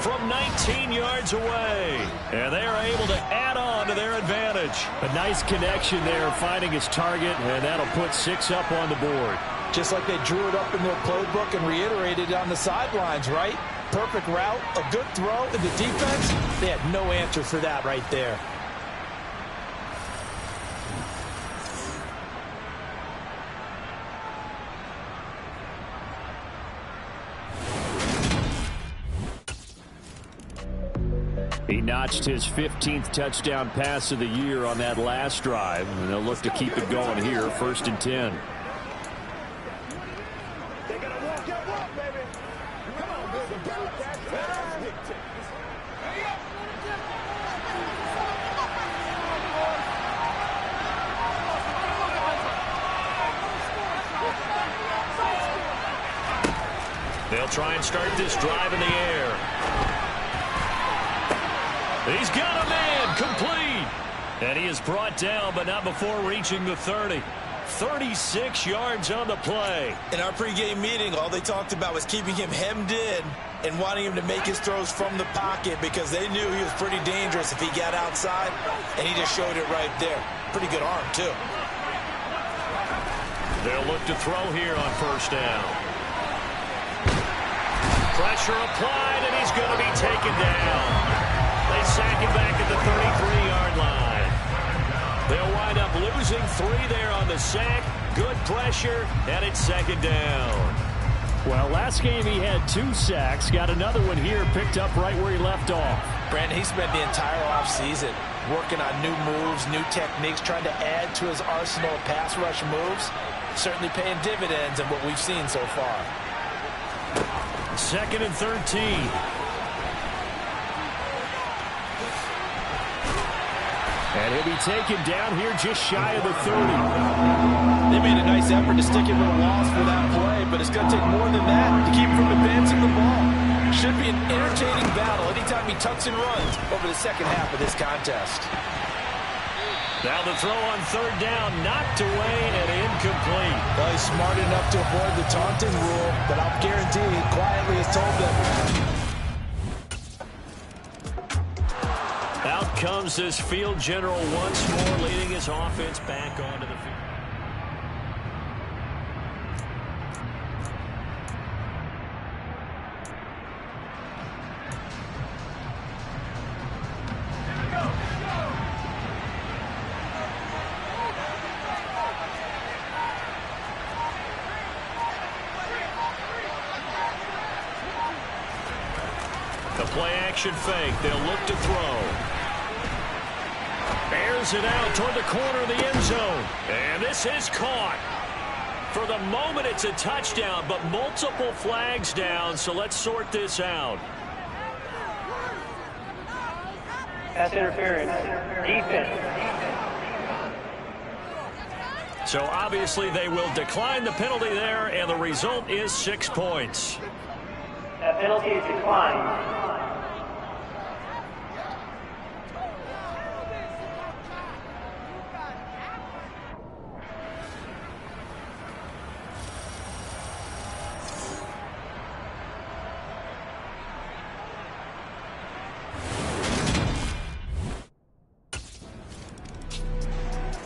from 19 yards away. And they are able to add on to their advantage. A nice connection there, finding his target, and that'll put 6 up on the board. Just like they drew it up in their playbook and reiterated it on the sidelines, right? Perfect route, a good throw, and the defense, they had no answer for that right there. He notched his 15th touchdown pass of the year on that last drive, and they'll look to keep it going here, 1st and 10. They'll try and start this drive in the air. He's got a man, complete. And he is brought down, but not before reaching the 30. 36 yards on the play. In our pregame meeting, all they talked about was keeping him hemmed in and wanting him to make his throws from the pocket because they knew he was pretty dangerous if he got outside, and he just showed it right there. Pretty good arm, too. They'll look to throw here on first down. Pressure applied, and he's going to be taken down. They sack him back at the 33-yard line. They'll wind up losing 3 there on the sack. Good pressure, and it's 2nd down. Well, last game he had 2 sacks. Got another one here, picked up right where he left off. Brandon, he spent the entire offseason working on new moves, new techniques, trying to add to his arsenal of pass rush moves. Certainly paying dividends in what we've seen so far. 2nd and 13. And he'll be taken down here just shy of the 30. They made a nice effort to stick him with a loss for that play, but it's going got to take more than that to keep him from advancing the ball. Should be an entertaining battle anytime he tucks and runs over the second half of this contest. Now the throw on third down, knocked away and incomplete. Well, he's smart enough to avoid the taunting rule, but I'll guarantee he quietly has told them. Out comes this field general once more, leading his offense back onto the field. Play-action fake. They'll look to throw. Bears it out toward the corner of the end zone. And this is caught. For the moment, it's a touchdown, but multiple flags down, so let's sort this out. Pass interference. Defense. So obviously they will decline the penalty there, and the result is 6 points. That penalty is declined.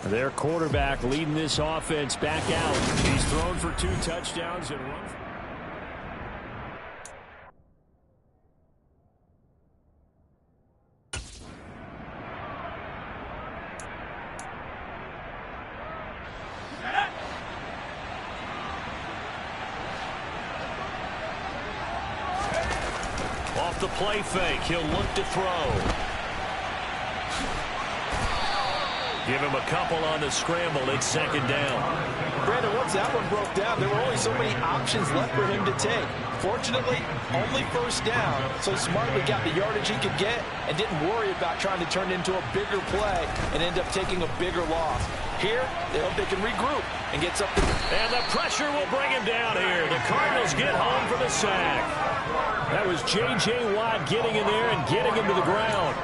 Their quarterback leading this offense back out. He's thrown for 2 touchdowns and run. Off the play fake, he'll look to throw. Give him a couple on the scramble. It's second down. Brandon, once that one broke down, there were only so many options left for him to take. Fortunately, only first down, so smartly got the yardage he could get and didn't worry about trying to turn it into a bigger play and end up taking a bigger loss. Here, they hope they can regroup and get something. And the pressure will bring him down here. The Cardinals get home for the sack. That was J.J. Watt getting in there and getting him to the ground.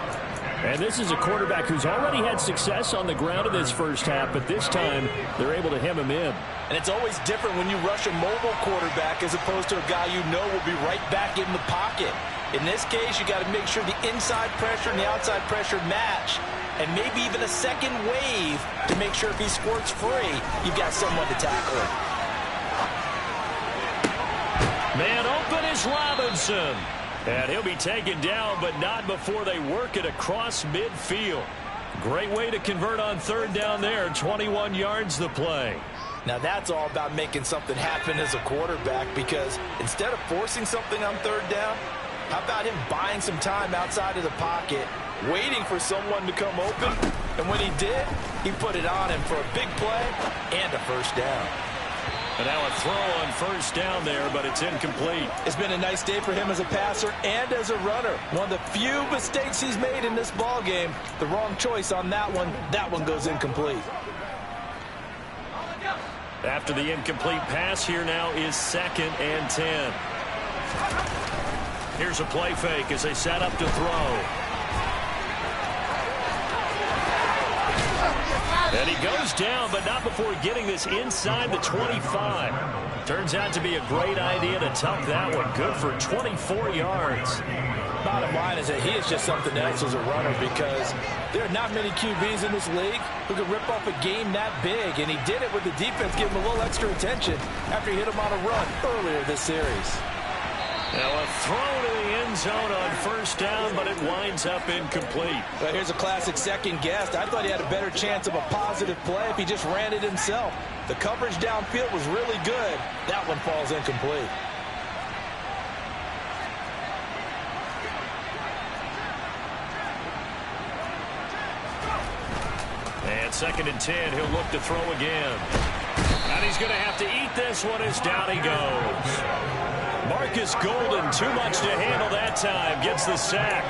And this is a quarterback who's already had success on the ground in this first half, but this time they're able to hem him in. And it's always different when you rush a mobile quarterback as opposed to a guy you know will be right back in the pocket. In this case, you got to make sure the inside pressure and the outside pressure match, and maybe even a second wave to make sure if he squirts free, you've got someone to tackle him. Man open is Robinson. And he'll be taken down, but not before they work it across midfield. Great way to convert on third down there. 21 yards the play. Now that's all about making something happen as a quarterback, because instead of forcing something on third down, how about him buying some time outside of the pocket, waiting for someone to come open, and when he did, he put it on him for a big play and a first down. And now a throw on first down there, but it's incomplete. It's been a nice day for him as a passer and as a runner. One of the few mistakes he's made in this ball game. The wrong choice on that one. That one goes incomplete. After the incomplete pass, here now is 2nd and 10. Here's a play fake as they set up to throw. And he goes down, but not before getting this inside the 25. Turns out to be a great idea to tuck that one. Good for 24 yards. Bottom line is that he is just something else as a runner, because there are not many QBs in this league who can rip off a game that big, and he did it with the defense giving him a little extra attention after he hit him on a run earlier this series. Now a throw to the end zone on first down, but it winds up incomplete. Well, here's a classic second guess. I thought he had a better chance of a positive play if he just ran it himself. The coverage downfield was really good. That one falls incomplete. And 2nd and 10, he'll look to throw again. And he's going to have to eat this one as down he goes. Marcus Golden, too much to handle that time, gets the sack.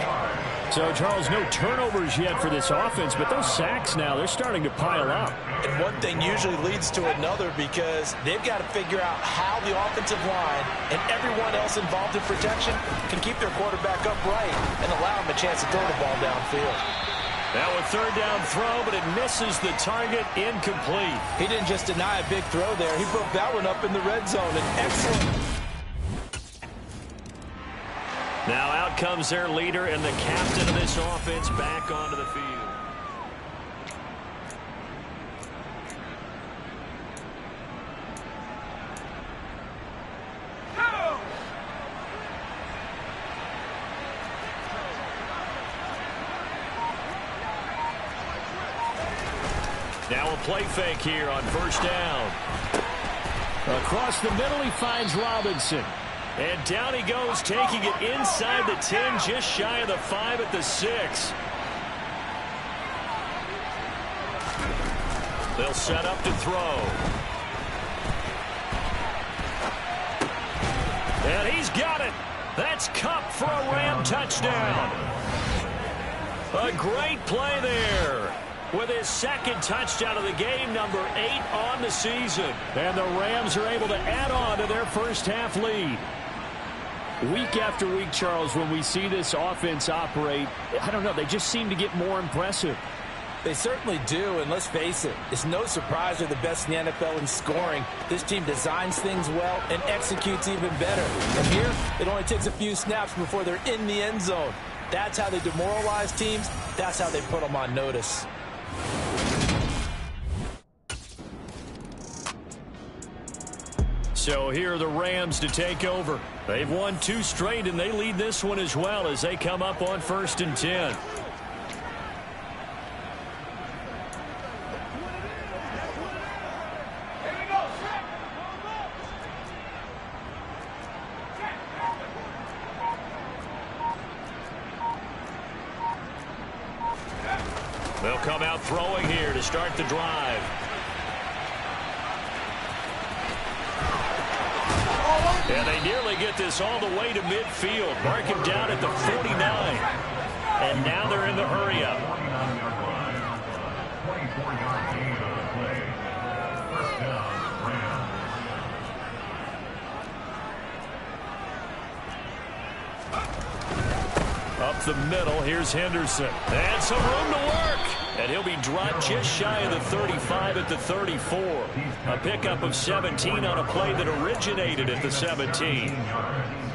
So, Charles, no turnovers yet for this offense, but those sacks now, they're starting to pile up. And one thing usually leads to another because they've got to figure out how the offensive line and everyone else involved in protection can keep their quarterback upright and allow him a chance to throw the ball downfield. Now a third down throw, but it misses the target, incomplete. He didn't just deny a big throw there. He broke that one up in the red zone. An excellent. Now out comes their leader and the captain of this offense back onto the field. Now a play fake here on first down. Across the middle, he finds Robinson. And down he goes, taking it inside the 10, just shy of the 5 at the 6. They'll set up to throw. And he's got it. That's Cup for a Ram touchdown. A great play there. With his second touchdown of the game, number 8 on the season. And the Rams are able to add on to their first half lead. Week after week, Charles, when we see this offense operate, I don't know, they just seem to get more impressive. They certainly do, and let's face it, it's no surprise they're the best in the NFL in scoring. This team designs things well and executes even better. And here, it only takes a few snaps before they're in the end zone. That's how they demoralize teams. That's how they put them on notice. So here are the Rams to take over. They've won 2 straight, and they lead this one as well as they come up on 1st and 10. They'll come out throwing here to start the drive. And they nearly get this all the way to midfield. Mark him down at the 49. And now they're in the hurry-up. Up the middle, here's Henderson. And some room to work. And he'll be dropped just shy of the 35 at the 34. A pickup of 17 on a play that originated at the 17.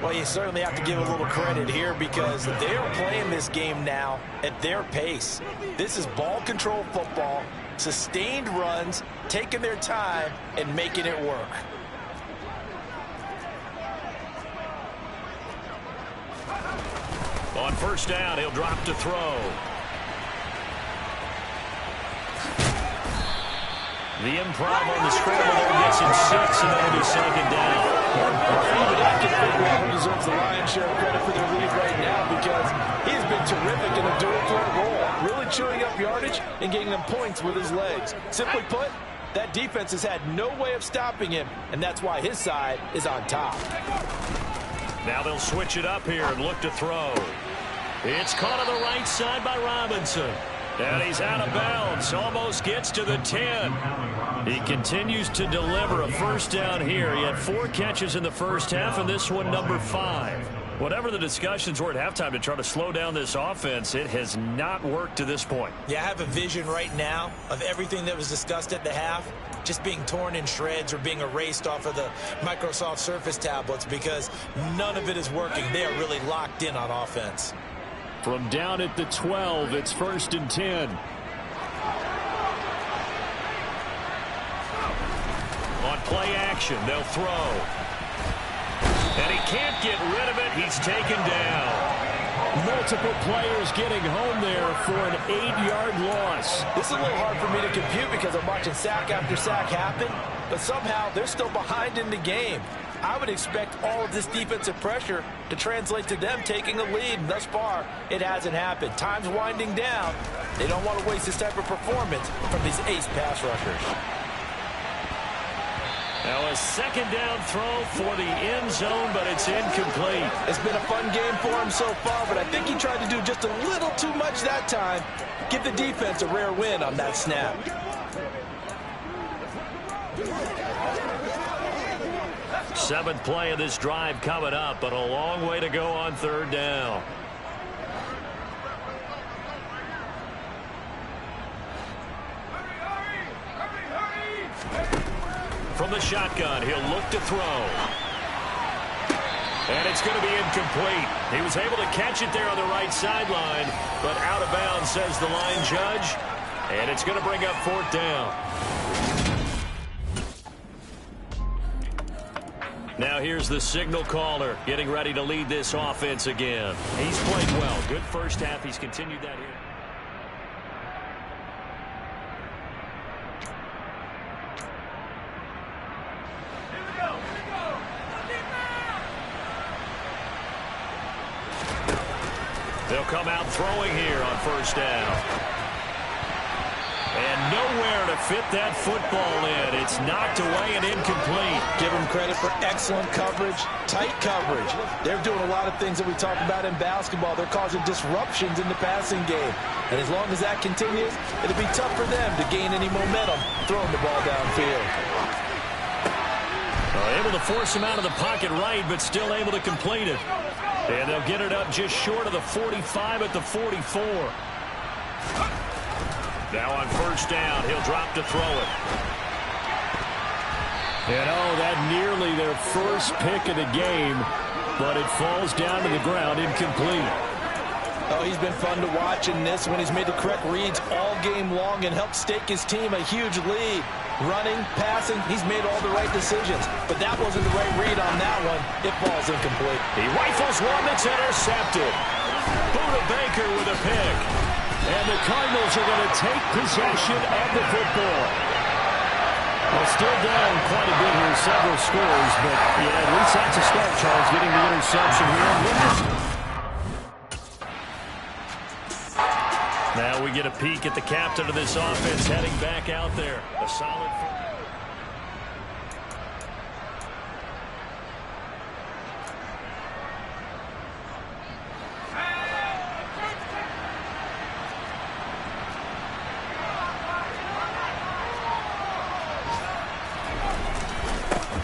Well, you certainly have to give a little credit here because they're playing this game now at their pace. This is ball control football, sustained runs, taking their time, and making it work. On first down, he'll drop to throw. The improv on the scramble there gets him 6, and that'll be 2nd down. Even after Figueroa deserves the lion's share of credit for their lead right now because he's been terrific in a dual threat role, really chewing up yardage and getting them points with his legs. Simply put, that defense has had no way of stopping him, and that's why his side is on top. Now they'll switch it up here and look to throw. It's caught on the right side by Robinson. And he's out of bounds, almost gets to the 10. He continues to deliver a first down here. He had 4 catches in the first half, and this one number 5. Whatever the discussions were at halftime to try to slow down this offense, it has not worked to this point. Yeah, I have a vision right now of everything that was discussed at the half just being torn in shreds or being erased off of the Microsoft Surface tablets because none of it is working. They are really locked in on offense. From down at the 12, it's 1st and 10. On play action, they'll throw. And he can't get rid of it. He's taken down. Multiple players getting home there for an 8-yard loss. This is a little hard for me to compute because I'm watching sack after sack happen, but somehow they're still behind in the game. I would expect all of this defensive pressure to translate to them taking a lead. And thus far, it hasn't happened. Time's winding down. They don't want to waste this type of performance from these ace pass rushers. Now a second down throw for the end zone, but it's incomplete. It's been a fun game for him so far, but I think he tried to do just a little too much that time. Give the defense a rare win on that snap. Seventh play of this drive coming up, but a long way to go on third down. From the shotgun, he'll look to throw. And it's going to be incomplete. He was able to catch it there on the right sideline, but out of bounds, says the line judge. And it's going to bring up fourth down. Now here's the signal caller getting ready to lead this offense again. He's played well. Good first half. He's continued that here. They'll come out throwing here on first down. And nowhere to fit that football in. It's knocked away and incomplete. Give them credit for excellent coverage, tight coverage. They're doing a lot of things that we talk about in basketball. They're causing disruptions in the passing game. And as long as that continues, it'll be tough for them to gain any momentum throwing the ball downfield. Able to force him out of the pocket right, but still able to complete it. And they'll get it up just short of the 45 at the 44. Now on first down, he'll drop to throw it. And that nearly their first pick of the game, but it falls down to the ground incomplete. Oh, he's been fun to watch in this when he's made the correct reads all game long and helped stake his team a huge lead. Running, passing, he's made all the right decisions. But that wasn't the right read on that one. It falls incomplete. He rifles one that's intercepted. Buda Baker with a pick. And the Cardinals are going to take possession of the football. Well, still down quite a bit here, several scores. But, yeah, at least that's a start, Charles, getting the interception here. Now we get a peek at the captain of this offense heading back out there. A solid.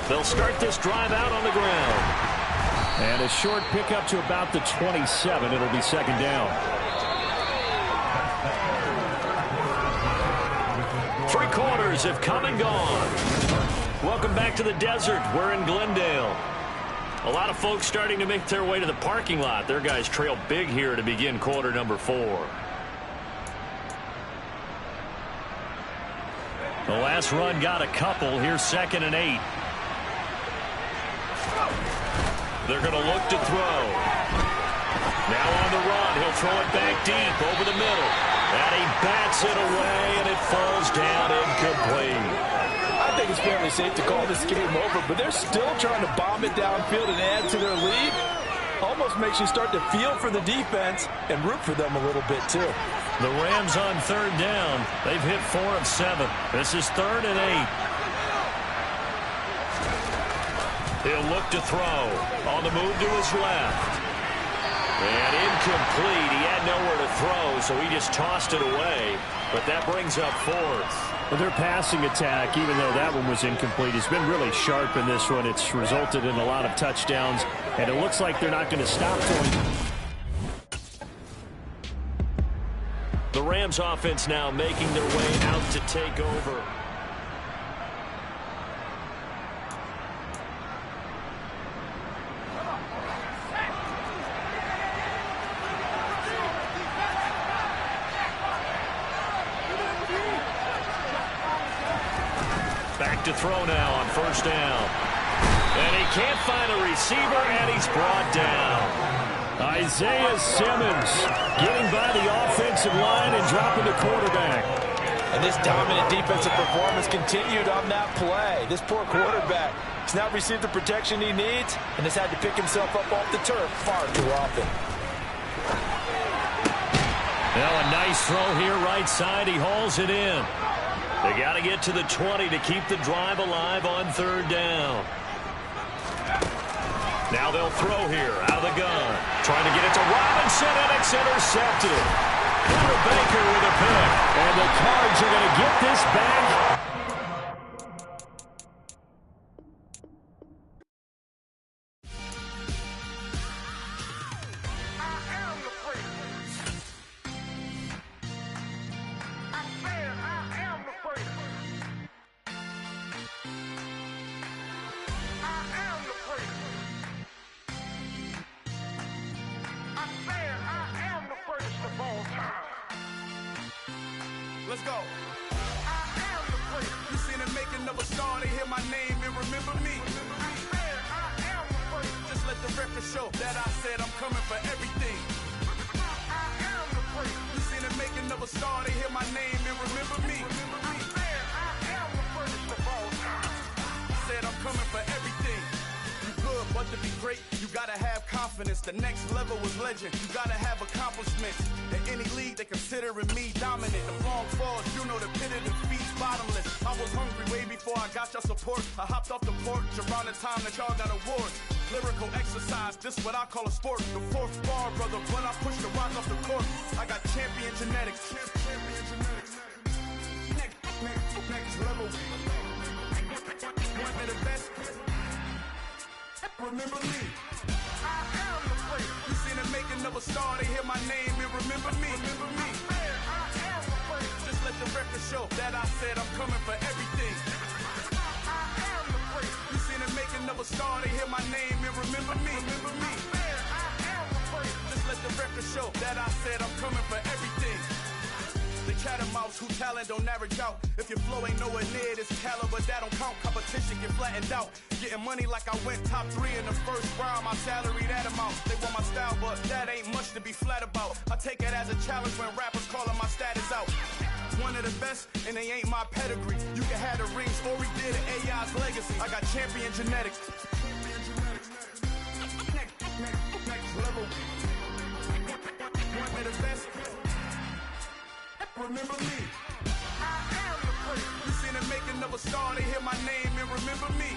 They'll start this drive out on the ground. And a short pickup to about the 27. It'll be second down. 3 quarters have come and gone. Welcome back to the desert. We're in Glendale. A lot of folks starting to make their way to the parking lot. Their guys trail big here to begin quarter number 4. The last run got a couple. Here's 2nd and 8. They're going to look to throw. Now on the run. He'll throw it back deep over the middle. And he bats it away, and it falls down incomplete. I think it's fairly safe to call this game over, but they're still trying to bomb it downfield and add to their lead. Almost makes you start to feel for the defense and root for them a little bit, too. The Rams on third down. They've hit 4 of 7. This is 3rd and 8. He'll look to throw. On the move to his left. And incomplete. He had nowhere to throw, so he just tossed it away. But that brings up 4th. Well, their passing attack, even though that one was incomplete, has been really sharp in this one. It's resulted in a lot of touchdowns, and it looks like they're not going to stop going. The Rams offense now making their way out to take over. Back to throw now on first down. And he can't find a receiver, and he's brought down. Isaiah Simmons getting by the offensive line and dropping the quarterback. And this dominant defensive performance continued on that play. This poor quarterback has not received the protection he needs and has had to pick himself up off the turf far too often. Now a nice throw here right side. He hauls it in. They got to get to the 20 to keep the drive alive on third down. Now they'll throw here out of the gun. Trying to get it to Robinson, and it's intercepted. Hunter Baker with a pick. And the Cards are going to get this back. Let's go. You seen the making of a star, they hear my name and remember me. Just let the record show that I said I'm coming for everything. You seen the making of a star, they hear my name and remember me. Said I'm coming for everything. You good, but to be great, you gotta have confidence. The next level was legend. You gotta have accomplishments. In any league, they considering me dominant. The long falls, you know the pit of defeat's bottomless. I was hungry way before I got your support. I hopped off the porch around the time that y'all got awards. Lyrical exercise, this what I call a sport. The fourth bar, brother, when I push the rock off the court. I got champion genetics. Next level. One of the best. Remember me. You seen the making of a star, they hear my name and remember me. Just let the record show that I said I'm coming for everything. You seen the making of a star, they hear my name and remember me. Just let the record show that I said I'm coming for everything. The catamounts who talent don't average out. If your flow ain't nowhere near this caliber, that don't count. Competition get flattened out. Getting money like I went top 3 in the first round. My salary that amount. They want my style, but that ain't much to be flat about. I take it as a challenge when rappers calling my status out. One of the best, and they ain't my pedigree. You can have the rings, or we did it, AI's legacy. I got champion genetics. Next level. One of the best. Remember me. You seen the making of a star, they hear my name and remember me.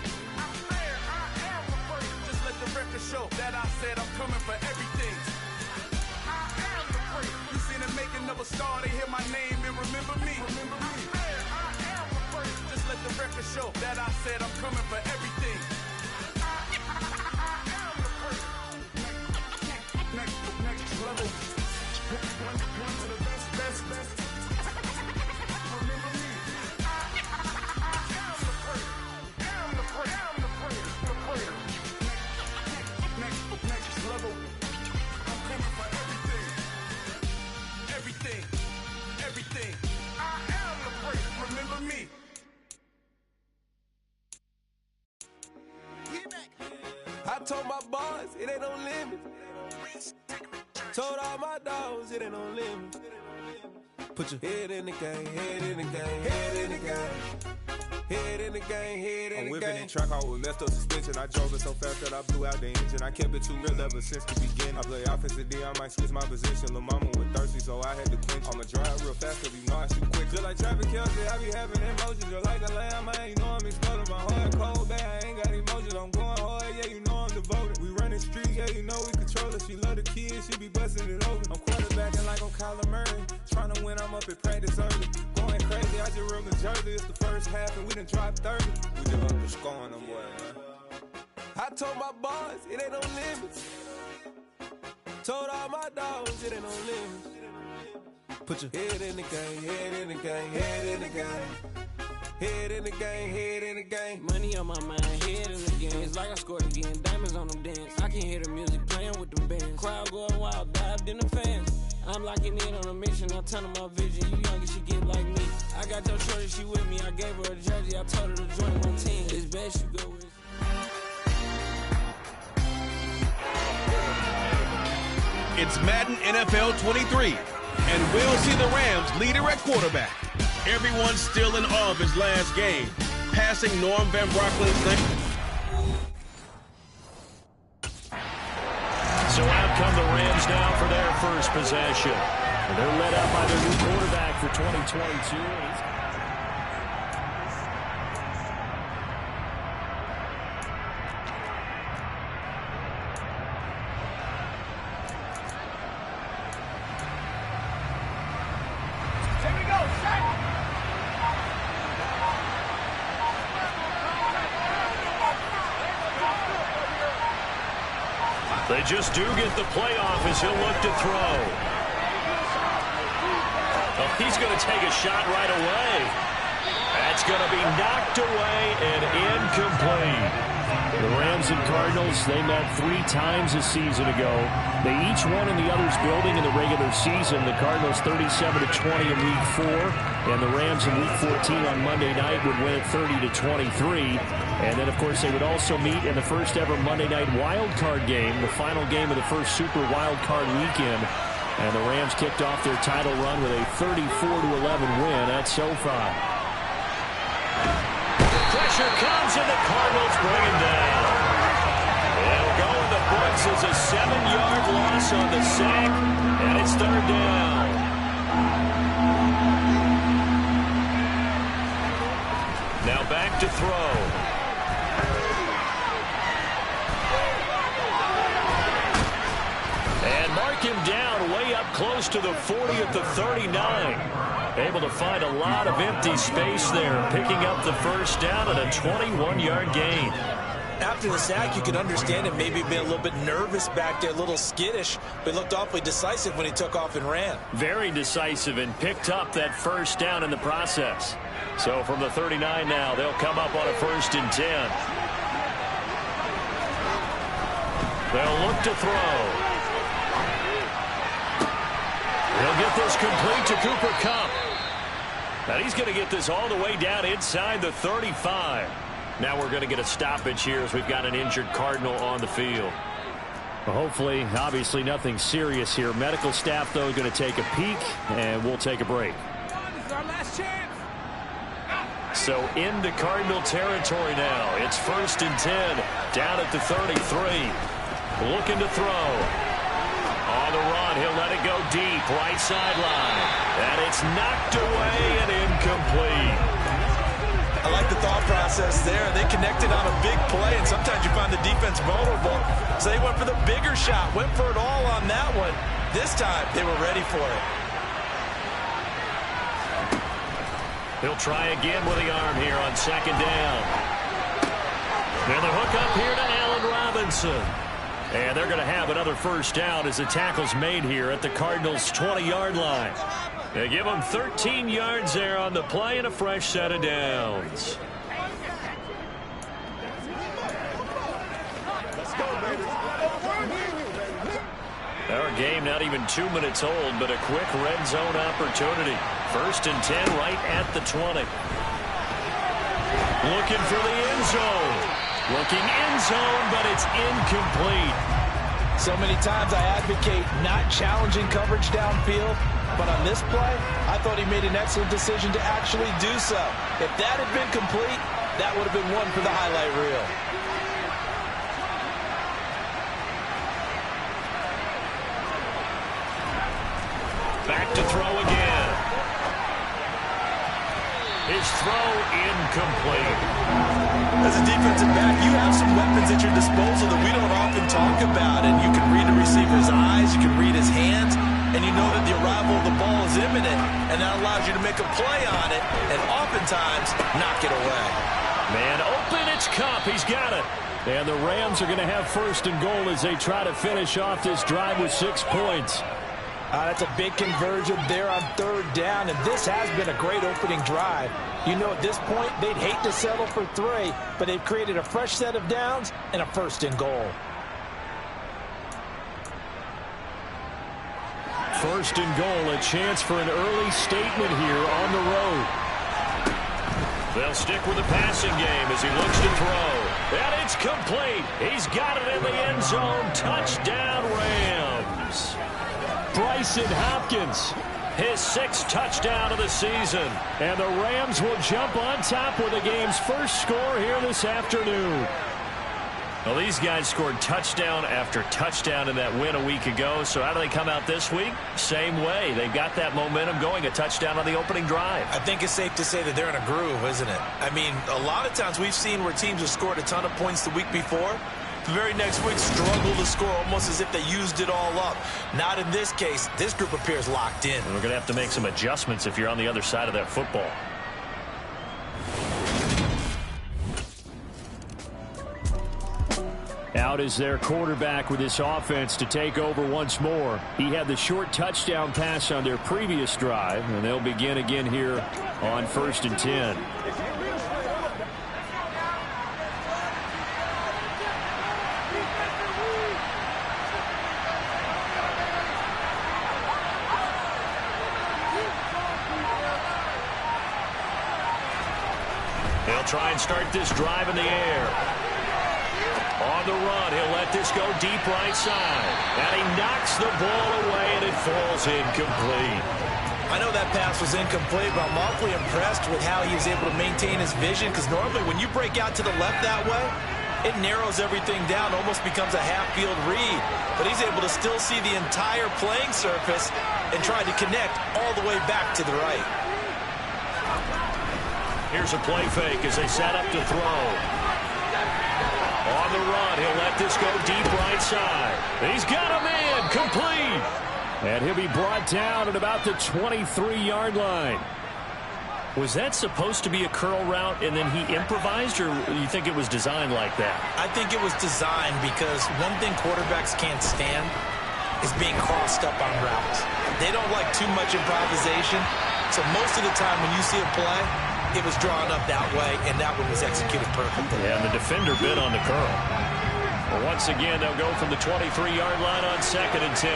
Just let the record show that I said I'm coming for everything. You seen the making of a star, they hear my name and remember me. Just let the record show that I said I'm coming for everything. Next level. One of the best. I told my boys, it ain't no limit. Told all my dogs, it ain't no limit. Put your head in the game, head in the game, head in the game. Head in the game, head in the game. I'm whipping in track, I was messed up suspension. I drove it so fast that I blew out the engine. I kept it too real ever since the beginning. I play offensive D, I might switch my position. Lil' mama was thirsty, so I had to quench. I'ma drive real fast, cause you know I shoot quick. Just like traffic Kelsey, I be having emotions. Just like a lamb, man, you know I'm exploding. My heart cold, bad, I ain't got emotions. I'm going hard, yeah, you know I'm devoted. We running streets, yeah, you know we control it. She love the kids, she be busting it over. I'm quarterbacking like I'm Kyler Murray. Trying to win, I'm up at practice early. Going crazy, I just rode the jersey. It's the first half, and we done dropped 30. We just up to scoring them, boy, man. I told my boys, it ain't no limits. Told all my dogs, it ain't no limits. Put your head in the game, head in the game, head in the game. Head in the game, head in the game. Money on my mind, head in the game. It's like I scored again, diamonds on them dance. I can hear the music playing with them bands. Crowd going wild, dived in the fans. I'm locking in on a mission, I'm telling my vision. You young and she get like me. I got your shorty, she with me. I gave her a jersey, I told her to join my team. It's best you go with. It's Madden NFL 23, and we'll see the Rams leader at quarterback. Everyone's still in awe of his last game, passing Norm Van Brocklin's name. So out come the Rams now for their first possession. And they're led out by their new quarterback for 2022. They just do get the playoff as he'll look to throw. Oh, he's going to take a shot right away. That's going to be knocked away and incomplete. The Rams and Cardinals, they met 3 times a season ago. They each won in the other's building in the regular season. The Cardinals 37-20 in Week 4, and the Rams in Week 14 on Monday night would win it 30-23. And then, of course, they would also meet in the first ever Monday night wild card game, the final game of the first Super Wild Card weekend. And the Rams kicked off their title run with a 34-11 win at SoFi. Pressure comes and the Cardinals bring him down. It'll go in the books as a 7-yard loss on the sack, and it's 3rd down. Now back to throw. And mark him down way up close to the 40 at the 39. Able to find a lot of empty space there, picking up the first down and a 21-yard gain. After the sack, you could understand him maybe being a little bit nervous back there, a little skittish, but he looked awfully decisive when he took off and ran. Very decisive and picked up that first down in the process. So from the 39 now, they'll come up on a 1st and 10. They'll look to throw. He'll get this complete to Cooper Kupp. And he's going to get this all the way down inside the 35. Now we're going to get a stoppage here as we've got an injured Cardinal on the field. Well, hopefully, obviously nothing serious here. Medical staff, though, going to take a peek, and we'll take a break. This is our last chance. So into Cardinal territory now. It's 1st and 10, down at the 33. Looking to throw. On the run, he'll let it go deep, right sideline. And it's knocked away and incomplete. I like the thought process there. They connected on a big play, and sometimes you find the defense vulnerable. So they went for the bigger shot, went for it all on that one. This time, they were ready for it. He'll try again with the arm here on 2nd down. And the hook up here to Allen Robinson. And they're going to have another first down as the tackle's made here at the Cardinals' 20-yard line. They give them 13 yards there on the play and a fresh set of downs. Our game not even 2 minutes old, but a quick red zone opportunity. 1st and 10 right at the 20. Looking for the end zone. Looking end zone, but it's incomplete. So many times I advocate not challenging coverage downfield, but on this play, I thought he made an excellent decision to actually do so. If that had been complete, that would have been one for the highlight reel. Back to throw again. His throw incomplete. As a defensive back, you have some weapons at your disposal that we don't often talk about, and you can read the receiver's eyes, you can read his hands, and you know that the arrival of the ball is imminent, and that allows you to make a play on it, and oftentimes knock it away. Man open, it's Kupp. He's got it. And the Rams are going to have 1st and goal as they try to finish off this drive with 6 points. That's a big conversion there on 3rd down, and this has been a great opening drive. You know, at this point, they'd hate to settle for 3, but they've created a fresh set of downs and a 1st and goal. 1st and goal, a chance for an early statement here on the road. They'll stick with the passing game as he looks to throw. And it's complete. He's got it in the end zone. Touchdown, Rams. Bryson Hopkins, his 6th touchdown of the season. And the Rams will jump on top with the game's first score here this afternoon. Well, these guys scored touchdown after touchdown in that win a week ago. So how do they come out this week? Same way. They've got that momentum going, a touchdown on the opening drive. I think it's safe to say that they're in a groove, isn't it? I mean, a lot of times we've seen where teams have scored a ton of points the week before. The very next week struggle to score almost as if they used it all up. Not in this case. This group appears locked in. And we're going to have to make some adjustments if you're on the other side of that football. out as their quarterback with this offense to take over once more. He had the short touchdown pass on their previous drive, and they'll begin again here on 1st and 10. They'll try and start this drive in the air. On the run, he'll let this go deep right side. And he knocks the ball away, and it falls incomplete. I know that pass was incomplete, but I'm awfully impressed with how he was able to maintain his vision, because normally when you break out to the left that way, it narrows everything down, almost becomes a half-field read. But he's able to still see the entire playing surface and try to connect all the way back to the right. Here's a play fake as they set up to throw. On the run, he'll let this go deep right side. He's got a man, complete. And he'll be brought down at about the 23-yard line. Was that supposed to be a curl route and then he improvised, or you think it was designed like that? I think it was designed because one thing quarterbacks can't stand is being crossed up on routes. They don't like too much improvisation, so most of the time when you see a play, it was drawn up that way, and that one was executed perfectly. Yeah, and the defender bit on the curl. Well, once again, they'll go from the 23-yard line on 2nd and 10.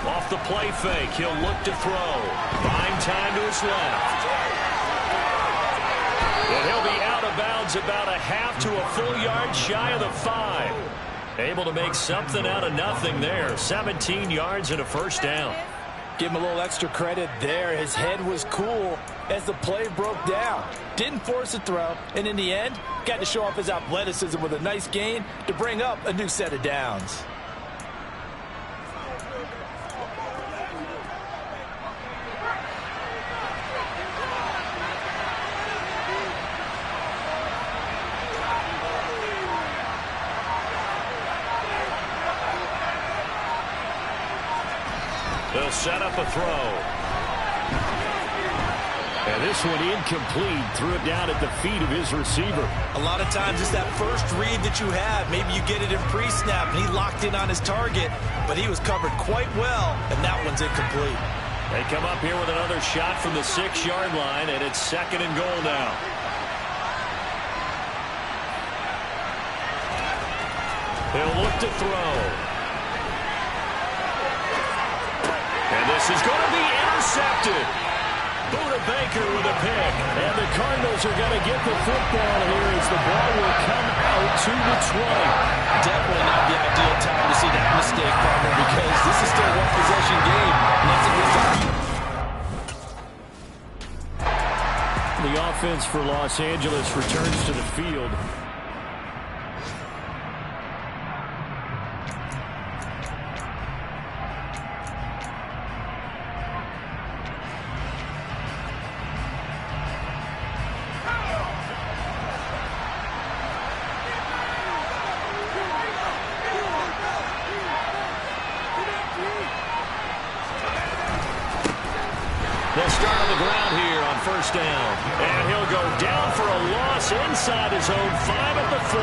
Off the play fake, he'll look to throw. Buying time to his left. And he'll be out of bounds about a half to a full yard shy of the 5. Able to make something out of nothing there. 17 yards and a first down. Give him a little extra credit there. His head was cool as the play broke down. Didn't force a throw, and in the end, got to show off his athleticism with a nice gain to bring up a new set of downs. They'll set up a throw. And this one incomplete. Threw it down at the feet of his receiver. A lot of times it's that first read that you have. Maybe you get it in pre-snap, and he locked in on his target, but he was covered quite well, and that one's incomplete. They come up here with another shot from the 6-yard line, and it's 2nd and goal now. They'll look to throw. And this is going to be intercepted. Buda Baker with a pick. And the Cardinals are going to get the football here as the ball will come out to the 20. Definitely not the ideal time to see that mistake, partner, because this is still a one-possession game. The offense for Los Angeles returns to the field. They'll start on the ground here on 1st down. And he'll go down for a loss inside his own 5 at the 4.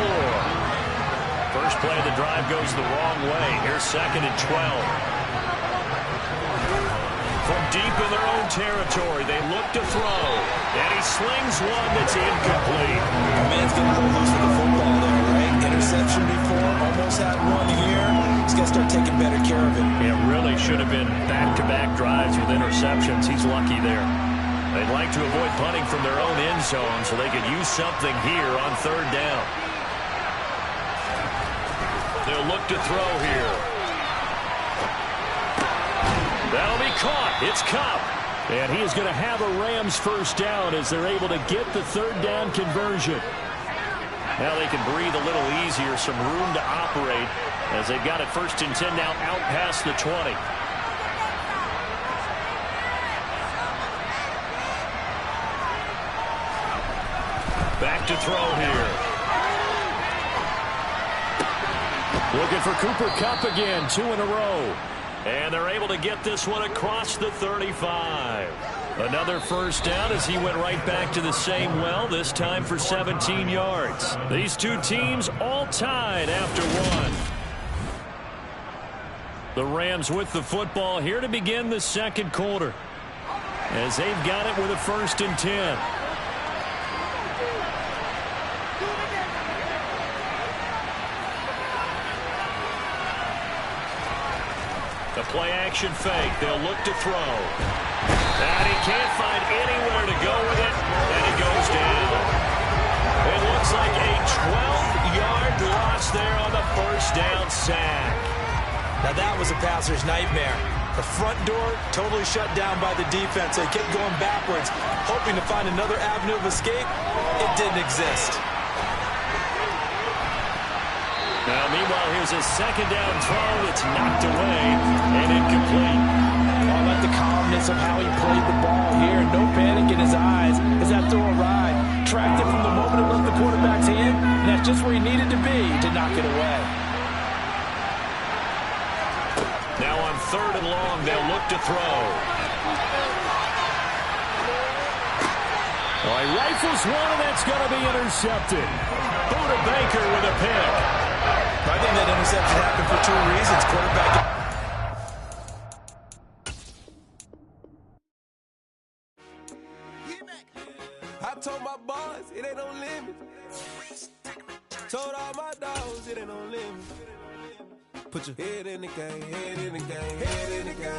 First play of the drive goes the wrong way. Here's 2nd and 12. From deep in their own territory, they look to throw. And he slings one that's incomplete. Man's getting a little loose with the football there, right? Interception before, almost had one here. He's got to start taking better care of it. It really should have been back-to-back drives with interceptions. He's lucky there. They'd like to avoid punting from their own end zone so they could use something here on 3rd down. They'll look to throw here. That'll be caught. It's Cup. And he is going to have a Rams first down as they're able to get the 3rd down conversion. Now they can breathe a little easier, some room to operate as they've got it 1st and 10 now out past the 20. Back to throw here. Looking for Cooper Kupp again, 2 in a row. And they're able to get this one across the 35. Another first down as he went right back to the same well, this time for 17 yards. These two teams all tied after one. The Rams with the football here to begin the second quarter, as they've got it with a 1st and 10. The play-action fake. They'll look to throw. And he can't find anywhere to go with it, and he goes down. It looks like a 12-yard loss there on the first down sack. Now that was a passer's nightmare. The front door totally shut down by the defense. They kept going backwards, hoping to find another avenue of escape. It didn't exist. Now, meanwhile, here's a second down throw that's knocked away and incomplete. I like the calmness of how he played the ball here. No panic in his eyes as that throw arrived. Tracked it from the moment it left the quarterback's hand, and that's just where he needed to be to knock it away. Now on 3rd and long, they'll look to throw. Oh, he rifles one, and that's going to be intercepted. Buda Baker with a pick. I think that interception happened for 2 reasons. Quarterback. I told my boys it ain't no limit. Told all my dogs it ain't no limit. Put your head in the game, head in the game, head in the game.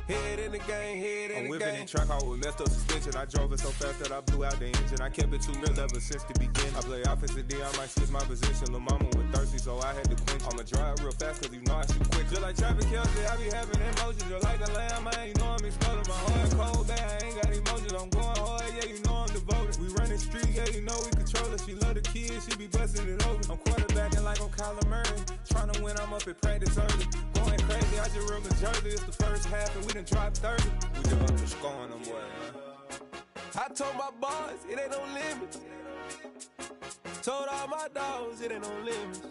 Head in the game, head in the game. I'm whipping in track out with messed up suspension. I drove it so fast that I blew out the engine. I kept it too real ever since the beginning. I play offensive D, I might switch my position. Lil' mama was thirsty, so I had to quench. I'ma drive real fast, cause you know I shoot quick. Just like traffic Kelsey, I be having emotions. Just like the lamb, man, you know I'm exploding. My heart cold, man, I ain't got emotions. I'm going hard, yeah, you know I'm devoted. We running street, yeah, you know we control it. She love the kids, she be busting it over. I'm quarterbacking like I'm Kyler Murray. Trying to win, I'm up at practice early. Going crazy, I just rode the jersey. It's the first half, and we done dropped 30. We just up to scoring them, boy, man. I told my boys it ain't no limits. Told all my dogs it ain't no limits.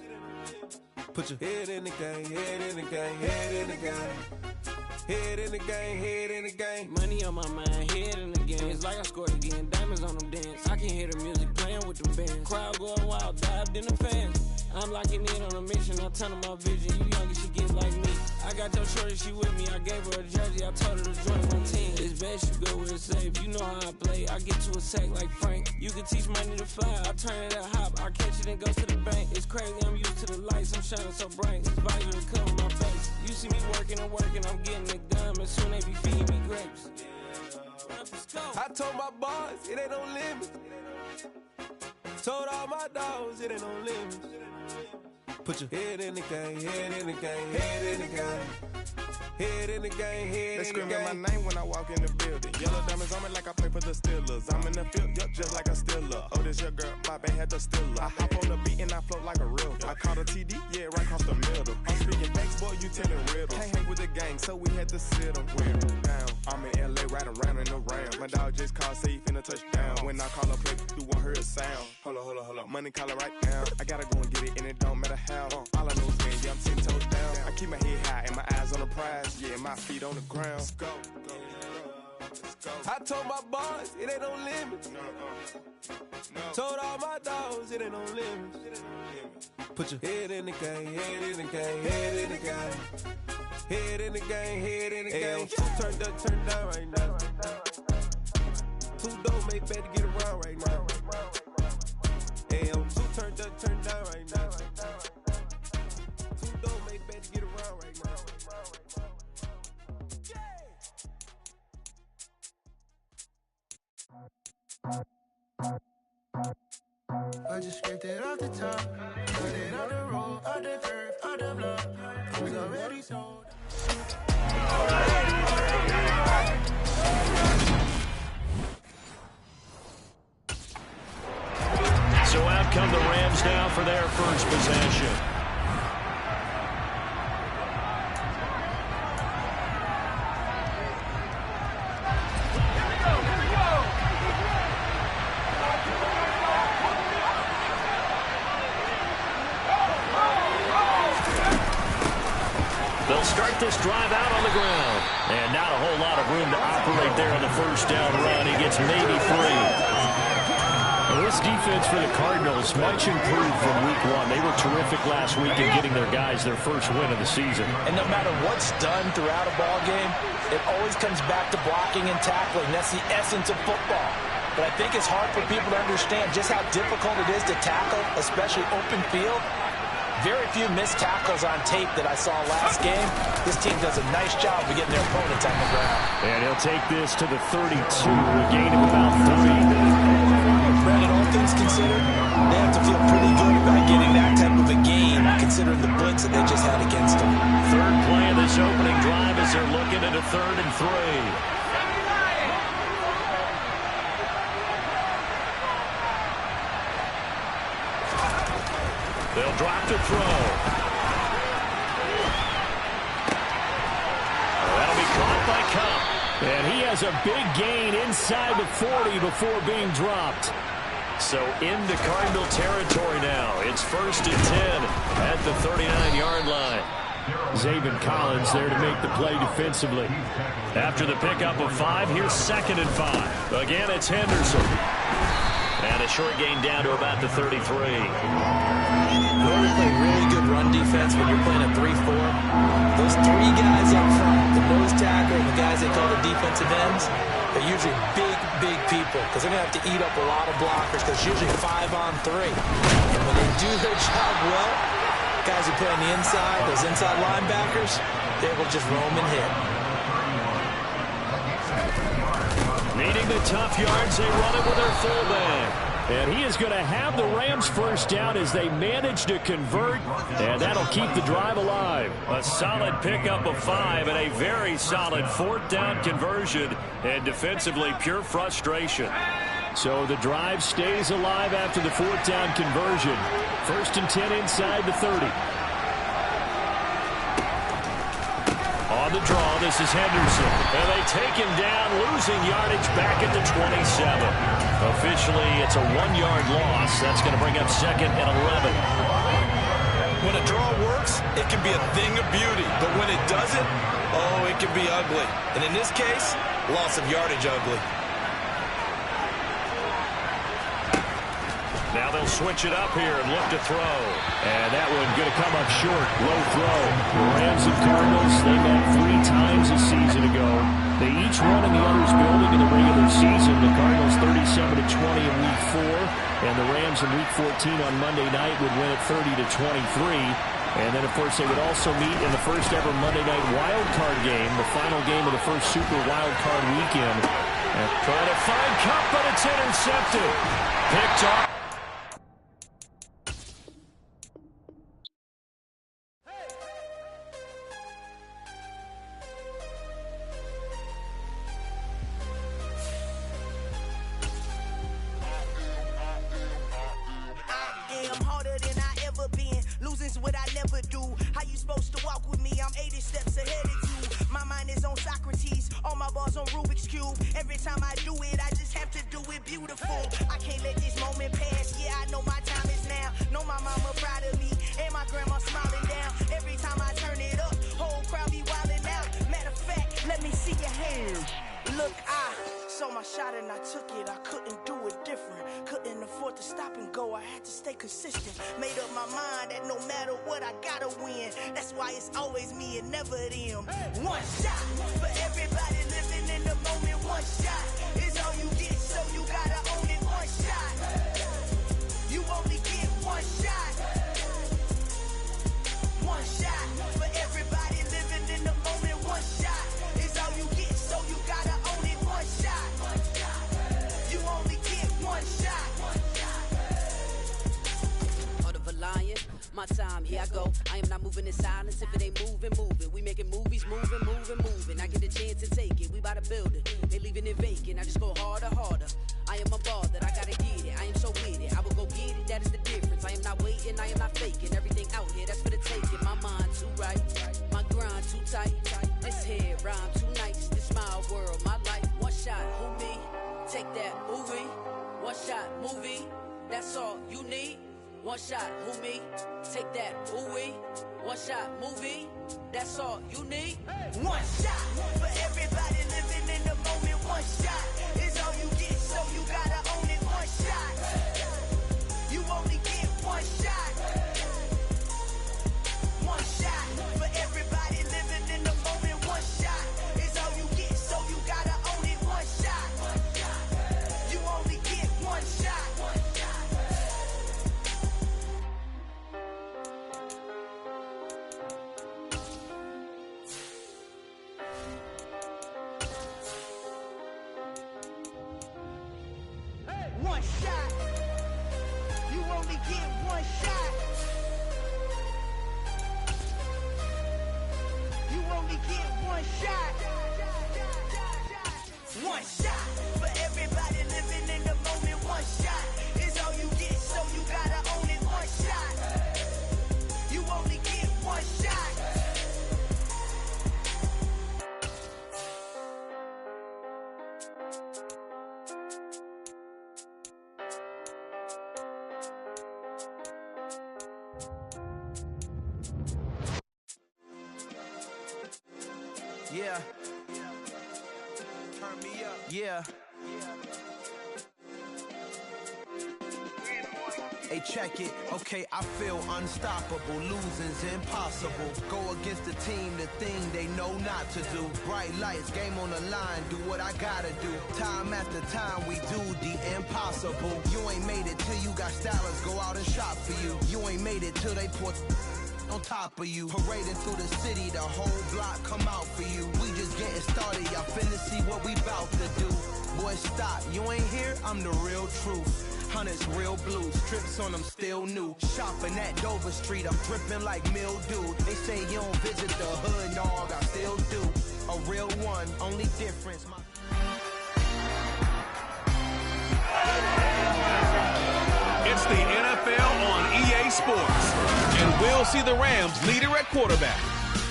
Put your head in the game, head in the game, head in the game. Head in the game, head in the game. Money on my mind, head in the game. It's like I scored again, diamonds on them dance. I can hear the music playing with them bands. Crowd going wild, dived in the fans. I'm locking in on a mission, I tell her my vision. You young and she get like me. I got your shorty, she with me. I gave her a jersey, I told her to join my team. It's best you go where it's safe. You know how I play. I get to a sack like Frank. You can teach money to fly. I turn it at hop. I catch it and go to the bank. It's crazy, I'm used to the lights. I'm shining so bright. It's visor to cover my face. You see me working and working. I'm getting it done. And soon they be feeding me grapes. I told my boys it ain't no limits. Told all my dogs it ain't no limits. Put your head in the game, head in the game, head in the game. Head in the game, head they in the game. They screaming my name when I walk in the building. Yellow diamonds on me like I play for the Steelers. I'm in the field, yup, just like a Steeler. Oh, this your girl, my band had the Steeler. I hop on the beat and I float like a real. I caught a TD, yeah, right across the middle. I'm speaking banks, boy, you telling riddles. Can't hang with the gang, so we had to sit them down. I'm in LA, riding around in the ram. My dog just called, say he finna touchdown. When I call a play, you won't hear a sound. Hold up, money calling right now. I gotta go and get it, and it don't matter how. All I know is win, yeah, I'm 10 toes down. I keep my head high and my eyes on the prize. Yeah, my feet on the ground. Let's go. I told my boys it ain't no limits. Told all my dogs it ain't no limits. Put your head in the game, head in the game, head in the game. Head in the game, head in the game. Turned up, turned down right now. Too dope, make better get around right now. Hey, I'm too turned up, turned down right now. Too dope, make better get around right now. I just scraped it off the top, put it on the road, on the curve, on the block. It was already sold. So out come the Rams now for their first possession. this drive out on the ground. And not a whole lot of room to operate there on the first down run. He gets maybe 3. This defense for the Cardinals, much improved from week 1. They were terrific last week in getting their guys their first win of the season. And no matter what's done throughout a ball game, it always comes back to blocking and tackling. That's the essence of football. But I think it's hard for people to understand just how difficult it is to tackle, especially open field. Very few missed tackles on tape that I saw last game. This team does a nice job of getting their opponents on the ground. And he'll take this to the 32, a gain of about 3. Brandon, all things considered, they have to feel pretty good about getting that type of a game, considering the blitz that they just had against them. Third play of this opening drive as they're looking at a 3rd and 3. They'll drop to throw. That'll be caught by Cup. And he has a big gain inside the 40 before being dropped. So into Cardinal territory now. It's 1st and 10 at the 39-yard line. Zaven Collins there to make the play defensively. After the pickup of 5, here's 2nd and 5. Again, it's Henderson. And a short gain down to about the 33. You want to play really good run defense when you're playing a 3-4. Those 3 guys up front, the nose tackle and the guys they call the defensive ends, they're usually big people because they're going to have to eat up a lot of blockers because it's usually 5-on-3. And when they do their job well, guys who play on the inside, those inside linebackers, they will just roam and hit. Needing the tough yards, they run it with their fullback. And he is going to have the Rams first down as they manage to convert, and that'll keep the drive alive. A solid pickup of 5 and a very solid 4th down conversion, and defensively pure frustration. So the drive stays alive after the 4th down conversion. 1st and 10 inside the 30. On the draw, this is Henderson. And they take him down, losing yardage back at the 27. Officially, it's a 1-yard loss. That's going to bring up 2nd and 11. When a draw works, it can be a thing of beauty. But when it doesn't, oh, it can be ugly. And in this case, loss of yardage ugly. Now they'll switch it up here and look to throw. And that one going to come up short. Low throw. The Rams and Cardinals, they met 3 times a season ago. They each won in the other's building in the regular season. The Cardinals 37-20 in Week 4. And the Rams in Week 14 on Monday night would win it 30-23. And then, of course, they would also meet in the first ever Monday night wild card game, the final game of the first Super Wild Card weekend. And trying to find Cup, but it's intercepted. Picked off. What I never do. How you supposed to walk with me? I'm 80 steps ahead of you. My mind is on Socrates, all my balls on Rubik's Cube. Every time I do it, I just have to do it beautiful. I can't let this moment pass. Yeah, I know my time is now. Know my mama proud of me, and my grandma smiling down. Every time I turn it up, whole crowd be wildin' out. Matter of fact, let me see your hands. Look, I saw my shot and I took it. I couldn't do it different. Couldn't afford to stop and go. I had to stay consistent. Made up my mind that no matter what, I gotta win. That's why it's always me and never them. One shot for everybody living in the moment. One shot is all you get, so you gotta own it. One shot. You only get one shot. One shot for everybody living in the moment. One shot is all you get, so you gotta own it. One shot. You only get one shot. My time, here I go. I am not moving in silence. If it ain't moving, moving. We making movies, moving. I get a chance to take it. We bout to build it. They leaving it vacant. I just go harder. I am a ball that I gotta get it. I am so with it. I will go get it. That is the difference. I am not waiting. I am not faking. Everything out here, that's for the taking. My mind too right. My grind too tight. This head rhyme too nice. This my world, my life. One shot, who me? Take that movie. One shot, movie. That's all you need. One shot, who me? Take that, ooh-wee. One shot, movie. That's all you need. One shot for everybody living in the moment. One shot is all you get, so you gotta own it. One shot. You only get one shot. One shot for everybody living in the moment. One shot is all you get, so you gotta own it. One shot. You only get one shot. One shot. You only get one shot. You only get one shot. One shot for everybody living in the moment. One shot is all you get, so you gotta own it. One shot. You only get one shot. Yeah. Turn me up. Yeah. Hey, check it. Okay, I feel unstoppable. Losing's impossible. Go against the team, the thing they know not to do. Bright lights, game on the line, do what I gotta do. Time after time, we do the impossible. You ain't made it till you got stylers go out and shop for you. You ain't made it till they put on top of you. Parading through the city, the whole block come out for you. We just getting started, y'all finna see what we bout to do. Boy, stop, you ain't here, I'm the real truth. Hunters real blue, strips on them still new. Shopping at Dover Street, I'm dripping like mildew. They say you don't visit the hood, dog, I still do. A real one, only difference. It's the NFL on EA Sports, and we'll see the Rams leader at quarterback.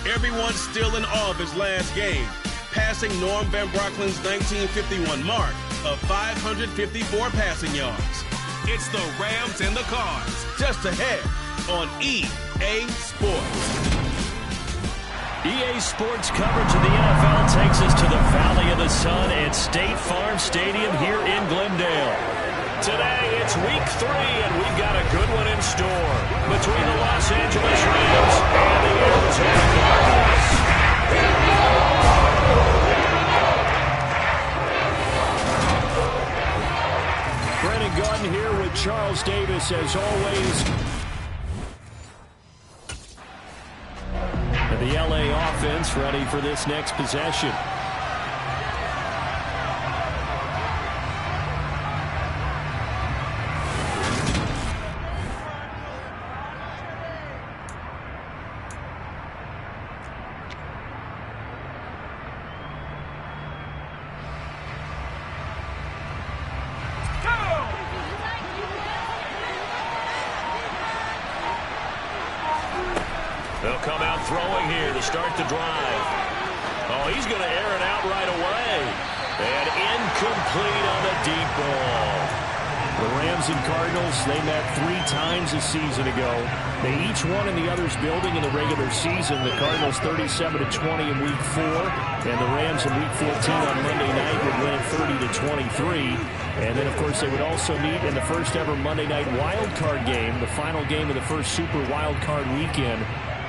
Everyone's still in awe of his last game, passing Norm Van Brocklin's 1951 mark of 554 passing yards. It's the Rams and the Cards, just ahead on EA Sports. EA Sports coverage of the NFL takes us to the Valley of the Sun at State Farm Stadium here in Glendale. Today, it's week 3, and we've got a good one in store between the Los Angeles Rams and the Arizona Cardinals. Brennan Gunn here with Charles Davis, as always. And the LA offense ready for this next possession. They'll come out throwing here to start the drive. Oh, he's going to air it out right away. And incomplete on the deep ball. The Rams and Cardinals, they met 3 times a season ago. They each won in the other's building in the regular season. The Cardinals 37-20 in Week 4. And the Rams in Week 14 on Monday night would win it 30-23. And then, of course, they would also meet in the first ever Monday night wild card game, the final game of the first Super Wild Card weekend.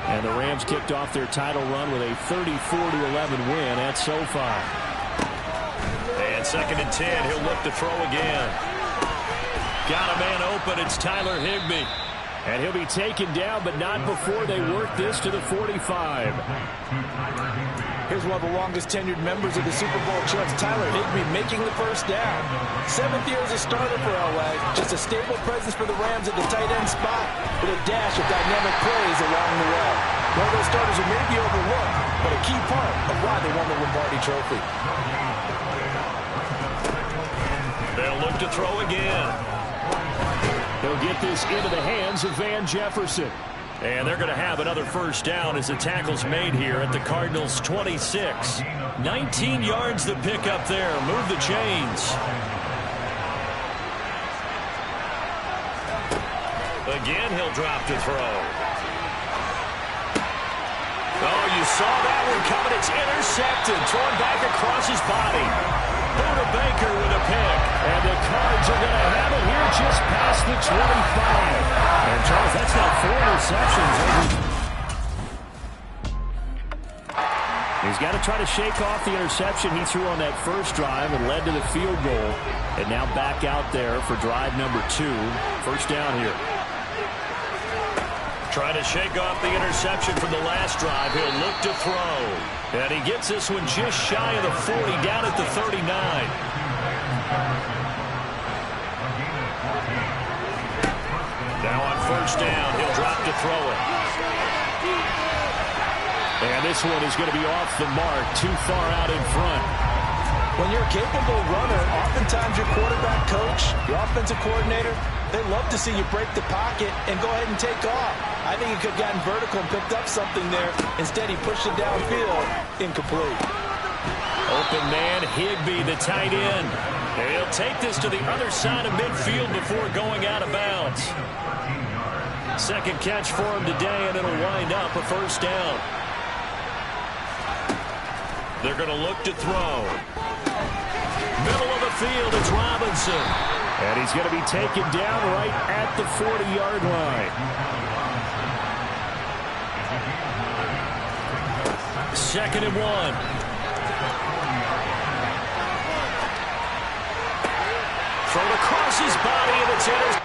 And the Rams kicked off their title run with a 34-11 win at SoFi. And 2nd and 10, he'll look to throw again. Got a man open, it's Tyler Higbee. And he'll be taken down, but not before they work this to the 45. Here's one of the longest tenured members of the Super Bowl champs, Tyler Higbee, making the first down. 7th year as a starter for LA. Just a stable presence for the Rams at the tight end spot with a dash of dynamic plays along the way. One of those starters who may be overlooked, but a key part of why they won the Lombardi Trophy. They'll look to throw again. He'll get this into the hands of Van Jefferson. And they're going to have another first down as the tackle's made here at the Cardinals' 26. 19 yards to pick up there. Move the chains. Again, he'll drop to throw. Oh, you saw that one coming. It's intercepted. Thrown back across his body. Buda Baker with a pick. And the Cards are going to have it here just past the 25. And Charles, that's now 4 interceptions. He's got to try to shake off the interception he threw on that first drive and led to the field goal. And now back out there for drive number 2. First down here. Trying to shake off the interception from the last drive. He'll look to throw. And he gets this one just shy of the 40, down at the 39. Now on first down, he'll drop to throw it. And this one is going to be off the mark, too far out in front. When you're a capable runner, oftentimes your quarterback coach, your offensive coordinator, they love to see you break the pocket and go ahead and take off. I think he could have gotten vertical and picked up something there. Instead, he pushed it downfield. Incomplete. Open man, Higbee, the tight end. He'll take this to the other side of midfield before going out of bounds. Second catch for him today, and it'll wind up a first down. They're going to look to throw. Middle of the field, it's Robinson. And he's going to be taken down right at the 40-yard line. Second and 1. Thrown across his body, and it's intercepted.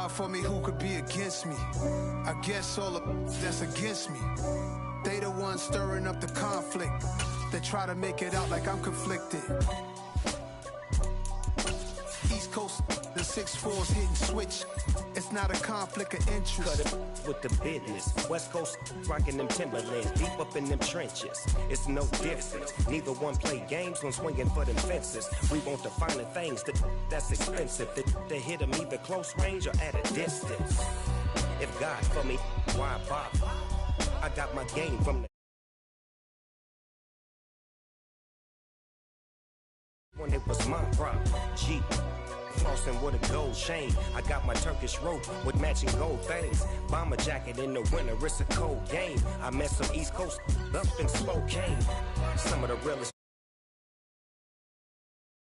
For me, who could be against me? I guess all of that's against me. They the ones stirring up the conflict. They try to make it out like I'm conflicted. East Coast, the 6'4's hitting switch. It's not a conflict of interest. Cut it with the business. West Coast rocking them Timberlands, deep up in them trenches. It's no difference. Neither one play games when swinging for them fences. We want the finer things that's expensive. They hit them either close range or at a distance. If God for me, why bother? I got my game from the when it was my problem. Jeep. Flossing with a gold chain. I got my Turkish rope with matching gold things. Bomber jacket in the winter, it's a cold game. I met some East Coast up in Spokane. Some of the realest